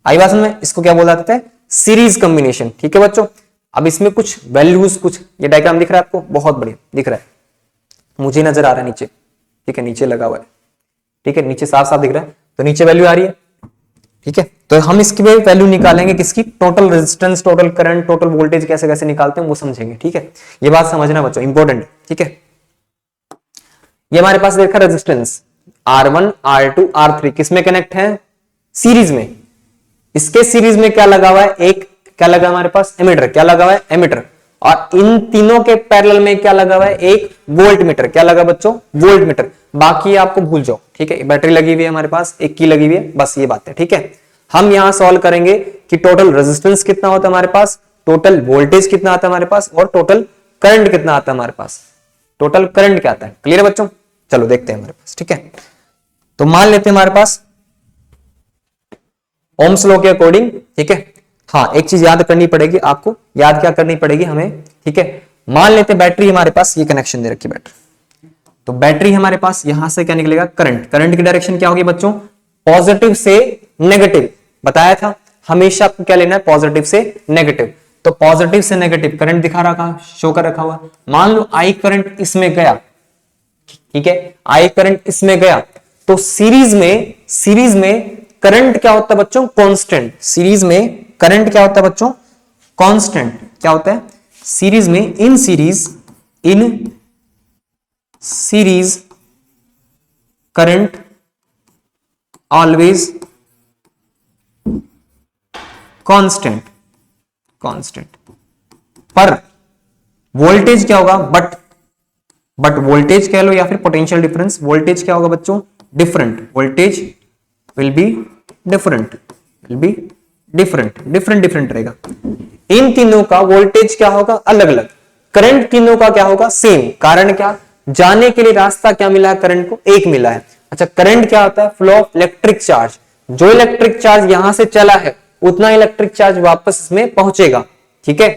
आई बात समझ में? इसको क्या बोला जाता है? सीरीज कॉम्बिनेशन, ठीक है बच्चों। अब इसमें कुछ वैल्यूज, कुछ ये डायग्राम दिख रहा है आपको? बहुत बढ़िया दिख रहा है, मुझे नजर आ रहा है नीचे, ठीक है, नीचे लगा हुआ है, ठीक है, नीचे साफ साफ दिख रहा है, तो नीचे वैल्यू आ रही है, ठीक है। तो हम इसकी वैल्यू निकालेंगे, किसकी? Total resistance, total current, total voltage कैसे कैसे निकालते हैं वो समझेंगे, ठीक है। ये बात समझना बच्चों, इंपॉर्टेंट, ठीक है। ये हमारे पास देखा रेजिस्टेंस R1, R2, R3 किसमें कनेक्ट है? सीरीज में। इसके सीरीज में क्या लगा हुआ है? एक क्या लगा हमारे पास? एमीटर। क्या लगा हुआ है? एमीटर। और इन तीनों के पैरेलल में क्या लगा हुआ है? एक वोल्ट मीटर। क्या लगा बच्चों? Volt meter. बाकी आपको भूल जाओ, ठीक है। बैटरी लगी हुई है हमारे पास, एक की लगी हुई है, बस ये बात है, ठीक है। हम यहां सॉल्व करेंगे कि टोटल रेजिस्टेंस कितना होता है हमारे पास, टोटल वोल्टेज कितना आता है हमारे पास, और टोटल करंट कितना आता है हमारे पास। टोटल करंट क्या आता है? क्लियर है बच्चों? चलो देखते हैं हमारे पास, ठीक है। तो मान लेते हैं हमारे पास ओम्स लॉ के अकॉर्डिंग, ठीक है। हाँ, एक चीज याद करनी पड़ेगी आपको, याद क्या करनी पड़ेगी हमें, ठीक है। मान लेते हैं बैटरी हमारे पास, ये कनेक्शन दे रखी बैटरी, तो बैटरी हमारे पास यहां से क्या निकलेगा? करंट। करंट की डायरेक्शन क्या होगी बच्चों? पॉजिटिव से नेगेटिव। बताया था हमेशा आपको क्या लेना है? पॉजिटिव से नेगेटिव। तो पॉजिटिव से नेगेटिव करंट दिखा रखा, शो कर रखा हुआ। मान लो आई करंट इसमें गया, ठीक है, आई करंट इसमें गया, तो सीरीज में करंट क्या होता है बच्चों? कांस्टेंट। सीरीज में करंट क्या होता है बच्चों? कांस्टेंट। क्या होता है? सीरीज में, in series current always constant. पर वोल्टेज क्या होगा? बट वोल्टेज कह लो या फिर पोटेंशियल डिफरेंस, वोल्टेज क्या होगा बच्चों? Different. Voltage will be different रहेगा। इन तीनों का वोल्टेज क्या होगा? अलग अलग। करंट तीनों का क्या होगा? सेम। कारण क्या? जाने के लिए रास्ता क्या मिला है करंट को? एक मिला है। अच्छा, करंट क्या होता है? Flow of electric charge. जो इलेक्ट्रिक चार्ज यहां से चला है उतना इलेक्ट्रिक चार्ज वापस इसमें पहुंचेगा, ठीक है।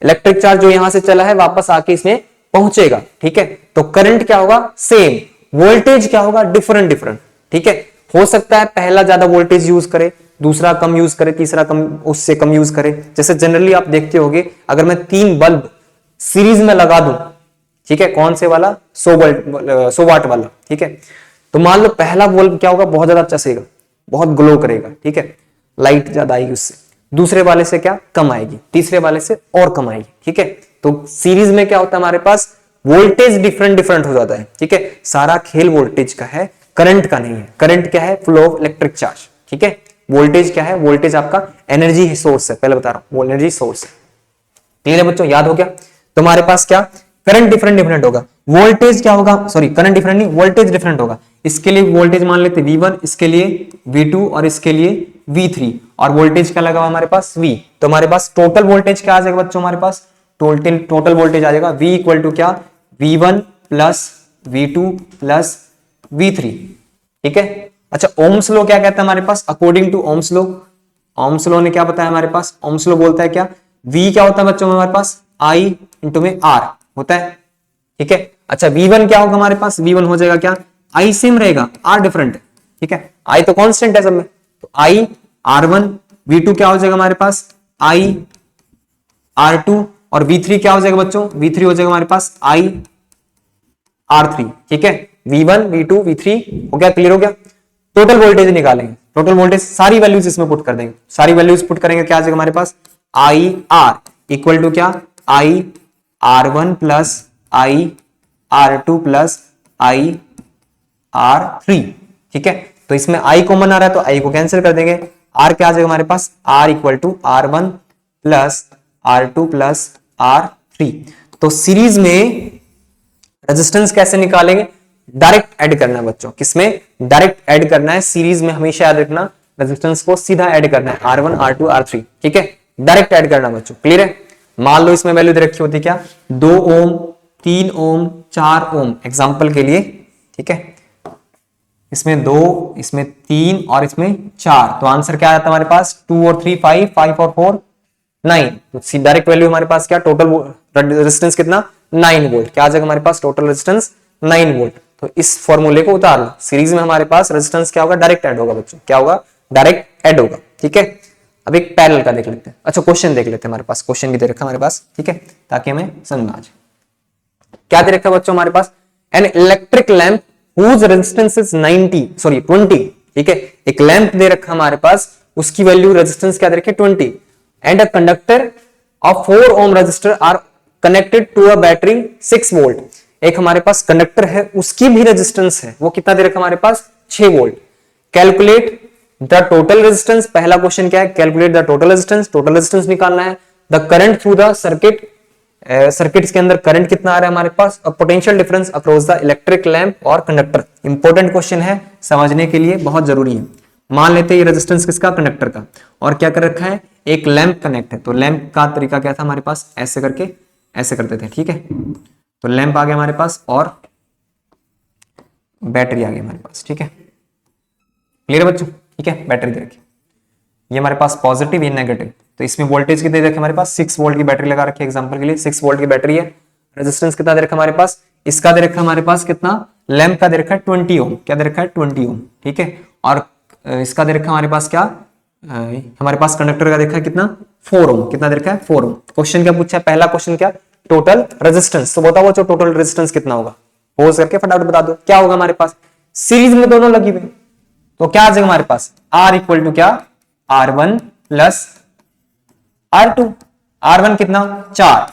इलेक्ट्रिक चार्ज जो यहां से चला है वापस आके इसमें पहुंचेगा, ठीक है। तो करंट क्या होगा? सेम। वोल्टेज क्या होगा? डिफरेंट, ठीक है। हो सकता है पहला ज्यादा वोल्टेज यूज करे, दूसरा कम यूज करे, तीसरा कम, उससे कम यूज करे। जैसे जनरली आप देखते होंगे, अगर मैं 3 बल्ब सीरीज में लगा दूं, ठीक है, कौन से वाला? 100 वाट वाला, ठीक है। तो मान लो पहला बल्ब क्या होगा? बहुत ज्यादा चसेगा, बहुत ग्लो करेगा, ठीक है, लाइट ज्यादा आएगी उससे। दूसरे वाले से क्या? कम आएगी। तीसरे वाले से और कम आएगी, ठीक है। तो सीरीज में क्या होता है हमारे पास? वोल्टेज डिफरेंट हो जाता है, ठीक है। सारा खेल वोल्टेज का है, करंट का नहीं है। करंट क्या है? फ्लो ऑफ इलेक्ट्रिक चार्ज, ठीक है। वोल्टेज क्या है? वोल्टेज आपका एनर्जी सोर्स है, पहले बता रहा हूं, वो एनर्जी सोर्स है। क्लियर है बच्चों? याद हो गया? तो हमारे पास क्या? करंट डिफरेंट होगा। वोल्टेज क्या होगा? सॉरी, करंट डिफरेंट नहीं, वोल्टेज डिफरेंट होगा। इसके लिए वोल्टेज मान लेते V1, इसके लिए V2 और इसके लिए V3, और वोल्टेज क्या लगा हमारे पास? V। तो हमारे पास टोटल वोल्टेज क्या आ जाएगा बच्चों? हमारे पास टोटल वोल्टेज आ जाएगा V इक्वल टू क्या? V1 plus V2 plus V3, ठीक है। अच्छा, ओम्स लॉ क्या कहता है हमारे पास? अकॉर्डिंग टू ओम्स लॉ ने क्या बताया हमारे पास? ओम्स लॉ बोलता है क्या? V क्या होता है बच्चों हमारे पास? I इंटू में R होता है, ठीक है। अच्छा, V1 क्या होगा हमारे पास? V1 हो जाएगा क्या? I सेम रहेगा, R डिफरेंट है, ठीक है। I तो कांस्टेंट है सब में, तो I R1, V2 क्या हो जाएगा हमारे पास? I R2, और V3 क्या हो जाएगा बच्चों? V3 हो जाएगा हमारे पास I R3, ठीक है। V1, V2, V3 हो गया, क्लियर हो गया। टोटल वोल्टेज निकालेंगे, टोटल वोल्टेज सारी वैल्यूज इसमें पुट कर देंगे, सारी वैल्यूज पुट करेंगे, क्या आ जाएगा हमारे पास? I R इक्वल टू क्या? I R1 plus I R2 plus I R3, ठीक है। तो इसमें I कॉमन आ रहा है तो I को कैंसिल कर देंगे। R क्या आ जाएगा हमारे पास? R equal to R1 plus R2 plus R3। तो सीरीज में रेजिस्टेंस कैसे निकालेंगे? डायरेक्ट ऐड करना है बच्चों। किसमें? डायरेक्ट ऐड करना है। सीरीज में हमेशा याद रखना, रेजिस्टेंस को सीधा ऐड करना है, R1 R2 R3, ठीक है। डायरेक्ट ऐड करना बच्चों, क्लियर है। मान लो इसमें वैल्यू दे रखी होती क्या, 2 ओम, 3 ओम, 4 ओम एग्जाम्पल के लिए, ठीक है। इसमें 2, इसमें 3 और इसमें 4, तो आंसर क्या आता है हमारे पास, 2 और 3 5, 5 और 4 9। तो डायरेक्ट वैल्यू हमारे पास क्या, टोटल रेजिस्टेंस कितना, 9 वोल्ट। क्या आ जाएगा हमारे पास, टोटल रेजिस्टेंस 9 वोल्ट। तो इस फॉर्मूले को उतार लो, सीरीज में हमारे पास रेजिस्टेंस क्या होगा, डायरेक्ट ऐड होगा बच्चों, क्या होगा, डायरेक्ट ऐड होगा, ठीक है। अब एक पैरेलल का देख लेते हैं, अच्छा क्वेश्चन देख लेते हैं, हमारे पास क्वेश्चन भी दे रखा है हमारे पास, ठीक है, ताकि हमें समझ में आ जाए। क्या दे रखा है बच्चों हमारे पास, an electric lamp whose resistance is 20, ठीक है। एक लैंप दे रखा हमारे पास, उसकी वैल्यू रेजिस्टेंस क्या दे रखी है, 20, and a conductor of 4 ohm resistor are connected to a battery 6 volt. एक हमारे पास कंडक्टर है, उसकी भी रेजिस्टेंस है, वो कितना दे रखा हमारे पास, 6 volt. Calculate the total resistance, पहला क्वेश्चन क्या है, calculate the total resistance, total resistance निकालना है। The current through the circuit, circuits के अंदर करंट कितना आ रहा है हमारे पास, और potential difference across the electric lamp और कंडक्टर। इंपॉर्टेंट क्वेश्चन है, समझने के लिए बहुत जरूरी है। मान लेते हैं ये रेजिस्टेंस किसका, कंडक्टर का, और क्या कर रखा है, एक लैंप कनेक्ट है। तो लैंप का तरीका क्या था हमारे पास, ऐसे करके ऐसे करते थे, ठीक है। तो लैंप आ गया हमारे पास और बैटरी आ गई हमारे पास, ठीक है। क्लियर है बच्चों, ठीक है। बैटरी दे रखी, ये हमारे पास पॉजिटिव, ये नेगेटिव। तो इसमें वोल्टेज कितने दे रखे हमारे पास, 6 वोल्ट की बैटरी लगा रखी है एग्जांपल के लिए, 6 वोल्ट की बैटरी है। रेजिस्टेंस कितना दे रखा हमारे पास, इसका दे रखा हमारे पास कितना, लैंप का दे रखा है 20 ओम, क्या दे रखा है 20 ओम, ठीक है। और इसका दे रखा हमारे पास क्या, हमारे पास कंडक्टर का देखा है कितना, 4 ओम, कितना दे रखा है 4 ओम। क्वेश्चन क्या पूछा है, पहला क्वेश्चन क्या, टोटल रेजिस्टेंस। तो बताओ जो टोटल रेजिस्टेंस कितना होगा, पोज करके फटाफट बता दो क्या होगा हमारे पास। सीरीज में दोनों लगी हुई, तो क्या आ जाएगा हमारे पास, R इक्वल टू क्या, R1 प्लस R2। R1 कितना 4,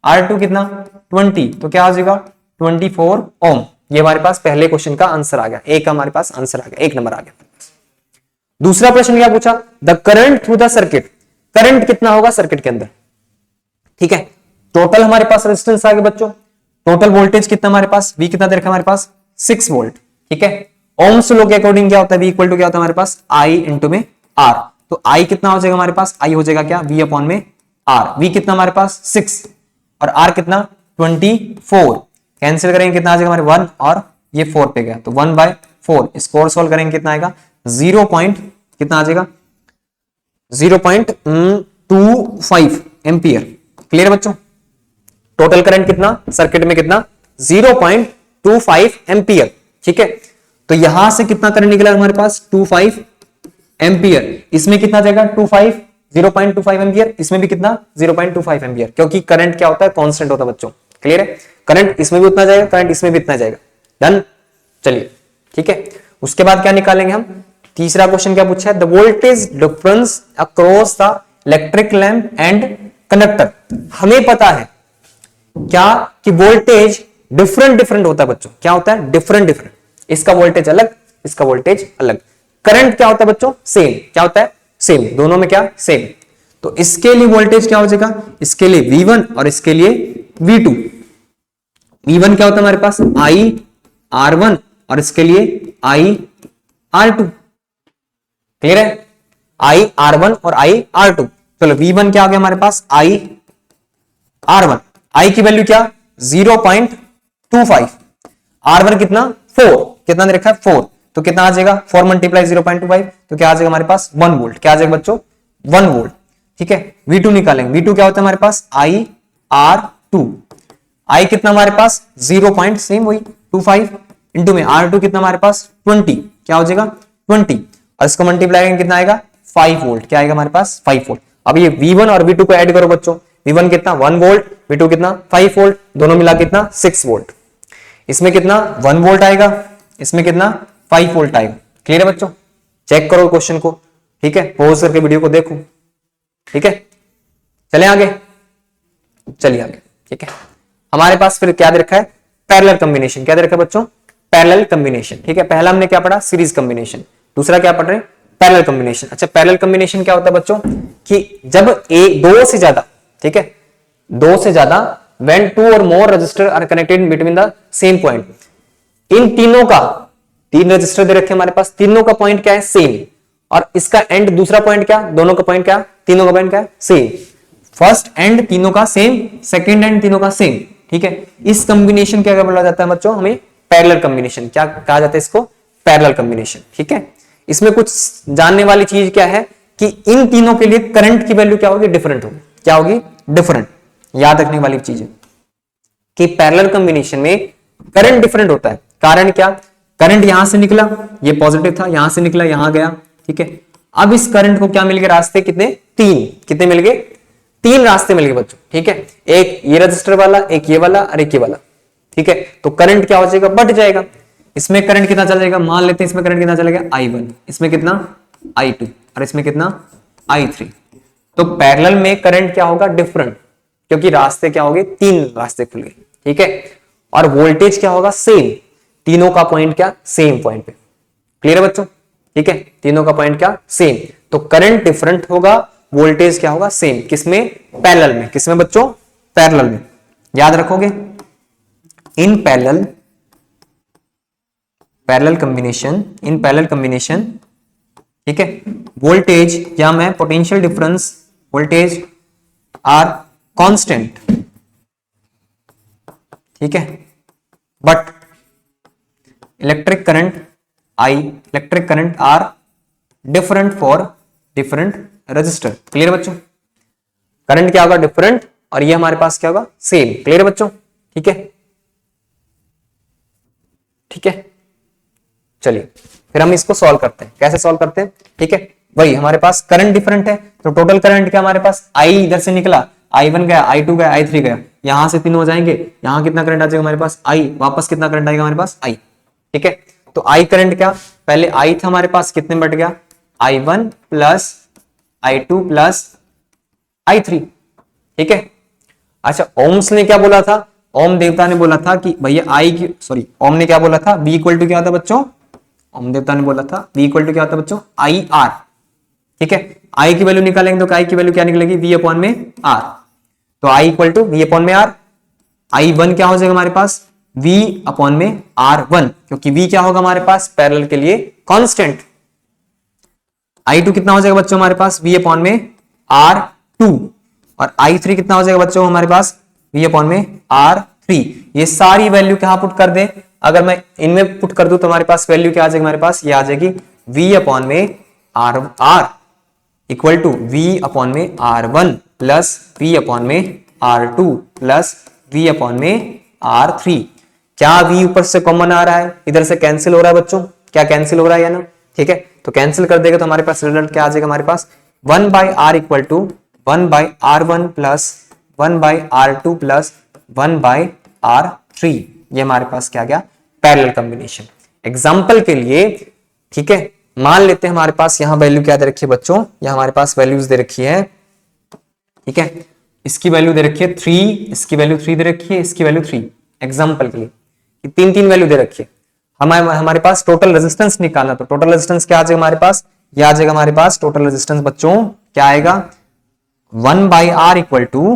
R2 कितना 20, तो क्या आ जाएगा 24 ओम। ये हमारे पास पहले क्वेश्चन का आंसर आ गया, एक हमारे पास आंसर आ गया, 1 नंबर आ गया। दूसरा प्रश्न क्या पूछा, the current through the circuit, current कितना होगा सर्किट के अंदर, ठीक है। टोटल हमारे पास रेजिस्टेंस आ गया बच्चों, टोटल वोल्टेज कितना हमारे पास, V कितना दे रखा हमारे पास 6 वोल्ट, ठीक है। ओम्स लॉ के अकॉर्डिंग क्या होता है, V इक्वल टू क्या होता है हमारे पास, I इंटू में R। तो I कितना हो जाएगा हमारे पास, I हो जाएगा क्या, V अपॉन में R। V कितना हमारे पास 6 और R कितना 24, कैंसिल करेंगे कितना आ जाएगा हमारे 1 और ये 4 पे गया, तो 1/4। इसको और सॉल्व करेंगे कितना आएगा, 0. कितना आ जाएगा 0.25 एम्पियर। क्लियर है बच्चों, टोटल करंट कितना सर्किट में, कितना 0.25 एम्पियर, ठीक है। तो यहां से कितना करंट निकला हमारे पास 25 एम्पियर, इसमें कितना जाएगा 25, 0.25 एम्पियर, इसमें भी कितना 0.25 एम्पियर, क्योंकि करंट क्या होता है, कांस्टेंट होता है बच्चों। क्लियर है, करंट इसमें भी उतना जाएगा, करंट इसमें भी इतना जाएगा, डन। चलिए ठीक है, उसके बाद क्या निकालेंगे हम, तीसरा क्वेश्चन क्या पूछा है, the voltage difference across the electric lamp and conductor. हमें पता है क्या कि वोल्टेज डिफरेंट होता है बच्चों, क्या होता है डिफरेंट, इसका वोल्टेज अलग, इसका वोल्टेज अलग। करंट क्या होता है बच्चों, सेम, क्या होता है सेम, दोनों में क्या सेम। तो इसके लिए वोल्टेज क्या हो जाएगा, इसके लिए V1 और इसके लिए V2। V1 क्या होता है हमारे पास IR1 और इसके लिए IR2। क्लियर है, IR1 और IR2। चलो V1 क्या आ गया हमारे पास IR1, I की वैल्यू क्या 0.25, R1 कितना 4, कितना दे रखा है 4, तो कितना आ जाएगा 4 मल्टीप्लाई 0.25, तो क्या आ जाएगा हमारे पास 1 वोल्ट, क्या आ जाएगा बच्चों 1 वोल्ट, ठीक है। V2 निकालेंगे, V2 क्या होता है हमारे पास IR2, I कितना हमारे पास 0.25 इंटू में R2 कितना हमारे पास 20, क्या हो जाएगा 20, और इसको मल्टीप्लाई करेंगे कितना आएगा 5 वोल्ट, क्या आएगा हमारे पास 5 वोल्ट। अब ये V1 और V2 को ऐड करो बच्चों, V1 कितना 1 वोल्ट, V2 कितना 5 वोल्ट, दोनों मिला कितना 6 वोल्ट। इसमें कितना 1 वोल्ट आएगा, इसमें कितना 5 वोल्ट आएगा। क्लियर है बच्चों, चेक करो क्वेश्चन को, ठीक है, पॉज करके वीडियो को देखो, ठीक है। चले आगे, चलिए आगे, ठीक है। हमारे पास फिर क्या दे रखा है, पैरेलल कॉम्बिनेशन, क्या दे रखा है बच्चों पैरेलल कॉम्बिनेशन, ठीक है। पहला हमने क्या पढ़ा सीरीज कॉम्बिनेशन, दूसरा क्या पढ़ रहे हैं पैरेलल कॉम्बिनेशन। अच्छा पैरेलल कॉम्बिनेशन क्या होता है बच्चों कि जब दो से ज्यादा, ठीक है, दो से ज्यादा when two or more resistor are connected between the same point, इन तीनों का, तीन रजिस्टर दे रखे हमारे पास, तीनों का पॉइंट क्या है सेम, और इसका एंड दूसरा पॉइंट क्या, दोनों का पॉइंट क्या, तीनों का पॉइंट क्या है सेम। फर्स्ट एंड तीनों का सेम, सेकंड एंड तीनों का सेम, ठीक है। इस कॉम्बिनेशन क्या बोला जाता है बच्चों, हमें पैरेलल कॉम्बिनेशन क्या कहा जाता है, इसको पैरेलल कॉम्बिनेशन, ठीक है। इसमें कुछ जानने वाली चीज क्या है कि इन तीनों के लिए करंट की वैल्यू क्या होगी, डिफरेंट होगी, क्या होगी, डिफरेंट। याद रखने वाली चीज है कि पैरेलल कॉम्बिनेशन में करंट डिफरेंट होता है। कारण क्या, करंट यहां से निकला, ये पॉजिटिव था, यहां से निकला, यहां गया, ठीक है। अब इस करंट को क्या मिल गए, रास्ते कितने, तीन, कितने मिल गए, तीन रास्ते मिल गए बच्चों, ठीक है। एक ये रजिस्टर वाला, एक ये वाला और एक ये वाला, ठीक है। तो करंट क्या हो जाएगा, बढ़ जाएगा। इसमें करंट कितना चला जाएगा, मान लेते हैं इसमें करंट कितना चलेगा, I1, इसमें कितना, I2 और इसमें कितना, I3। तो पैरेलल में करंट क्या होगा, डिफरेंट, क्योंकि रास्ते क्या हो गए, तीन रास्ते खुल गए, ठीक है। और वोल्टेज क्या होगा, सेम, तीनों का पॉइंट क्या, सेम पॉइंट पे। क्लियर है बच्चों, ठीक है, तीनों का पॉइंट क्या, सेम। तो करंट डिफरेंट होगा, वोल्टेज क्या होगा, सेम। किसमें, पैरेलल में। किसमें बच्चों, पैरेलल में। याद रखोगे, in parallel combination, in parallel combination, ठीक है, वोल्टेज या मैं potential difference, voltage are constant, ठीक है, but electric current are different for different resistor. Clear बच्चों, करंट क्या होगा, डिफरेंट, और ये हमारे पास क्या होगा, सेम। क्लियर बच्चों, ठीक है, ठीक है। चलिए फिर हम इसको सॉल्व करते हैं, कैसे सॉल्व करते हैं, ठीक है। वही हमारे पास करंट डिफरेंट है, तो टोटल करंट क्या हमारे पास, I इधर से निकला, I1 गया, I2 गया, I3 गया, यहां से तीन हो जाएंगे, यहां कितना करंट आ जाएगा हमारे पास, I, वापस कितना करंट आएगा हमारे पास, I, ठीक है। तो I करंट क्या, पहले I था हमारे पास, कितने बढ़ गया, I1 plus I2 plus I3, ठीक है। अच्छा, ओम्स ने क्या बोला था, ओम देवता ने बोला था कि भैया ओम ने क्या बोला था, V इक्वल टू क्या होता बच्चों, ओम देवता ने बोला था V इक्वल टू क्या होता बच्चों, IR, ठीक है। I की वैल्यू निकालेंगे तो I की वैल्यू क्या निकलेगी, V अपॉन में R। तो I equal to V upon में R, I1 क्या हो जाएगा हमारे पास, V अपॉन में R1, क्योंकि V क्या होगा हमारे पास, पैरेलल के लिए कांस्टेंट। I2 कितना हो जाएगा बच्चों हमारे पास, V अपॉन में R2, और I3 कितना हो जाएगा बच्चों हमारे पास, V अपॉन में R3। ये सारी वैल्यू कहां पुट कर दें, अगर मैं इनमें पुट कर दूं तो हमारे पास वैल्यू क्या आ जाएगी, हमारे पास ये आ जाएगी V अपॉन में R equal to V upon में R1 प्लस V अपॉन में R2 प्लस V अपॉन में R3। क्या V ऊपर से कॉमन आ रहा है, इधर से कैंसिल हो रहा है बच्चों, क्या कैंसिल हो रहा है या ना, ठीक है। तो कैंसिल कर देगा तो हमारे पास रिजल्ट क्या आ जाएगा, हमारे पास 1 by R equal to 1 by R1 plus 1 by R2 plus 1 by R3। ये हमारे पास क्या गया, पैरेलल कॉम्बिनेशन। एग्जांपल के लिए, ठीक है, मान लेते हैं हमारे पास यहां वैल्यू क्या दे रखी है बच्चों, यहां हमारे पास वैल्यूज दे रखी है, ठीक है। इसकी वैल्यू दे रखी है 3, इसकी वैल्यू 3 दे रखी है, इसकी वैल्यू 3। एग्जांपल के लिए तीन तीन वैल्यू दे रखी है। हमारे पास टोटल रेजिस्टेंस निकालना, तो टोटल रेजिस्टेंस क्या आ जाएगा हमारे पास, ये आ जाएगा हमारे पास टोटल रेजिस्टेंस बच्चों क्या आएगा, 1 बाई आर इक्वल टू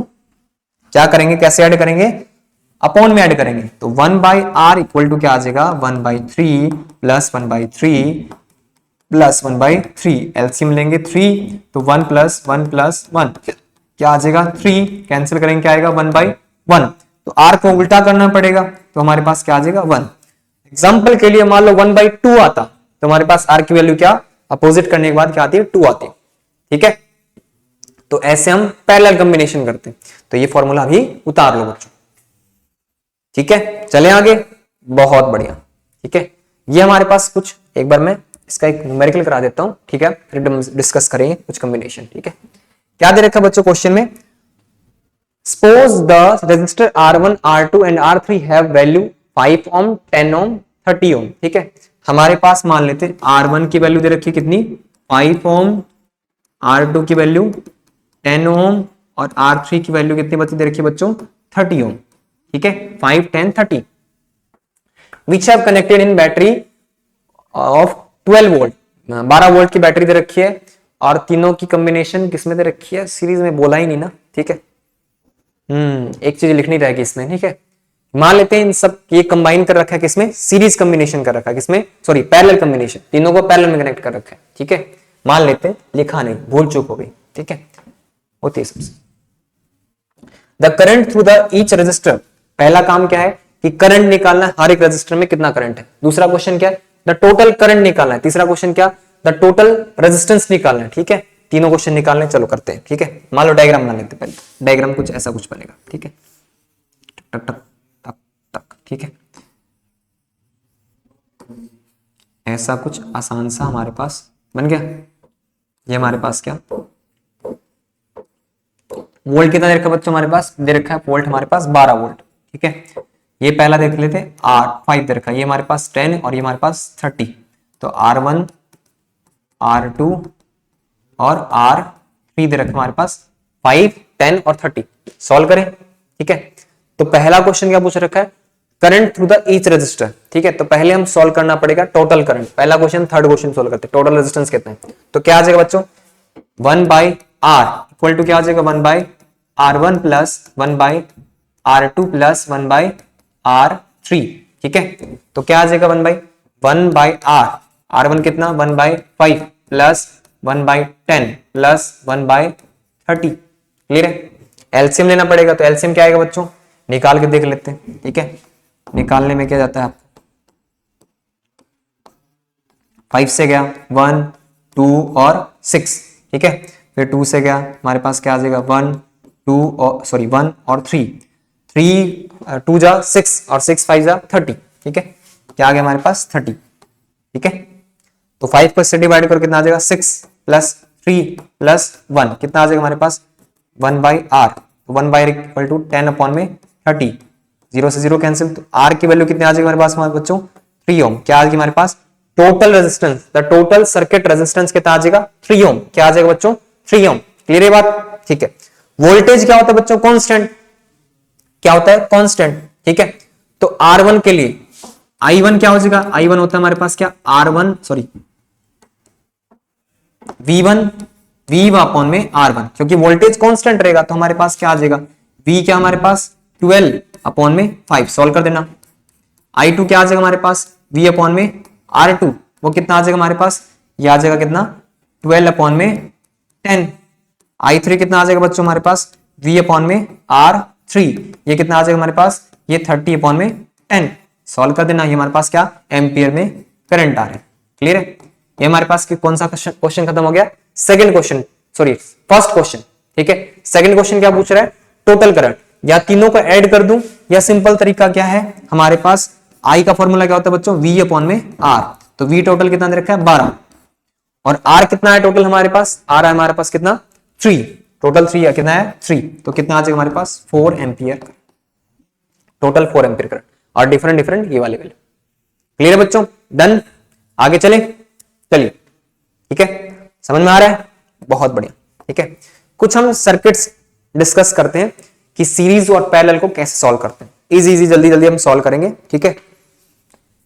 क्या करेंगे, कैसे ऐड करेंगे, अपॉन में ऐड करेंगे। तो 1 बाई आर इक्वल टू क्या आ जाएगा, 1 by 3 plus 1 by 3 plus 1 by 3, LCM लेंगे 3, तो 1 प्लस 1 प्लस 1 क्या आ जाएगा 3, कैंसिल करेंगे क्या आएगा 1 बाई 1। तो आर को उल्टा करना पड़ेगा, तो हमारे पास क्या आ जाएगा 1। एग्जाम्पल के लिए मान लो 1 बाई 2 आता, तो हमारे पास आर की वैल्यू क्या, अपोजिट करने के बाद क्या आती है, 2 आती है, ठीक है। तो ऐसे हम पैरेलल कॉम्बिनेशन करते हैं। तो ये फॉर्मूला भी उतार लो बच्चों, ठीक है। चले आगे, बहुत बढ़िया, ठीक है। ये हमारे पास कुछ, एक बार मैं इसका एक न्यूमेरिकल करा देता हूं, ठीक है, फिर डिस्कस करेंगे कुछ कॉम्बिनेशन, ठीक है। क्या दे रखा बच्चों क्वेश्चन में, suppose the resistor R1, R2 and R3 have value 5 ohm, 10 ohm, 30 ohm, ठीक है। हमारे पास मान लेते हैं R1 की वैल्यू दे रखी है कितनी, 5 ओम, R2 की वैल्यू 10 ओम और R3 की वैल्यू कितनी दे रखी है बच्चों, 30 ओम, ठीक है। 5, 10, 30 which have connected in battery of 12 volt, 12 volt की बैटरी दे रखी है, और तीनों की कॉम्बिनेशन किसमें दे रखी है, सीरीज में बोला ही नहीं ना, ठीक है। एक चीज लिखनी रहेगी इसमें, ठीक है। मान लेते हैं इन सब ये कंबाइन कर रखा है किसमें, सीरीज कॉम्बिनेशन कर रखा है किसमें, सॉरी पैरेलल कॉम्बिनेशन, तीनों को पैरेलल में कनेक्ट कर रखा है, ठीक है। मान लेते हैं, लिखा नहीं, भूल चूक हो गई, ठीक है, होती है सबसे। The current through the each resistor, पहला काम क्या है कि करंट निकालना है, हर एक रजिस्टर में कितना करंट है। दूसरा क्वेश्चन क्या है, द टोटल करंट निकालना है। तीसरा क्वेश्चन क्या, द टोटल रेजिस्टेंस निकालना है। ठीक है, तीनों क्वेश्चन निकालने, चलो करते हैं। ठीक है, मान लो डायग्राम बना लेते हैं पहले। डायग्राम कुछ ऐसा कुछ बनेगा। ठीक है, टक टक टक टक। ठीक है, ऐसा कुछ आसान सा हमारे पास बन गया। ये हमारे पास क्या, वोल्ट कितना दे रखा है बच्चों, हमारे पास दे रखा है वोल्ट हमारे पास 12 वोल्ट। ठीक है, ये पहला देख लेते हैं, R5 दे रखा है, ये हमारे पास 10 और ये हमारे पास 30। तो R1 R2 और R3 दे रखा है हमारे पास 5 10 और 30। सॉल्व करें। ठीक है, तो पहला क्वेश्चन क्या पूछ रखा है, current through the each resistor. ठीक है, तो पहले हम सॉल्व करना पड़ेगा टोटल करंट। पहला क्वेश्चन, थर्ड क्वेश्चन सॉल्व करते हैं। टोटल रेजिस्टेंस कितना है, तो क्या आ जाएगा बच्चों, 1/R इक्वल टू क्या आ जाएगा, 1/R1 plus 1/R2 plus 1/R3। ठीक है, तो क्या आ जाएगा 1/R, R1 कितना 1/5 प्लस 1/10 प्लस 1/30। क्लियर है, एलसीएम लेना पड़ेगा। तो एलसीएम क्या आएगा बच्चों, निकाल के देख लेते हैं। ठीक है, निकालने में क्या जाता है आपको, 5 से गया 1 2 और 6। ठीक है, फिर 2 से गया हमारे पास क्या आ जाएगा 1 2 और सॉरी 1 और 3 3 2 जा 6 और 6 5 जा 30। ठीक है, क्या आ गया हमारे पास 30। ठीक है, तो 5 को इससे डिवाइड करो, कितना आ जाएगा 6 प्लस 3 प्लस 1, कितना आ जाएगा हमारे पास 1/R। 1/R equal to 10 upon में 30, 0 से 0 कैंसिल। तो R की वैल्यू कितनी आ जाएगी हमारे पास, हमारे बच्चों 3 ओम। क्या आ जाएगी हमारे पास, total resistance, the total circuit resistance कितना आ जाएगा 3 ओम। क्या आ जाएगा बच्चों 3 ओम। क्लियर है बात। ठीक है, वोल्टेज क्या होता है बच्चों, कांस्टेंट। क्या होता है, कांस्टेंट। ठीक है, तो R1 के लिए I1 क्या हो जाएगा, I1 होता है हमारे पास क्या R1 sorry V1 V upon में R1, क्योंकि वोल्टेज कांस्टेंट रहेगा तो हमारे पास क्या आ जाएगा, V क्या हमारे पास 12 अपॉन में 5। सॉल्व कर देना। I2 क्या आ जाएगा हमारे पास, V अपॉन में R2, वो कितना आ जाएगा हमारे पास, ये आ जाएगा कितना 12 अपॉन में 10। I3 कितना आ जाएगा बच्चों हमारे पास, V अपॉन में R3, ये कितना आ जाएगा हमारे पास, ये 30 अपॉन में 10। सॉल्व कर देना, ये हमारे पास क्या एम्पियर में करंट आ रहा है। क्लियर है, ये हमारे पास कौन सा क्वेश्चन खत्म हो गया, second question sorry first question. ठीक है, सेकंड क्वेश्चन क्या पूछ रहा है, टोटल करंट, या तीनों को ऐड कर दूं, या सिंपल तरीका क्या है हमारे पास, आई का फॉर्मूला क्या होता है बच्चों, V अपॉन में R। तो V टोटल कितना दे रखा है 12, और R कितना है टोटल हमारे पास, R है हमारे पास कितना 3, टोटल 3 कितना है 3, तो कितना आ जाएगा हमारे पास 4 एम्पियर, टोटल 4 एम्पियर करंट, और डिफरेंट डिफरेंट ये वाले वैल्यू। क्लियर है बच्चों, डन। आगे चले, चलिए। ठीक है, समझ में आ रहा है, बहुत बढ़िया। ठीक है, कुछ हम सर्किट्स डिस्कस करते हैं कि सीरीज और पैरेलल को कैसे सॉल्व करते हैं। इजी इजी जल्दी जल्दी हम सॉल्व करेंगे। ठीक है,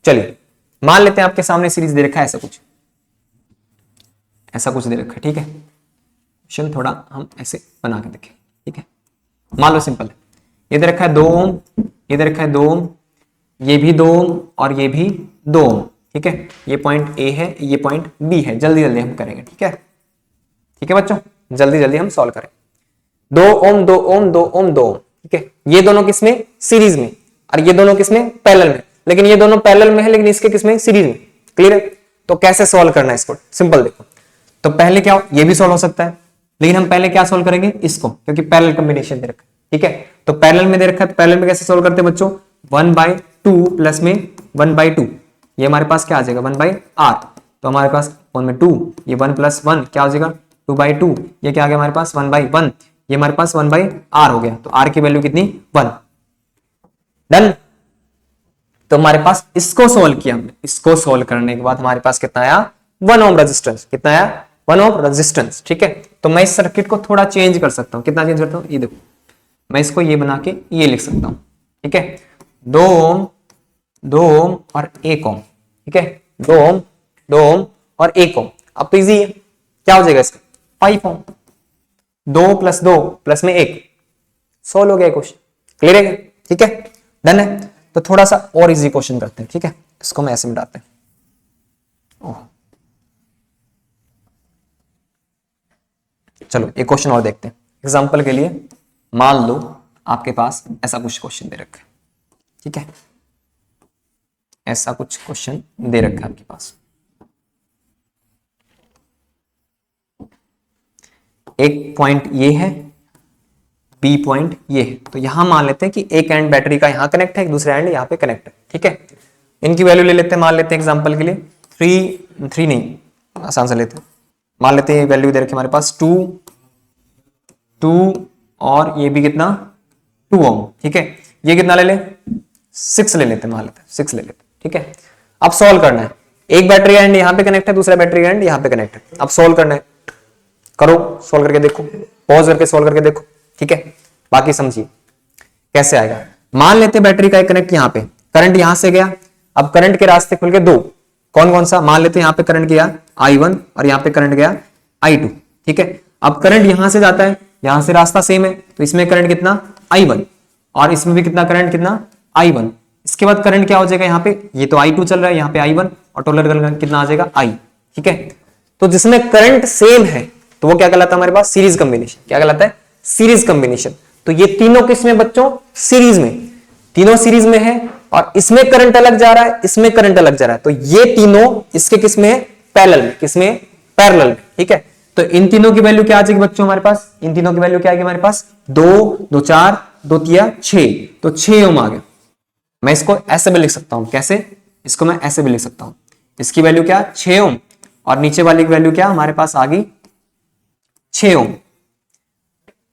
चलिए मान लेते हैं आपके सामने सीरीज दे रखा है, ऐसा कुछ दे रखा है। ठीक है, क्वेश्चन थोड़ा हम ऐसे बना के देखें। ठीक है, मान लो सिंपल है, ये दे रखा है 2 ओम, ये दे रखा है 2 ओम, ये भी 2 ओम और ये भी 2 ओम। ठीक है, ये पॉइंट ए है, ये पॉइंट बी है। जल्दी जल्दी हम करेंगे। ठीक है, ठीक है बच्चों, जल्दी जल्दी हम सॉल्व करें। 2 ओम 2 ओम 2 ओम 2 ओम। ठीक है, ये दोनों किसमें, सीरीज में, और ये दोनों किसमें, पैरेलल में। लेकिन ये दोनों पैरेलल में है, लेकिन इसके किसमें, सीरीज में। क्लियर है, तो कैसे सॉल्व करना है इसको, सिंपल देखो। तो पहले क्या, ये भी सॉल्व हो सकता है, लेकिन हम पहले क्या सॉल्व करेंगे इसको, क्योंकि पैरेलल कॉम्बिनेशन दे रखा है। ठीक है, तो पैरेलल में दे रखा है, पैरेलल में कैसे सॉल्व करते हैं बच्चों, 1/2 प्लस में 1/2, ये हमारे पास क्या आ जाएगा 1/R। तो हमारे पास 1/2, ये 1 + 1 क्या हो जाएगा 2/2, ये क्या आ गया हमारे पास 1/1, ये हमारे पास 1/R हो गया। तो R की वैल्यू कितनी 1। डन। तो हमारे पास इसको सोल्व किया हमने, इसको सोल्व करने के बाद हमारे पास कितना आया 1 ओम रेजिस्टेंस, कितना आया 1 ओम रेजिस्टेंस। ठीक है, तो मैं इस सर्किट को थोड़ा चेंज कर सकता हूं, कितना चेंज करता हूं, ये देखो मैं इसको ये बना के ये लिख सकता हूं। ठीक है, 2 ओम 2 ओम और 1 ओम। ठीक है, 2 ओम 2 ओम और 1 ओम। अब तो इजी है, क्या हो जाएगा इसका 5 ओम, 2 + 2 प्लस में 1, सोल्व हो गया क्वेश्चन। क्लियर है, ठीक है, डन है। तो थोड़ा सा और इजी क्वेश्चन करते हैं। ठीक है, इसको मैं ऐसे मिटाते हैं। चलो एक क्वेश्चन और देखते हैं। एग्जांपल के लिए मान लो आपके पास ऐसा कुछ क्वेश्चन दे रखा है, ठीक है, ऐसा कुछ क्वेश्चन दे रखा है आपके पास। एक पॉइंट ये है, बी पॉइंट ये है, तो यहां मान लेते हैं कि एक एंड बैटरी का यहां कनेक्ट है, एक दूसरा एंड यहां पे कनेक्ट है, ठीक है। इनकी वैल्यू ले लेते हैं, मान लेते हैं एग्जांपल के लिए 3 नहीं, आसान से लेते हैं, मान लेते हैं वैल्यू दे रखी हमारे पास 2 और ये भी कितना 2 ओम, ठीक है। ये कितना ले ले 6 ले लेते हैं, मान लेते हैं 6 ले लेते हैं, ठीक है। अब सॉल्व करना है, एक बैटरी एंड यहां पे कनेक्ट है, दूसरा बैटरी एंड यहां पे कनेक्ट है। अब सॉल्व करना है, करो, सॉल्व करके देखो, पॉज करके सॉल्व करके देखो, ठीक है। बाकी समझिए कैसे आएगा। मान लेते हैं बैटरी का एक कनेक्ट यहां पे, करंट यहां से गया, अब करंट के रास्ते खुल के दो, कौन कौन सा, मान लेते हैं यहां पे करंट गया I1 और यहां पे करंट गया I2, ठीक है। अब करंट यहां से जाता है, यहां से रास्ता सेम है, तो इसमें करंट कितना I1 और इसमें भी कितना करंट कितना I1। इसके बाद करंट क्या हो जाएगा, यहाँ पे ये तो I2 चल रहा है, यहाँ पे I1 और टोटल करंट कितना आ जाएगा I, ठीक है। तो जिसमें करंट सेम है तो वो क्या कहलाता है हमारे पास सीरीज कॉम्बिनेशन, क्या कहलाता है सीरीज कॉम्बिनेशन। तो ये तीनों किसमें बच्चों सीरीज में, तीनों सीरीज में है और इसमें करंट अलग जा रहा है, इसमें करंट अलग जा रहा है, तो ये तीनों इसके किसमें है पैरेलल में, किसमें पैरेलल में, ठीक है। तो इन तीनों की वैल्यू क्या आ जाएगी बच्चों हमारे पास, इन तीनों की वैल्यू क्या आएगी हमारे पास 2 2 4 2 3 6, तो 6 ओम आ गया। मैं इसको ऐसे भी लिख सकता हूं, कैसे, इसको मैं ऐसे भी लिख सकता हूं, इसकी वैल्यू क्या 6 ओम और नीचे वाली की वैल्यू क्या हमारे पास आ गई 6 ओम।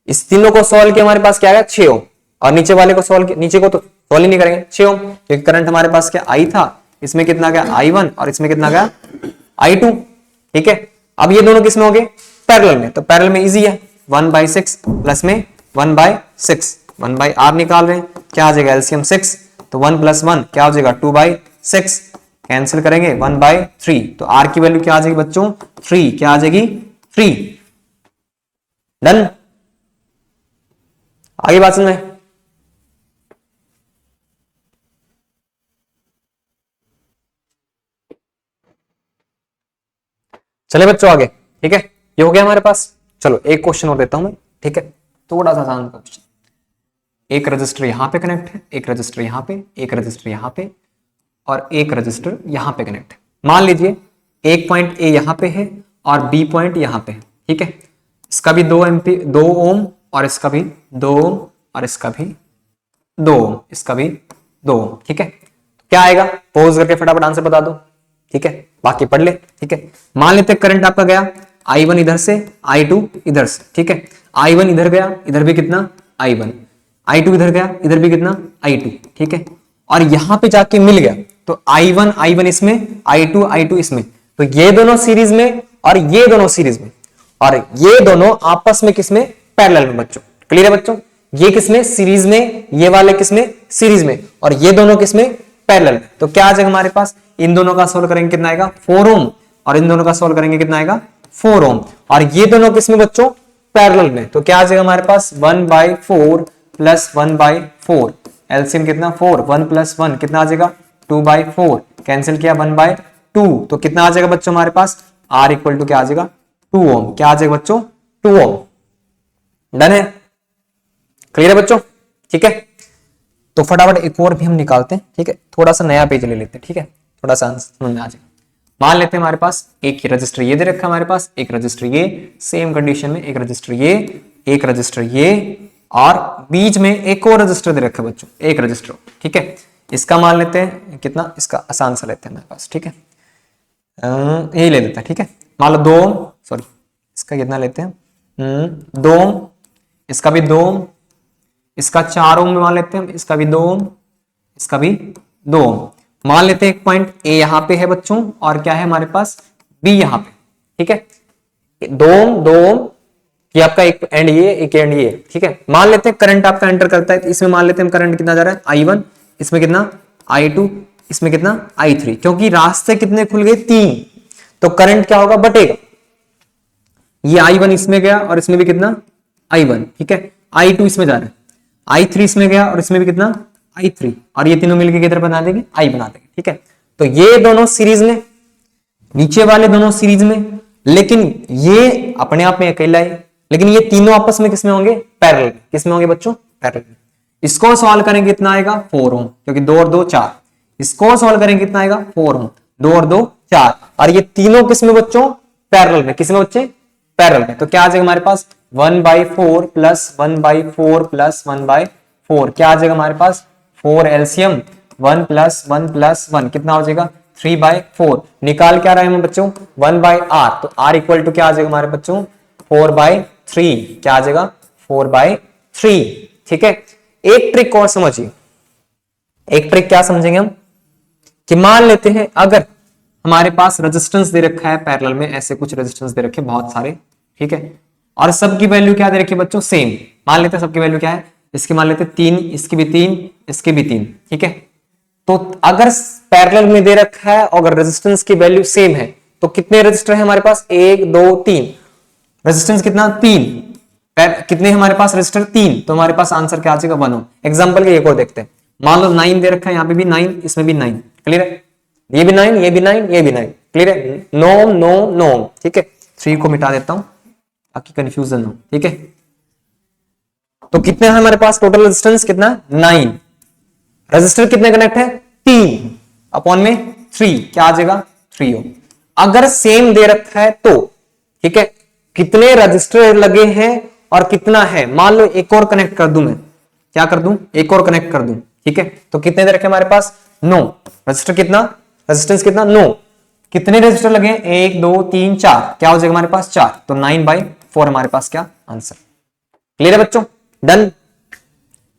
इस तीनों को सॉल्व किया हमारे पास क्या आएगा 6 ओम और नीचे वाले को सॉल्व, नीचे को तो सॉल्व ही नहीं करेंगे 6 ओम, क्योंकि करंट हमारे पास क्या I था, इसमें कितना गया I1 और इसमें कितना गया I2, ठीक है। अब ये दोनों किसमें हो गए पैरेलल में, तो पैरेलल में इजी है 1/6 प्लस में 1/6, 1/r निकाल रहे हैं, क्या आ जाएगा एलसीएम 6, तो 1 + 1 क्या हो जाएगा 2/6, कैंसिल करेंगे 1/3, तो r की वैल्यू क्या आ जाएगी बच्चों 3, क्या आ जाएगी 3। डन, आगे बात समझ में। चले बच्चों आगे, ठीक है, ये हो गया हमारे पास। चलो एक क्वेश्चन और देता हूं मैं, ठीक है, थोड़ा सा आसान क्वेश्चन। एक रजिस्टर यहां पे कनेक्ट है, एक रजिस्टर यहां पे, एक रजिस्टर यहां पे और एक रजिस्टर यहां पे कनेक्ट है। मान लीजिए एक पॉइंट ए यहां पे है और बी पॉइंट यहां पे है, ठीक है। इसका भी 2 ओम और इसका भी 2 ओम और इसका भी 2 ओम, इसका भी 2 ओम, ठीक है। क्या आएगा पॉज करके फटाफट आंसर बता दो, ठीक है, बाकी पढ़ ले, ठीक है। मान लेते करंट आपका गया I1 इधर से, I2 इधर से, ठीक है। I1 इधर गया, इधर भी कितना I1, I2 इधर गया, इधर भी कितना I2, ठीक है। और यहां पे जाके मिल गया, तो I1 इसमें, I2 इसमें, तो ये दोनों सीरीज में और ये दोनों सीरीज में और ये दोनों आपस में किसमें पैरेलल में बच्चों, क्लियर है बच्चों। ये किसमें सीरीज में, ये वाले किसमें सीरीज में और ये दोनों किसमें पैरेलल में। तो क्या आ जाएगा हमारे पास, इन दोनों का सोल्व करेंगे कितना आएगा 4 ओम और इन दोनों का सोल्व करेंगे कितना आएगा 4 ओम और ये दोनों किसमें बच्चों पैरेलल में। तो क्या आ जाएगा हमारे पास 1/4 प्लस 1/4, एलसीएम कितना 4, 1 + 1 कितना आ जाएगा 2/4, कैंसिल किया 1/2, तो कितना आ जाएगा बच्चों हमारे पास R इक्वल टू क्या आ जाएगा 2 ओम, क्या आ जाएगा बच्चों 2 ओम। डन है, क्लियर है बच्चों, ठीक है। तो फटाफट एक और भी हम निकालते हैं, ठीक है, थोड़ा सा नया पेज ले लेते हैं, ठीक है, थोड़ा सा समझ में आ जाएगा। मान लेते हैं हमारे पास एक रजिस्टर ये दे रखा है हमारे पास, एक रजिस्टर ये, सेम कंडीशन में एक रजिस्टर ये, एक रजिस्टर ये और बीच में एक और रजिस्टर दे रखा है बच्चों, एक रजिस्टर, ठीक है। इसका मान लेते हैं कितना, इसका आसान सा लेते हैं हमारे पास, ठीक है, यही ले लेते हैं, ठीक है। मान लो 2 ओम, सॉरी इसका कितना लेते हैं 2 ओम, इसका भी 2 ओम, इसका 4 ओम में मान लेते हैं, इसका भी 2 ओम, इसका भी 2 ओम। मान लेते हैं एक पॉइंट ए यहां पे है बच्चों और क्या है हमारे पास बी यहां पे, ठीक है। 2 ओम ये आपका एक एंड ये, एक एंड ये, ठीक है। मान लेते हैं करंट आपका एंटर करता है, तो इसमें मान लेते हैं करंट कितना जा रहा है I1, इसमें कितना I2, इसमें कितना I3, क्योंकि रास्ते कितने खुल गए 3, तो करंट क्या होगा बटेगा, ये I1 इसमें गया और इसमें भी कितना I1, ठीक है। I2 इसमें जा रहा है, I3 इसमें गया और इसमें भी कितना I3 और ये तीनों मिलकर किधर बना देंगे I बना देंगे, ठीक है। तो ये दोनों सीरीज में, नीचे वाले दोनों सीरीज में, लेकिन ये अपने आप में अकेला है, लेकिन ये तीनों आपस में किसमें होंगे पैरेलल, किसमें होंगे बच्चों पैरेलल। इसको सॉल्व करेंगे कितना आएगा 4 ओम, क्योंकि 2 और 2 4। इसको सॉल्व करेंगे कितना आएगा 4 ओम, 2 और 2 4। और ये तीनों किसमें बच्चों, पैरेलल में। किसमें बच्चे, पैरेलल में। तो क्या आ जाएगा हमारे पास 1/4 प्लस 1/4 प्लस 1/4, क्या आ जाएगा हमारे पास 4 एलसीएम 1 प्लस 1 प्लस 1 कितना हो जाएगा 3/4। निकाल क्या रहे हैं बच्चों 1/r, तो r इक्वल टू क्या आ जाएगा हमारे बच्चों 4/3, क्या आ जाएगा 4/3। ठीक है, एक ट्रिक और समझिए। एक ट्रिक क्या समझेंगे हम, कि मान लेते हैं अगर हमारे पास रेजिस्टेंस दे रखा है पैरेलल में, ऐसे कुछ रेजिस्टेंस दे रखे बहुत सारे, ठीक है, और सबकी वैल्यू क्या दे रखी है बच्चों सेम। मान लेते हैं सबकी वैल्यू क्या है, इसकी मान लेते हैं 3, इसकी भी 3, इसकी भी 3, ठीक है। तो अगर पैरेलल में दे रखा है और अगर रेजिस्टेंस की वैल्यू सेम है तो कितने रेजिस्टर है हमारे पास 1 2 3, रेजिस्टेंस कितना 3, कितने हमारे पास रेजिस्टर 3, तो हमारे पास आंसर क्या आ जाएगा 1 ओम। एग्जांपल के एक और देखते हैं, मान लो 9 दे रखा है, यहां पे भी 9, इसमें भी 9, क्लियर है, ये भी 9, ये भी 9, ये भी 9, क्लियर है, नो नो नो, ठीक है। 3 को मिटा देता हूं ताकि कंफ्यूजन हो, ठीक है। तो कितने है हमारे पास टोटल रेजिस्टेंस कितना 9, रेजिस्टर कितने कनेक्ट है 3 अपॉन में 3, क्या आ जाएगा 3 ओम। अगर सेम दे रखा है तो, ठीक है, कितने रजिस्टर लगे हैं और कितना है, मान लो एक और कनेक्ट कर दूं, मैं क्या कर दूं, एक और कनेक्ट कर दूं, ठीक है। तो कितने दे रखे हमारे पास 9, रजिस्टर कितना, रेजिस्टेंस कितना 9, कितने रजिस्टर लगे 1 2 3 4, क्या हो जाएगा हमारे पास 4, तो 9/4 हमारे पास क्या आंसर। क्लियर है बच्चों, डन।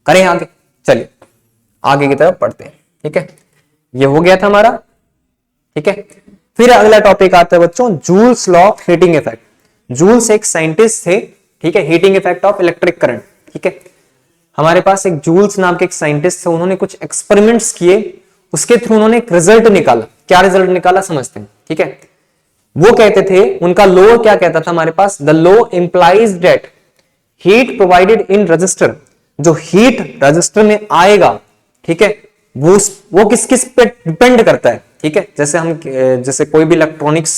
करें आगे, चलिए आगे की तरफ पढ़ते हैं, ठीक है। ये हो गया था हमारा, ठीक है। फिर अगला टॉपिक आता है बच्चों Joule's law of heating effect. Joule's एक साइंटिस्ट थे, ठीक है, heating effect of electric current, ठीक है। हमारे पास एक जूल्स नाम के एक साइंटिस्ट थे, उन्होंने कुछ एक्सपेरिमेंट्स किए, उसके थ्रू उन्होंने एक रिजल्ट निकाला। क्या रिजल्ट निकाला समझते हैं, ठीक है। वो कहते थे, उनका लॉ क्या कहता था हमारे पास, the law implies that heat provided in resistor, जो हीट रजिस्टर में आएगा, ठीक है, वो किस किस पे डिपेंड करता है, ठीक है। जैसे कोई भी इलेक्ट्रॉनिक्स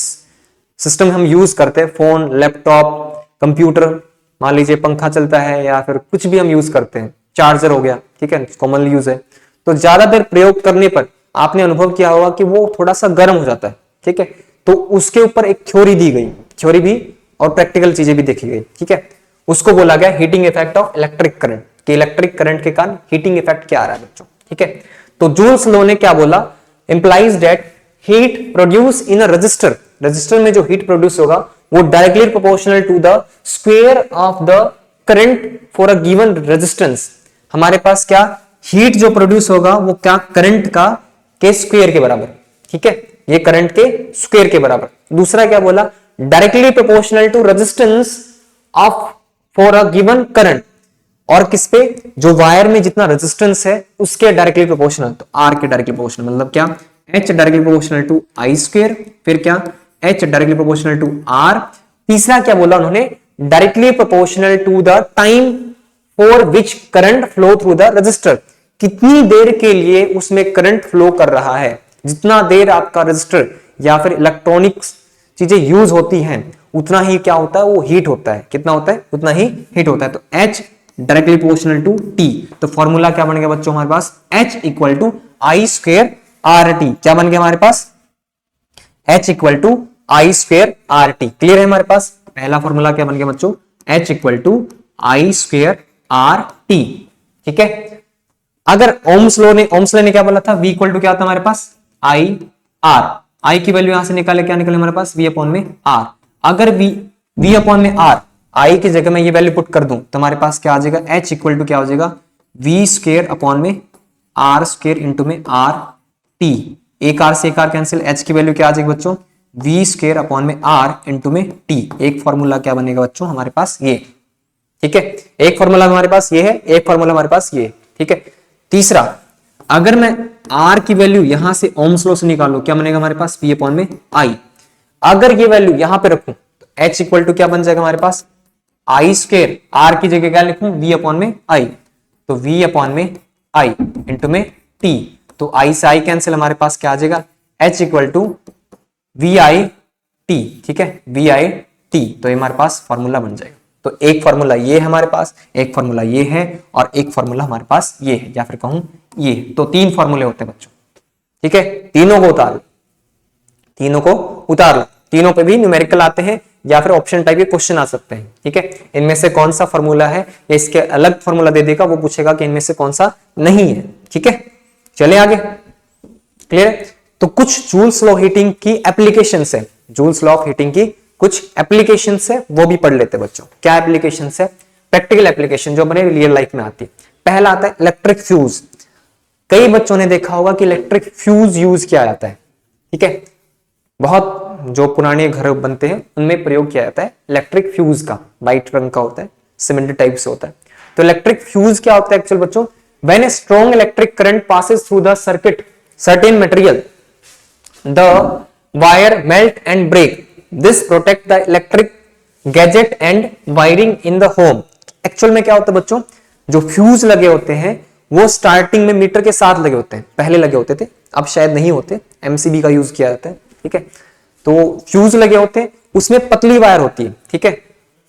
सिस्टम हम यूज करते हैं, फोन, लैपटॉप, कंप्यूटर, मान लीजिए पंखा चलता है या फिर कुछ भी हम यूज करते हैं, चार्जर हो गया, ठीक है, कॉमन यूज है। तो ज्यादा देर प्रयोग करने पर आपने अनुभव किया होगा कि वो थोड़ा सा गर्म हो जाता है, ठीक है। तो उसके ऊपर एक थ्योरी दी गई, थ्योरी भी और प्रैक्टिकल चीजें भी देखी गई, ठीक है। उसको बोला गया heating effect of electric current, कि इलेक्ट्रिक करंट के कारण हीटिंग इफेक्ट क्या आ रहा है बच्चों, ठीक है। तो जूल्स लॉ ने क्या बोला, implies that heat produce in a resistor, resistor में जो हीट प्रोड्यूस होगा वो directly proportional to the square of the current for a given resistance. हमारे पास क्या हीट जो प्रोड्यूस होगा वो क्या करंट का के स्क्वायर के बराबर, ठीक है, ये करंट के स्क्वायर के बराबर। दूसरा क्या बोला, directly proportional to resistance of for a given current, और किस पे, जो वायर में जितना रेजिस्टेंस है उसके डायरेक्टली प्रोपोर्शनल, तो आर के डायरेक्टली प्रोपोर्शनल, मतलब क्या H directly proportional to I square, फिर क्या H directly proportional to R. तीसरा क्या बोला उन्होंने, directly proportional to the time for which current flow through the resistor, कितनी देर के लिए उसमें करंट फ्लो कर रहा है, जितना देर आपका रजिस्टर या फिर इलेक्ट्रॉनिक्स चीजें यूज होती हैं उतना ही क्या होता है, वो हीट होता है, कितना होता है उतना ही हीट होता है। तो H directly proportional to T, तो फॉर्मूला क्या बन गया बच्चों हमारे पास, H equal to I square R T, क्या बन गया हमारे पास H equal to I square R T. Clear है हमारे पास, पहला फॉर्मूला क्या बन गया बच्चों, H equal to I square R T, ठीक है। अगर ओम्स लॉ ने क्या बोला था, V इक्वल टू क्या था हमारे पास आई आर, आई की वैल्यू यहां से निकाले, क्या निकले हमारे पास V अपॉन में R। अगर V अपॉन में R, आई की जगह में ये वैल्यू पुट कर दूं तो हमारे पास क्या आ जाएगा, H इक्वल टू क्या हो जाएगा V स्क्वायर अपॉन में R स्क्वायर इंटू में R T, एक R से एक R कैंसिल, H की वैल्यू क्या आ जाएगी बच्चों V स्क्वायर अपॉन में R इंटू में T। एक फॉर्मूला क्या बनेगा बच्चों हमारे पास ये, ठीक है, एक फॉर्मूला हमारे पास ये है, एक फॉर्मूला हमारे पास ये, ठीक है। तीसरा, अगर मैं R की वैल्यू यहां से ओम्स लॉ से निकालू, क्या बनेगा हमारे पास V अपॉन में I। अगर ये वैल्यू यहां पे रखूं तो H इक्वल टू क्या बन जाएगा हमारे पास आई स्क्वायर, R की जगह क्या लिखूं V अपॉन में I, तो V अपॉन में I इंटू में T, तो I से I कैंसिल, हमारे पास क्या आ जाएगा H equal to VI T, ठीक है, VI T, तो ये हमारे पास फॉर्मूला बन जाएगा। तो तो एक फॉर्मूला ये है हमारे पास, एक फॉर्मूला ये है और एक फॉर्मूला हमारे पास ये है, या फिर कहूं ये। तो 3 फॉर्मूले होते हैं बच्चों, ठीक है। तीनों को उतार लो, तीनों को उतार लो, तीनों पे भी न्यूमेरिकल आते हैं या फिर ऑप्शन टाइप के क्वेश्चन आ सकते हैं, ठीक है। इनमें से कौन सा फॉर्मूला है या इसके अलग फॉर्मूला दे देगा, वो पूछेगा कि इनमें से कौन सा नहीं है, ठीक है। चले आगे, क्लियर है। तो कुछ जूल्स लॉ हीटिंग की एप्लीकेशन है, जूल्स लॉ ऑफ हीटिंग की कुछ एप्लीकेशन है, वो भी पढ़ लेते बच्चों। क्या एप्लीकेशन है? प्रैक्टिकल एप्लीकेशन जो अपने रियल लाइफ में आती है। पहला आता है इलेक्ट्रिक फ्यूज। कई बच्चों ने देखा होगा कि इलेक्ट्रिक फ्यूज यूज किया जाता है, ठीक है। बहुत जो पुराने घर बनते हैं उनमें प्रयोग किया जाता है इलेक्ट्रिक फ्यूज का, व्हाइट रंग का होता है, सीमेंट टाइप से होता है। तो इलेक्ट्रिक फ्यूज क्या होता है एक्चुअल बच्चों? When a strong electric current passes through the circuit certain material, the wire melt and break, this protect the electric gadget and wiring in the home. Actual में क्या होता है बच्चों? जो फ्यूज लगे होते हैं वो स्टार्टिंग में मीटर के साथ लगे होते हैं, पहले लगे होते थे, अब शायद नहीं होते, एमसीबी का यूज किया जाता है, ठीक है। तो फ्यूज लगे होते हैं, उसमें पतली वायर होती है, ठीक है,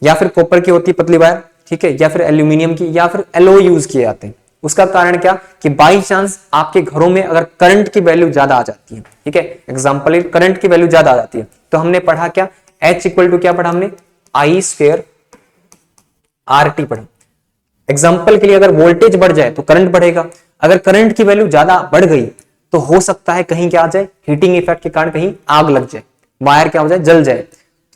या फिर कॉपर की होती है पतली वायर, ठीक है, या फिर एल्यूमिनियम की, या फिर एलॉय यूज किए जाते हैं। उसका कारण क्या कि बाई चांस आपके घरों में अगर करंट की वैल्यू ज्यादा आ जाती है, ठीक है, एग्जांपल करंट की वैल्यू ज्यादा आ जाती है, तो हमने पढ़ा क्या, H इक्वल टू क्या पढ़ा हमने, आई स्क्वायर RT पढ़ा। एग्जाम्पल के लिए अगर वोल्टेज बढ़ जाए तो करंट बढ़ेगा, अगर करंट की वैल्यू ज्यादा बढ़ गई तो हो सकता है कहीं क्या आ जाए, हीटिंग इफेक्ट के कारण कहीं आग लग जाए, वायर क्या हो जाए, जल जाए,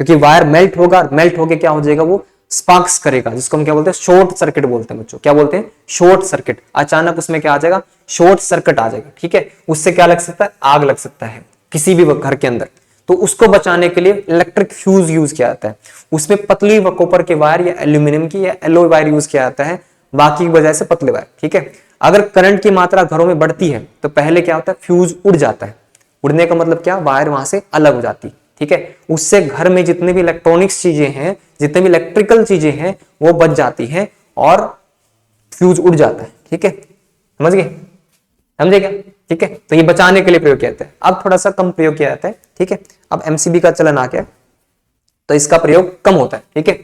क्योंकि वायर मेल्ट होगा, मेल्ट होके क्या हो जाएगा, वो स्पार्क्स करेगा, जिसको हम क्या बोलते हैं, शॉर्ट सर्किट बोलते हैं बच्चों। क्या बोलते हैं? Short circuit. अचानक उसमें क्या आ जाएगा, शॉर्ट सर्किट आ जाएगा, ठीक है। उससे क्या लग सकता है, आग लग सकता है किसी भी घर के अंदर। तो उसको बचाने के लिए इलेक्ट्रिक फ्यूज यूज किया जाता है, उसमें पतली कॉपर के वायर या एल्यूमिनियम की या एलॉय वायर यूज किया जाता है, बाकी की वजह से पतले वायर, ठीक है। अगर करंट की मात्रा घरों में बढ़ती है तो पहले क्या होता है, फ्यूज उड़ जाता है। उड़ने का मतलब क्या, वायर वहां से अलग हो जाती है, ठीक है। उससे घर में जितने भी इलेक्ट्रॉनिक्स चीजें हैं, जितने भी इलेक्ट्रिकल चीजें हैं, वो बच जाती हैं और फ्यूज उड़ जाता है, ठीक है। समझ गए, समझे क्या, ठीक है। तो ये बचाने के लिए प्रयोग किया जाता है, अब थोड़ा सा कम प्रयोग किया जाता है, ठीक है। अब एमसीबी का चलन आ गया तो इसका प्रयोग कम होता है, ठीक है।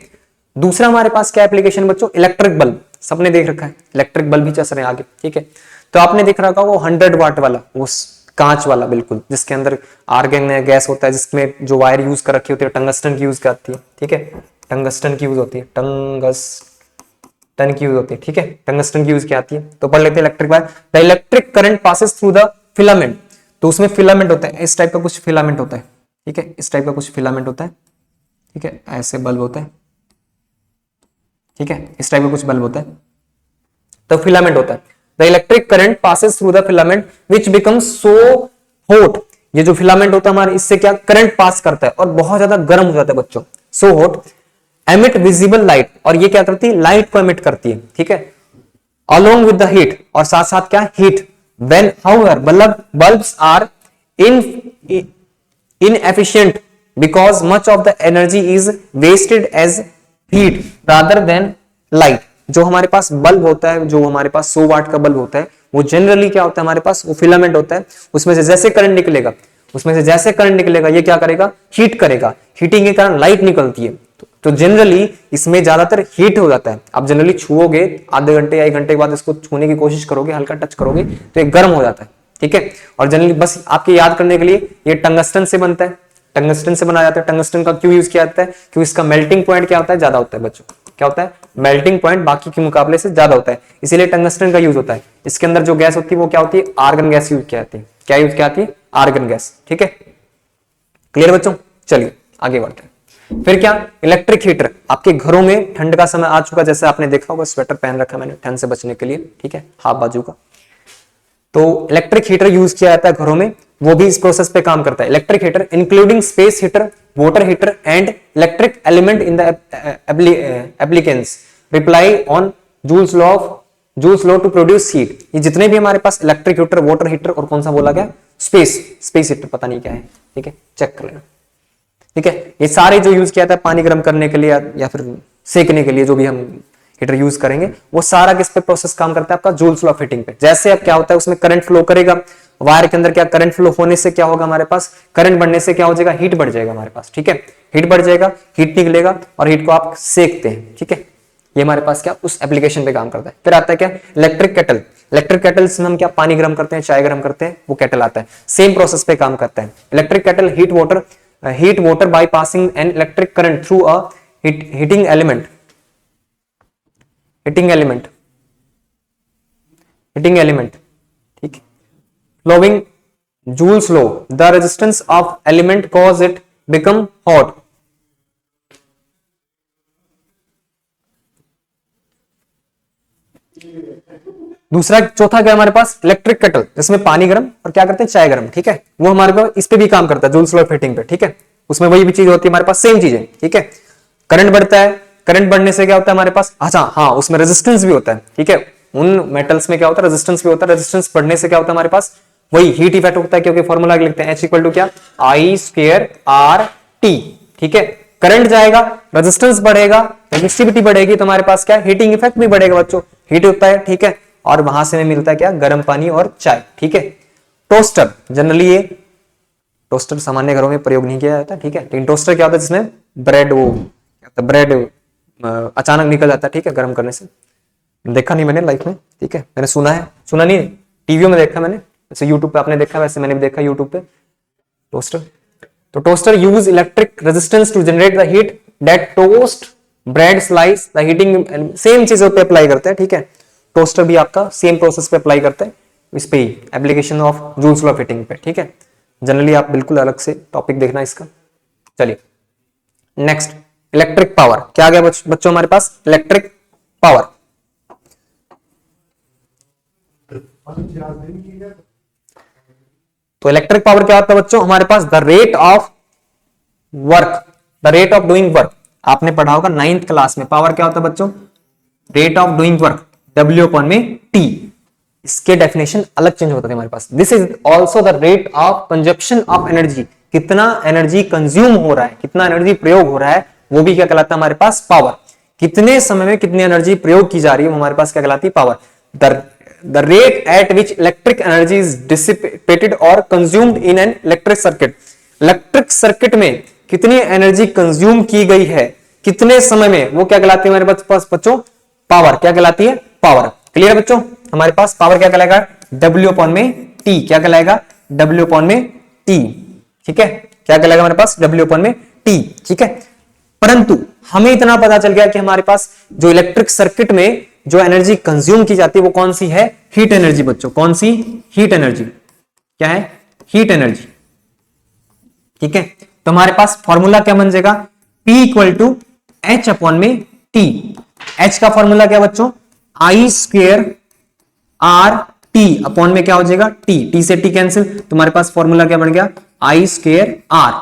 दूसरा हमारे पास क्या एप्लीकेशन बच्चों, इलेक्ट्रिक बल्ब। सबने देख रखा है इलेक्ट्रिक बल्ब ही चल रहे हैं आगे, ठीक है। तो आपने देख रखा वो 100 वाट वाला, वो कांच वाला बिल्कुल, जिसके अंदर आर्गन गैस होता है, जिसमें जो वायर यूज कर रखी होती है टंगस्टन की यूज करती है, ठीक है, टंगस्टन की यूज होती है, टंगस्टन की यूज होती है, ठीक है, टंगस्टन की यूज क्या आती है। तो पढ़ लेते हैं electric wire. The electric current passes through the filament. तो उसमें फिलामेंट होता है, इस टाइप का कुछ फिलामेंट होता है, ठीक है, इस टाइप का कुछ फिलामेंट होता है, ठीक है, ऐसे बल्ब होता है, ठीक है, इस टाइप का कुछ बल्ब होता है, तो फिलामेंट होता है। The electric current passes through the filament which becomes so hot. ये जो फिलामेंट होता है हमारे, इससे क्या करंट पास करता है और बहुत ज्यादा गर्म हो जाता है बच्चों, so hot, emit visible light, और ये क्या करती है, लाइट को एमिट करती है, ठीक है, अलोंग विद द हीट, और साथ साथ क्या, heat. When however bulbs are inefficient because much of the energy is wasted as heat rather than light। जो हमारे पास बल्ब होता है, जो हमारे पास 100 वाट का बल्ब होता है, वो जनरली क्या होता है, हमारे पास वो फिलामेंट होता है, उसमें से जैसे करंट निकलेगा, ये क्या करेगा, हीट करेगा, हीटिंग के कारण लाइट निकलती है। तो जनरली इसमें ज्यादातर हीट हो जाता है। आप जनरली छुओगे, आधे घंटे या 1 घंटे के बाद इसको छूने की कोशिश करोगे, हल्का टच करोगे तो ये गर्म हो जाता है, ठीक है। और जनरली बस आपके याद करने के लिए, ये टंगस्टन से बनता है, टंगस्टन से बनाया जाता है। टंगस्टन का क्यों यूज किया जाता है, क्योंकि इसका मेल्टिंग पॉइंट क्या होता है, ज्यादा होता है बच्चों। क्या होता है, मेल्टिंग पॉइंट बाकी के मुकाबले से ज्यादा होता है, इसीलिए टंगस्टन का यूज होता है। इसके अंदर जो गैस होती है वो क्या होती है, आर्गन गैस यूज किया जाती है। क्या यूज किया जाती है, आर्गन गैस, ठीक है। क्लियर बच्चों, चलिए आगे बढ़ते हैं। फिर क्या, इलेक्ट्रिक हीटर। आपके घरों में ठंड का समय आ चुका, जैसे आपने देखा होगा स्वेटर पहन रखा मैंने ठंड से बचने के लिए, ठीक है, हाफ बाजू का। तो इलेक्ट्रिक हीटर यूज किया जाता है घरों में, वो भी इस प्रोसेस पे काम करता है। Electric heater including space heater, water heater and electric element in the appliances reply on Joule's law to produce heat. ये जितने भी हमारे पास इलेक्ट्रिक हीटर, वाटर हीटर और कौन सा बोला गया, स्पेस हीटर, पता नहीं क्या है, ठीक है, चेक कर लेना, ठीक है। ये सारे जो यूज किया था पानी गर्म करने के लिए या फिर सेकने के लिए, जो भी हम हीटर यूज करेंगे, वो सारा किस पे प्रोसेस काम करता है आपका जूल्स लॉ ऑफ हीटिंग पे। जैसे अब क्या होता है उसमें करंट फ्लो करेगा, वायर के अंदर क्या करंट फ्लो होने से क्या होगा हमारे पास, करंट बढ़ने से क्या हो जाएगा, हीट बढ़ जाएगा हमारे पास, ठीक है, हीट बढ़ जाएगा, हीट निकलेगा और हीट को आप सेकते हैं, ठीक है, ये हमारे पास क्या उस एप्लीकेशन पे काम करता है। फिर आता है क्या इलेक्ट्रिक केटल, इलेक्ट्रिक केटल से हम क्या पानी गर्म करते हैं, चाय गर्म करते हैं, वो केटल आता है, सेम प्रोसेस पे काम करता है। Electric kettle heat water by passing an electric current through a heating element ठीक, flowing Joule's law, the resistance of element cause it become hot। दूसरा चौथा क्या हमारे पास इलेक्ट्रिक केटल, जिसमें पानी गर्म और क्या करते हैं चाय गर्म, ठीक है, वो हमारे पास इस पे भी काम करता है जूल्स लॉ ऑफ हीटिंग पे, ठीक है, उसमें वही भी चीज होती है हमारे पास, सेम चीज है, ठीक है, करंट बढ़ता है, करंट बढ़ने से क्या होता है हमारे पास, अच्छा हाँ उसमें रेजिस्टेंस भी होता है, ठीक है, उन मेटल्स में क्या होता है रेजिस्टेंस भी होता है, रेजिस्टेंस बढ़ने से क्या होता है हमारे पास वही हीट इफेक्ट होता है, क्योंकि फॉर्मूला लिखते हैं H इक्वल टू क्या I स्क्वायर R T, ठीक है, करंट जाएगा, रेजिस्टेंस बढ़ेगा, रेजिस्टिविटी बढ़ेगी, तो हमारे पास क्या हीटिंग इफेक्ट भी बढ़ेगा बच्चों, हीट होता है, ठीक है, और वहां से हमें मिलता है क्या गर्म पानी और चाय, ठीक है। टोस्टर, जनरली ये टोस्टर सामान्य घरों में प्रयोग नहीं किया जाता, ठीक है, लेकिन टोस्टर क्या होता है जिसमें ब्रेड अचानक निकल जाता है, ठीक है, गर्म करने से, देखा नहीं मैंने लाइफ में, ठीक है, मैंने सुना नहीं, टीवी में देखा मैंने, जैसे यूट्यूब पे आपने देखा वैसे मैंने भी देखा यूट्यूब पे टोस्टर। तो toaster use electric resistance to generate the heat that toast bread slice, the heating same चीजों पे अप्लाई करते हैं, ठीक है, टोस्टर भी आपका सेम प्रोसेस पे अप्लाई करता है, इस पे ही application of Joule's law of heating पे, ठीक है, जनरली आप बिल्कुल अलग से टॉपिक देखना इसका। चलिए नेक्स्ट इलेक्ट्रिक पावर, क्या आ गया बच्चों हमारे पास इलेक्ट्रिक पावर। तो इलेक्ट्रिक पावर क्या होता है बच्चों हमारे पास, the rate of doing work, आपने पढ़ा होगा 9th क्लास में, पावर क्या होता है बच्चों, rate of doing work W upon में T, इसके डेफिनेशन अलग चेंज होता है हमारे पास। This is also the rate of consumption of energy, कितना एनर्जी कंज्यूम हो रहा है, कितना एनर्जी प्रयोग हो रहा है, वो भी क्या कहलाता है हमारे पास पावर, कितने समय में कितनी एनर्जी प्रयोग की जा रही है, वो हमारे पास क्या कहलाती है power. The rate at which electric energy is dissipated और consumed in an electric circuit, electric circuit में कितनी एनर्जी कंज्यूम की गई है कितने समय में, वो क्या कहलाती है हमारे पास बच्चों पावर, क्या कहलाती है पावर। क्लियर बच्चों, हमारे पास पावर क्या कहलाएगा W अपॉन में T, क्या कहलाएगा W अपॉन में T, ठीक है, क्या कहलाएगा हमारे पास W अपॉन में T, ठीक है। परंतु हमें इतना पता चल गया कि हमारे पास जो इलेक्ट्रिक सर्किट में जो एनर्जी कंज्यूम की जाती है वो कौन सी है, हीट एनर्जी बच्चों, कौन सी हीट एनर्जी, क्या है हीट एनर्जी, ठीक है। तो हमारे पास फॉर्मूला क्या बन जाएगा P equal to H upon में T, H का फॉर्मूला क्या बच्चों I square R T upon में क्या हो जाएगा T से T कैंसिल, तुम्हारे पास फॉर्मूला क्या बन गया I स्क्वेयर R।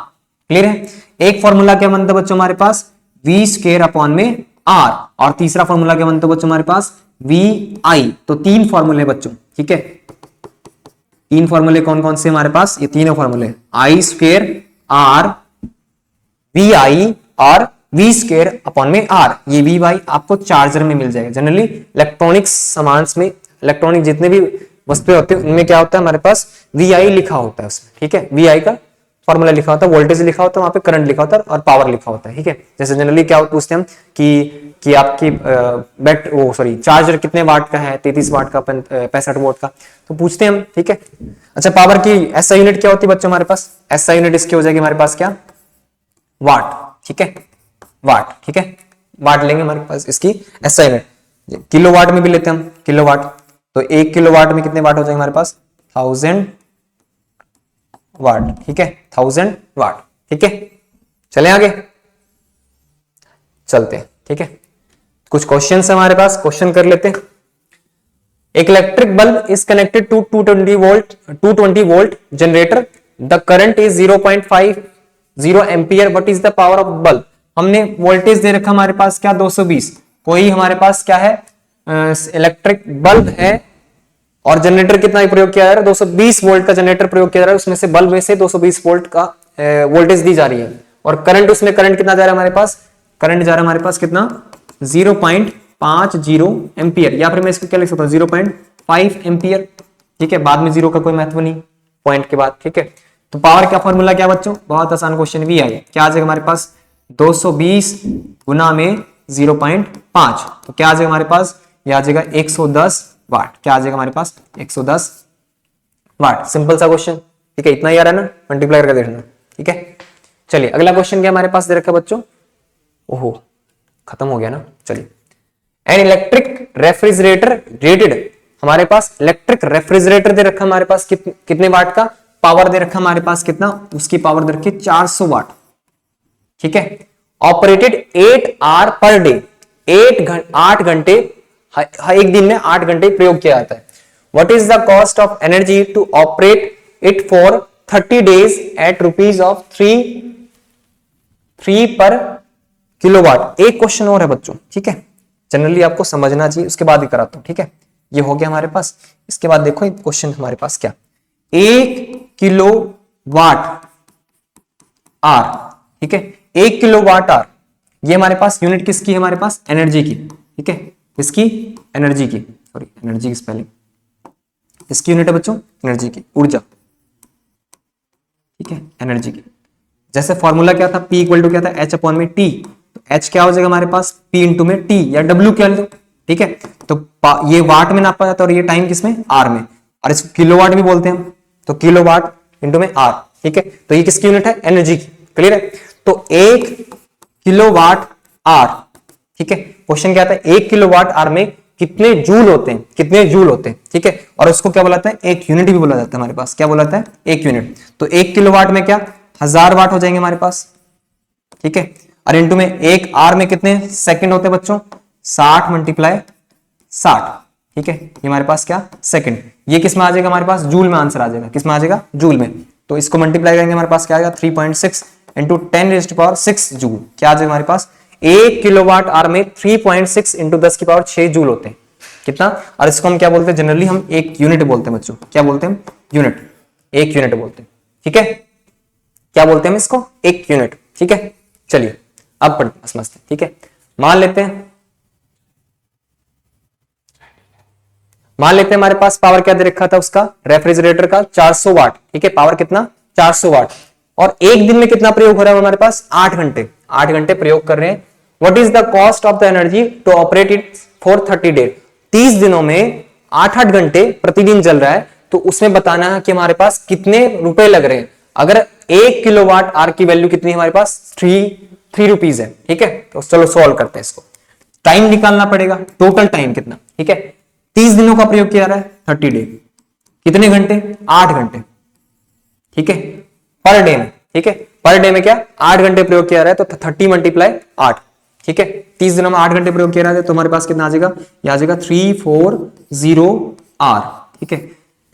क्लियर है, एक फॉर्मूला क्या बनता है बच्चों हमारे पास V स्क्वेयर अपॉन में R, और तीसरा फॉर्मूला क्या बनता है बच्चों हमारे पास VI। तो तीन फॉर्मूले बच्चों, ठीक है, तीन फॉर्मूले कौन कौन से हमारे पास, ये तीनों फॉर्मूले I स्क्वेयर R VI और V स्क्वेयर अपॉन में R, ये VY आपको चार्जर में मिल जाएगा। जनरली इलेक्ट्रॉनिक्स सामान में, इलेक्ट्रॉनिक जितने भी वस्तुएं होते हैं उनमें क्या होता है हमारे पास VI लिखा होता है उसमें, ठीक है, VI का फॉर्मूला लिखा होता है, वोल्टेज लिखा होता है, वहां पे करंट लिखा होता है और पावर लिखा होता है, ठीक है। जैसे जनरली क्या पूछते हैं हम कि आपकी चार्जर कितने वाट का है, 33 वाट का, 65 वाट का, तो पूछते हैं हम, ठीक है। अच्छा पावर की SI यूनिट क्या होती है बच्चों हमारे पास, SI यूनिट इसकी हो जाएगी हमारे पास क्या वाट, ठीक है, वाट, ठीक है, वाट लेंगे हमारे पास इसकी SI यूनिट। किलो वाट में भी लेते हैं हम किलो वाट, तो 1 किलो वाट में कितने वाट हो जाएंगे हमारे पास 1000 वाट, ठीक है, 1000 वाट, ठीक है। चले आगे चलते हैं, ठीक है, कुछ क्वेश्चन है हमारे पास, क्वेश्चन कर लेते हैं। एक electric bulb is connected to 220 volt generator, the current is 0.50 ampere, what is the power of bulb. हमने वोल्टेज दे रखा हमारे पास क्या 220, कोई हमारे पास क्या है इलेक्ट्रिक बल्ब है और जनरेटर कितना प्रयोग किया जा रहा है 220 वोल्ट का जनरेटर प्रयोग किया जा रहा है, उसमें से बल्ब में से 220 वोल्ट का वोल्टेज दी जा रही है, और करंट उसमें करंट कितना जा रहा है हमारे पास, करंट जा रहा है हमारे पास कितना 0.50 एम्पियर, या फिर मैं इसको क्या लिख सकता हूँ 0.5 एम्पियर। ठीक है, बाद में जीरो का कोई महत्व नहीं पॉइंट के बाद। ठीक है, तो पावर का फॉर्मूला क्या बच्चों, बहुत आसान क्वेश्चन भी है, क्या आ जाएगा हमारे पास 220 गुना में 0.5, तो क्या आ जाएगा हमारे पास, ये आ जाएगा 110 वाट। क्या आ जाएगा हमारे पास 110 वाट। सिंपल सा क्वेश्चन। ठीक है, इतना ही आ रहा है ना, मल्टीप्लाई करके देखना। ठीक है, चलिए अगला क्वेश्चन क्या हमारे पास दे रखा है बच्चों, ओहो खत्म हो गया ना। चलिए, एन इलेक्ट्रिक रेफ्रिजरेटर रेटेड, हमारे पास इलेक्ट्रिक रेफ्रिजरेटर दे रखा हमारे पास कितने वाट का, पावर दे रखा हमारे पास कितना, उसकी पावर दे रखी 400 वाट। ठीक है, ऑपरेटेड 8 आवर पर डे, 8 घंटे, एक दिन में 8 घंटे प्रयोग किया जाता है। What is the cost of energy to operate it for 30 days at rupees of 3 per kilowatt. एक क्वेश्चन और है बच्चों, ठीक है, जनरली आपको समझना चाहिए, उसके बाद ही कराता हूं। ठीक है, ये हो गया हमारे पास। इसके बाद देखो क्वेश्चन हमारे पास क्या, 1 किलो वाट आर। ठीक है, 1 किलो वाट आर, ये हमारे पास यूनिट किसकी है, हमारे पास एनर्जी की। ठीक है, किसकी, एनर्जी की, सॉरी एनर्जी की स्पेलिंग, इसकी यूनिट है बच्चों एनर्जी की, ऊर्जा। ठीक है, एनर्जी की। जैसे फॉर्मूला क्या था, P इक्वल टू क्या था, H अपॉन में T, तो H क्या हो जाएगा हमारे पास P इंटू में T या W क्या लो। ठीक है, तो ये वाट में नापा जाता है और ये टाइम किसमें, आर में, और इसको किलोवाट भी बोलते हैं हम, तो किलोवाट इंटू में आर। ठीक है, तो ये किसकी यूनिट है, एनर्जी की। क्लियर है, तो 1 किलोवाट आर। ठीक है, क्वेश्चन क्या आता है, 1 किलोवाट आर में कितने जूल होते हैं, कितने जूल होते हैं। ठीक है, और उसको क्या बोलाता है, एक यूनिट भी बोला जाता है हमारे पास, क्या बोलाता है, एक यूनिट। तो 1 किलोवाट में क्या 1000 वाट हो जाएंगे हमारे पास। ठीक है, और इंटू में 1 आर में कितने सेकंड होते हैं बच्चों, 60 मल्टीप्लाई 60। ठीक है, ये हमारे पास क्या सेकंड, ये किस में आ जाएगा हमारे पास, जूल में आंसर आ जाएगा, किस में आ जाएगा, जूल में। तो इसको मल्टीप्लाई करेंगे हमारे पास क्या आएगा 3.6 इंटू 10⁻6 जूल। क्या आ जाएगा हमारे पास, 1 किलोवाट आर में 3.6 इंटू 10⁻6 जूल होते हैं। कितना, और इसको हम क्या बोलते हैं, जनरली हम एक यूनिट बोलते हैं बच्चों, क्या बोलते हैं, यूनिट, एक यूनिट बोलते हैं। ठीक है, क्या बोलते हैं हम इसको, एक यूनिट। ठीक है, चलिए अब पढ़ते समझते हैं। ठीक है, मान लेते हैं हमारे पास पावर क्या दे रखा था उसका, रेफ्रिजरेटर का 400 वाट। ठीक है, पावर कितना 400 वाट, और एक दिन में कितना प्रयोग हो रहा है हमारे पास, 8 घंटे, 8 घंटे प्रयोग कर रहे हैं। What is the cost of the energy to operate it for 30 days, 30 दिनों में 8-8 घंटे प्रतिदिन चल रहा है, तो उसमें बताना है कि हमारे पास कितने रुपए लग रहे हैं। अगर 1 किलोवाट आर की वैल्यू कितनी है हमारे पास, 3 रुपीज है। ठीक है, तो चलो सॉल्व करते हैं इसको, टाइम निकालना पड़ेगा, टोटल टाइम कितना। ठीक है, 30 दिनों का प्रयोग किया रहा है, 30 डे, कितने घंटे, 8 घंटे। ठीक है, पर डे में। ठीक है, पर डे में क्या 8 घंटे प्रयोग किया रहा है, तो 30 मल्टीप्लाई 8। ठीक है, 30 दिनों में 8 घंटे प्रयोग किया रहा है, तो हमारे पास कितना आ जाएगा, यह आ जाएगा 340 आर। ठीक है,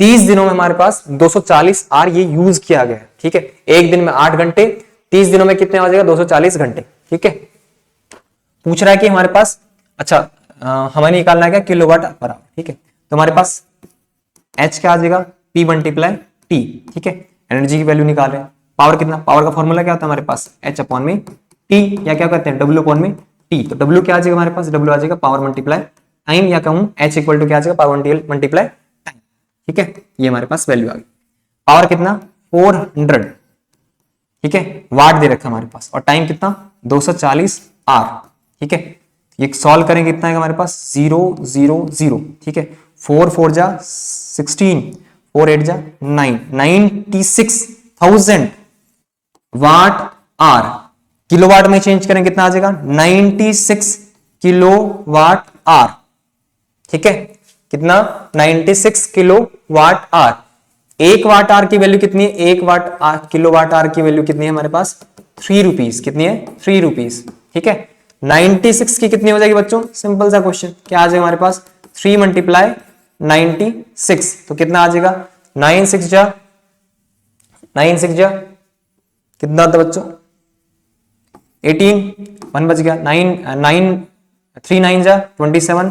30 दिनों में हमारे पास 240 आर ये यूज किया गया है। ठीक है, एक दिन में 8 घंटे, 30 दिनों में कितने आ जाएगा 240 घंटे। ठीक है, पूछ रहा है कि हमारे पास, अच्छा हमें निकालना है क्या, किलोवाट पर आवर। ठीक है, तो हमारे पास H क्या आ जाएगा, P मल्टीप्लाई T। ठीक है, एनर्जी की वैल्यू निकाल रहे हैं, पावर कितना, पावर का फॉर्मूला क्या होता है हमारे पास, H अपॉन में T, या क्या कहते हैं W अपॉन में T। तो W क्या आ जाएगा हमारे पास, W आ जाएगा पावर मल्टीप्लाई टाइम, या कहूं H इक्वल टू क्या आ जाएगा, पावर मल्टीप्लाई टाइम। ठीक है, ये हमारे पास वैल्यू आ गई। पावर कितना 400। ठीक है, वाट दे रखा हमारे पास, और टाइम कितना 240 आर। ठीक है, ये सॉल्व करेंगे कितना है हमारे पास 0 0 0। ठीक है, 4 4 जा 16, 4 8 जा 9, 96,000 वाट आर। किलोवाट में चेंज करें कितना आ जाएगा, 96 किलोवाट आर। ठीक है, कितना 96 किलोवाट आर। 1 वाट आर की वैल्यू कितनी है, 1 वाट किलोवाट आर की वैल्यू कितनी है हमारे पास, 3 रुपीज। कितनी है, 3 रुपीज। ठीक है, 96 की कितनी हो जाएगी बच्चों, सिंपल सा क्वेश्चन, क्या आ जाएगा हमारे पास 3 मल्टीप्लाई 96, तो कितना आ जाएगा 9 6 जा कितना था बच्चों 18, 1 बच गया, 9 3 9 जा 27,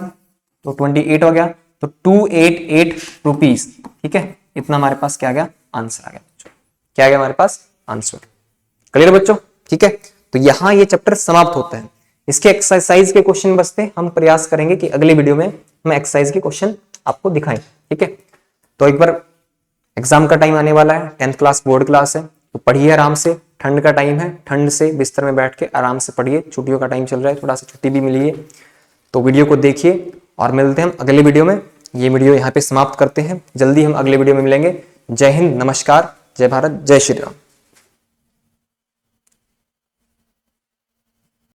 तो 28 हो गया, तो 288 रुपीज। ठीक है, इतना हमारे पास क्या आ गया, आंसर आ गया बच्चों, क्या आ गया हमारे पास आंसर। क्लियर बच्चों। ठीक है, तो यहां ये चैप्टर समाप्त होता है। इसके एक्सरसाइज के क्वेश्चन बचते, हम प्रयास करेंगे कि अगले वीडियो में हम एक्सरसाइज के क्वेश्चन आपको दिखाएं। ठीक है, तो एक बार एग्जाम का टाइम आने वाला है, 10th क्लास बोर्ड क्लास है, तो पढ़िए आराम से। ठंड का टाइम है, ठंड से बिस्तर में बैठ के आराम से पढ़िए। छुट्टियों का टाइम चल रहा है, थोड़ा सा छुट्टी भी मिली है, तो वीडियो को देखिए और मिलते हैं हम अगले वीडियो में। ये वीडियो यहाँ पे समाप्त करते हैं, जल्दी हम अगले वीडियो में मिलेंगे। जय हिंद, नमस्कार, जय भारत, जय श्री राम।